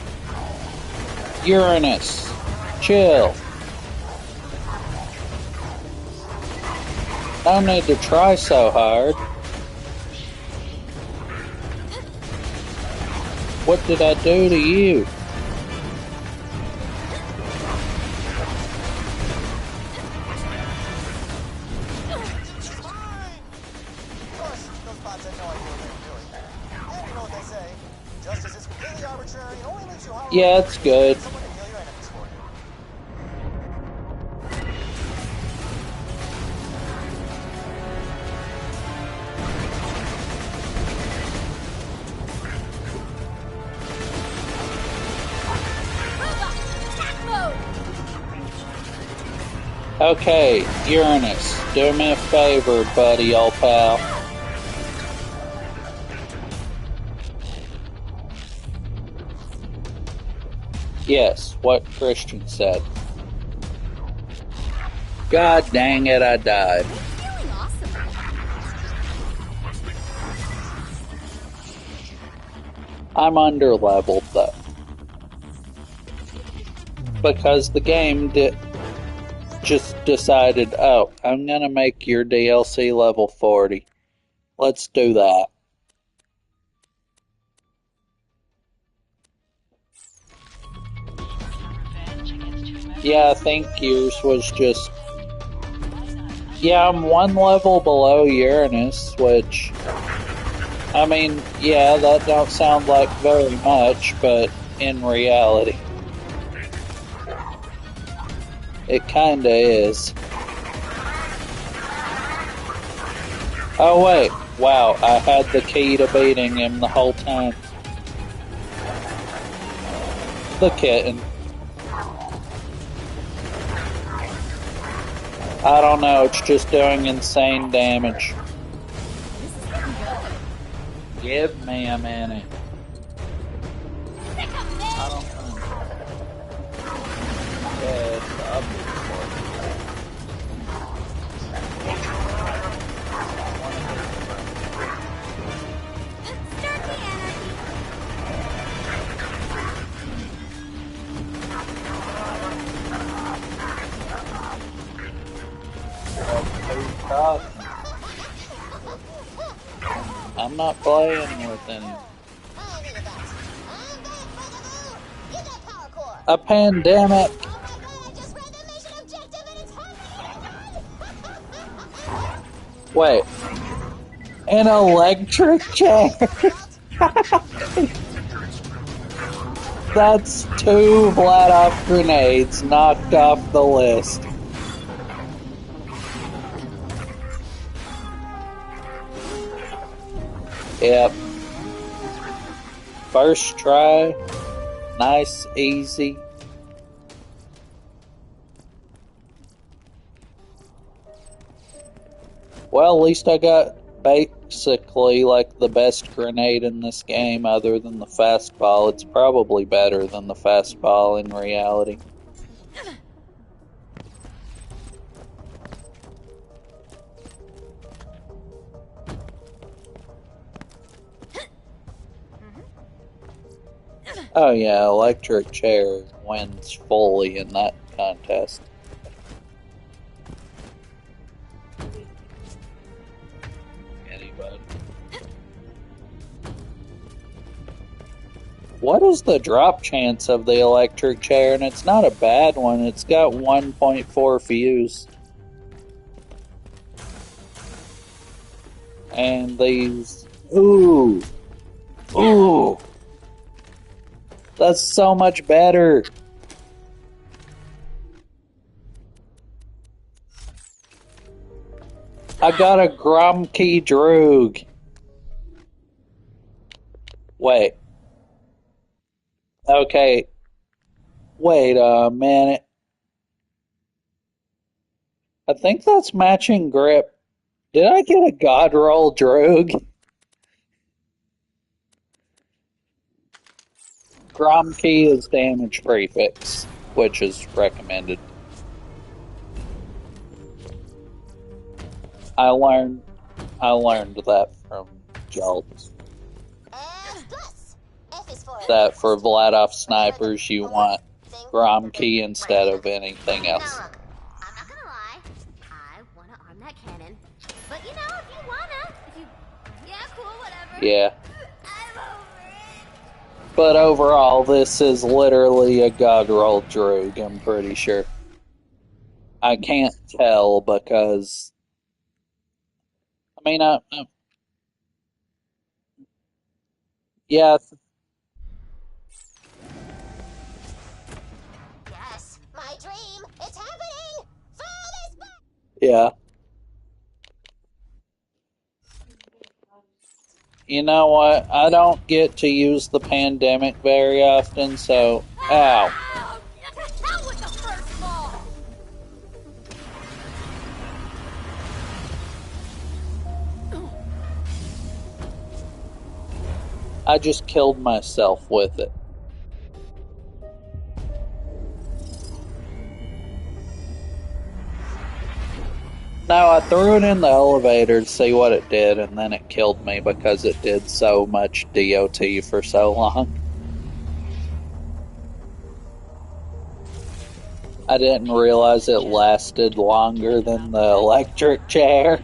Uranus. Chill. No need to try so hard. What did I do to you? Yeah, it's good. Okay, Uranus, do me a favor, buddy, old pal. Yes, what Christian said. God dang it, I died. I'm under-leveled, though. Because the game just decided, oh, I'm gonna make your DLC level 40. Let's do that. Yeah, I think yours was just... Yeah, I'm one level below Uranus, which... I mean, yeah, that don't sound like very much, but in reality... it kinda is. Oh wait, wow, I had the key to beating him the whole time. The kitten. I don't know, it's just doing insane damage. Give me a minute. I don't know. Yeah, it's up. I'm not playing with him. A pandemic. Wait. An electric chair? That's 2 Vladof grenades knocked off the list. Yep. First try. Nice, easy. Well, at least I got basically like the best grenade in this game other than the fastball. It's probably better than the fastball in reality. Oh yeah, electric chair wins fully in that contest. Anybody? What is the drop chance of the electric chair? And it's not a bad one. It's got 1.4 fuse. And these... Ooh! Ooh! That's so much better! I got a Gromkey Droog. Wait. Okay. Wait a minute. I think that's matching grip. Did I get a God Roll Droog? Gromkey is damage prefix, which is recommended. I learned that from Jolts. That for Vladof snipers you want Gromkey instead of anything else. I'm not gonna lie, I wanna arm that cannon. But you know, if you wanna, yeah, cool, whatever. Yeah. But overall, this is literally a God Roll Droog, I'm pretty sure. I can't tell because... I mean, yeah. Yes, my dream, it's happening! Yeah. You know what? I don't get to use the pandemic very often, so... Ow. I just killed myself with it. No, I threw it in the elevator to see what it did, and then it killed me because it did so much DOT for so long. I didn't realize it lasted longer than the electric chair.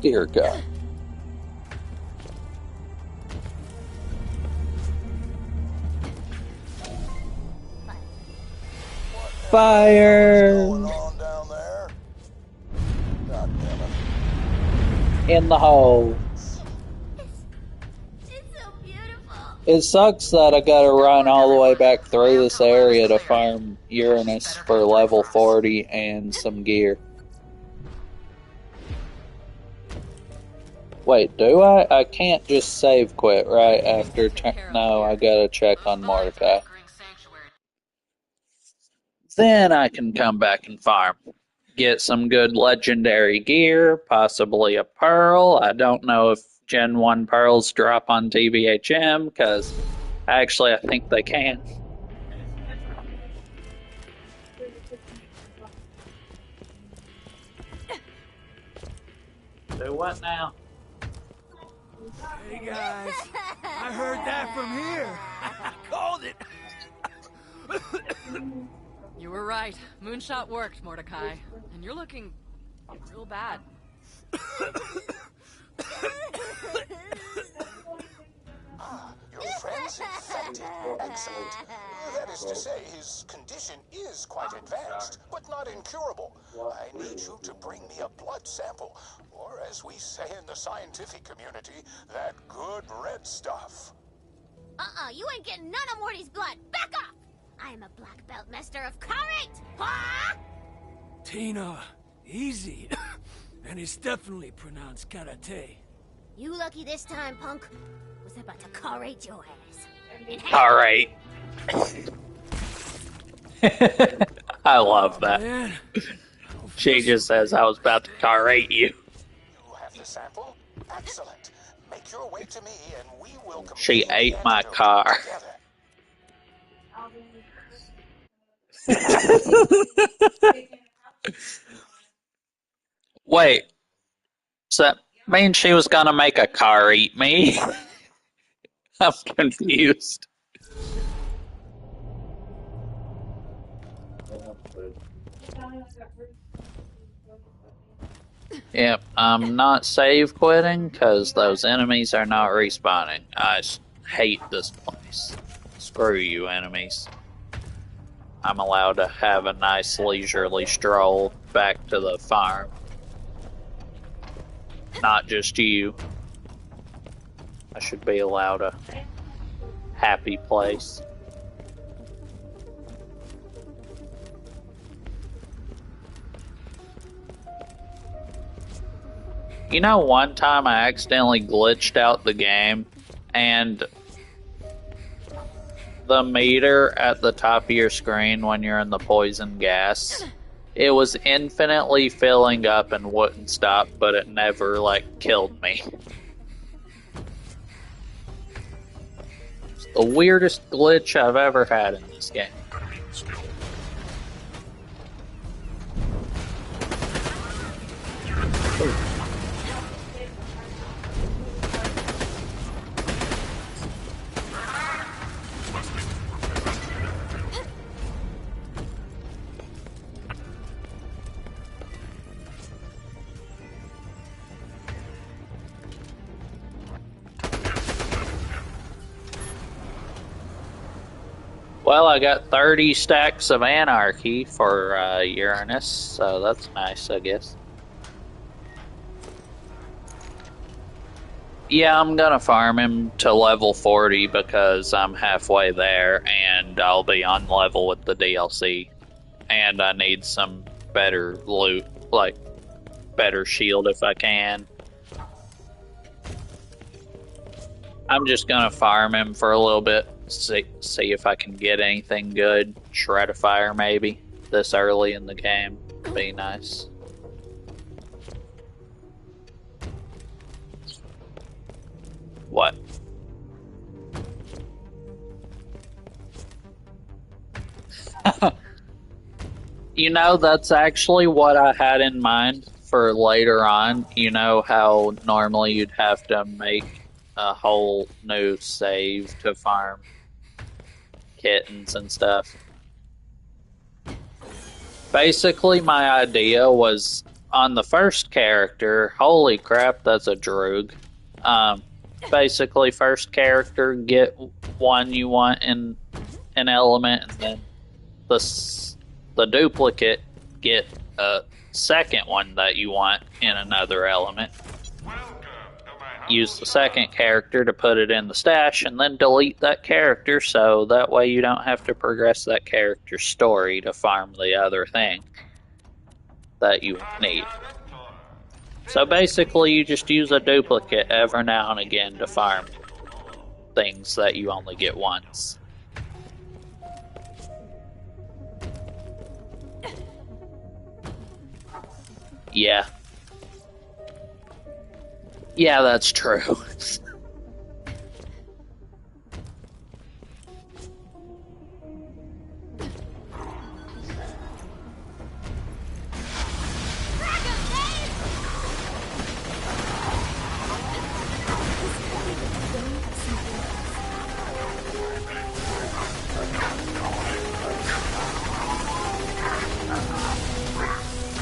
Dear God. Fire! In the hole. It sucks that I gotta run all the way back through this area to farm Uranus for level 40 and some gear. Wait, do I? I can't just save quit right after no, I gotta check on Mordecai. Then I can come back and farm. Get some good legendary gear, possibly a pearl. I don't know if Gen 1 pearls drop on TVHM, because actually I think they can. Do what now? Hey guys, I heard that from here. I called it. You were right. Moonshot worked, Mordecai. And you're looking real bad. Your friend's infected. Excellent. That is to say, his condition is quite advanced, but not incurable. I need you to bring me a blood sample, or as we say in the scientific community, that good red stuff. You ain't getting none of Morty's blood. Back off! I'm a black belt master of karate! Huh? Tina, easy. And it's definitely pronounced karate. You lucky this time, punk. Was about to karate your ass. Alright. I love that. Man. She just says I was about to karate you. You have the sample? Excellent. Make your way to me and we will She ate my car. Wait. So that means she was gonna make a car eat me? I'm confused. Yep, I'm not save quitting because those enemies are not respawning. I hate this place. Screw you, enemies. I'm allowed to have a nice leisurely stroll back to the farm. Not just you. I should be allowed a happy place. You know, one time I accidentally glitched out the game, and the meter at the top of your screen when you're in the poison gas, it was infinitely filling up and wouldn't stop, but it never, like, killed me. It's the weirdest glitch I've ever had in this game. Well, I got 30 stacks of anarchy for Uranus, so that's nice, I guess. Yeah, I'm gonna farm him to level 40 because I'm halfway there and I'll be on level with the DLC. And I need some better loot, like better shield if I can. I'm just gonna farm him for a little bit, see if I can get anything good. Shreddifier maybe, this early in the game. Be nice. What? You know, that's actually what I had in mind for later on. You know how normally you'd have to make a whole new save to farm kittens and stuff. Basically, my idea was on the first character, holy crap, that's a droog. Basically, first character, get one you want in an element, and then the duplicate get a second one that you want in another element. Use the second character to put it in the stash, and then delete that character, so that way you don't have to progress that character's story to farm the other thing that you need. So basically, you just use a duplicate every now and again to farm things that you only get once. Yeah. Yeah, that's true.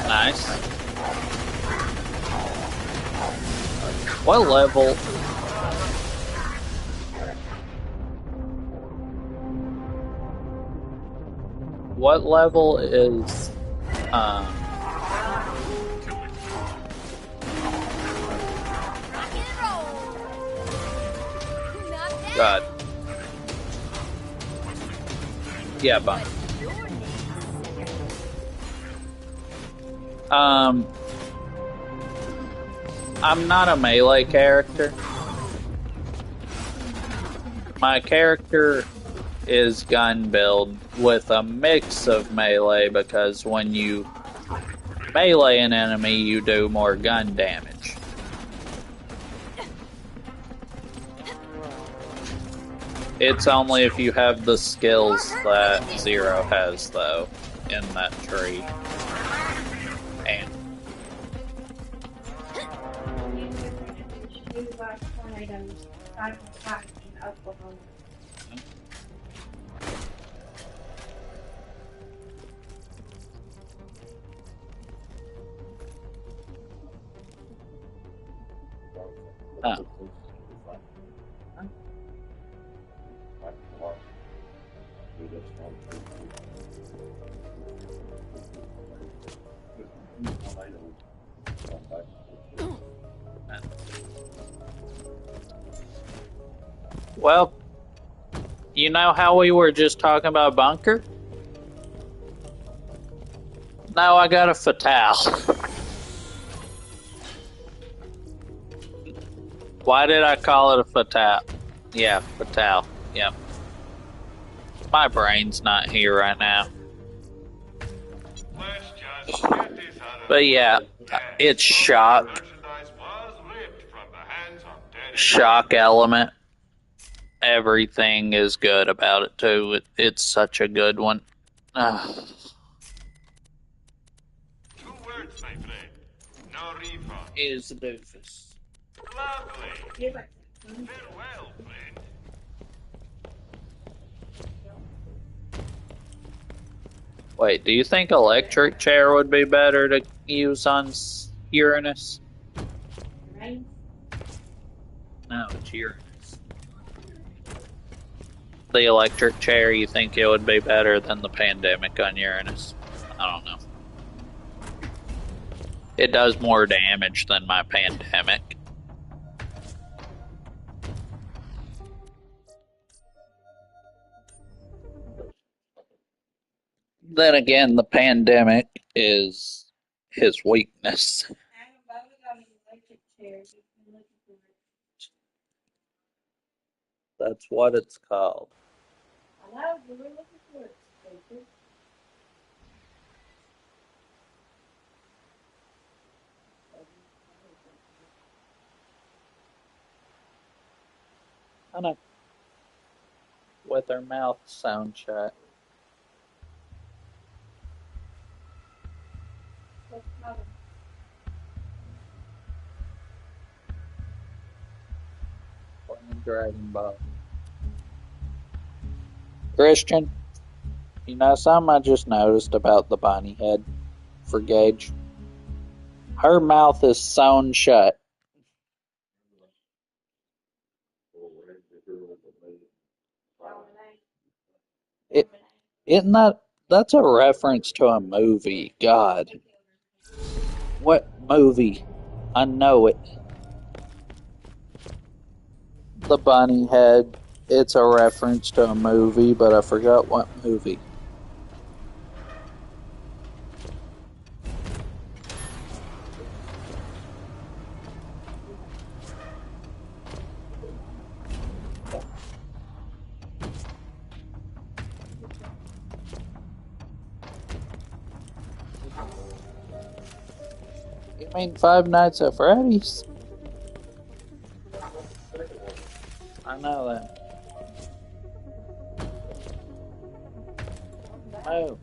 Nice. What level? What level is God. Yeah, but I'm not a melee character. My character is gun build with a mix of melee because when you melee an enemy, you do more gun damage. It's only if you have the skills that Zero has, though, in that tree. And oh. Well, you know how we were just talking about bunker? Now I got a fatale. Why did I call it a fatale? Yeah, fatale. Yep. My brain's not here right now. But yeah, it's shock. Shock element. Everything is good about it too. It's such a good one. Two words, my friend. No refund. Is the doofus. Lovely. Farewell, friend. Wait, do you think electric chair would be better to use on Uranus? No, it's Uranus. The electric chair, you think it would be better than the pandemic on Uranus? I don't know. It does more damage than my pandemic. Then again, the pandemic is his weakness. That's what it's called. I know. With her mouth sound shut. Dragon Ball. Christian, you know something I just noticed about the bunny head for Gaige? Her mouth is sewn shut. It isn't that's a reference to a movie. God. What movie? I know it. The bunny head. It's a reference to a movie, but I forgot what movie. You mean Five Nights at Freddy's? I know that. Oh.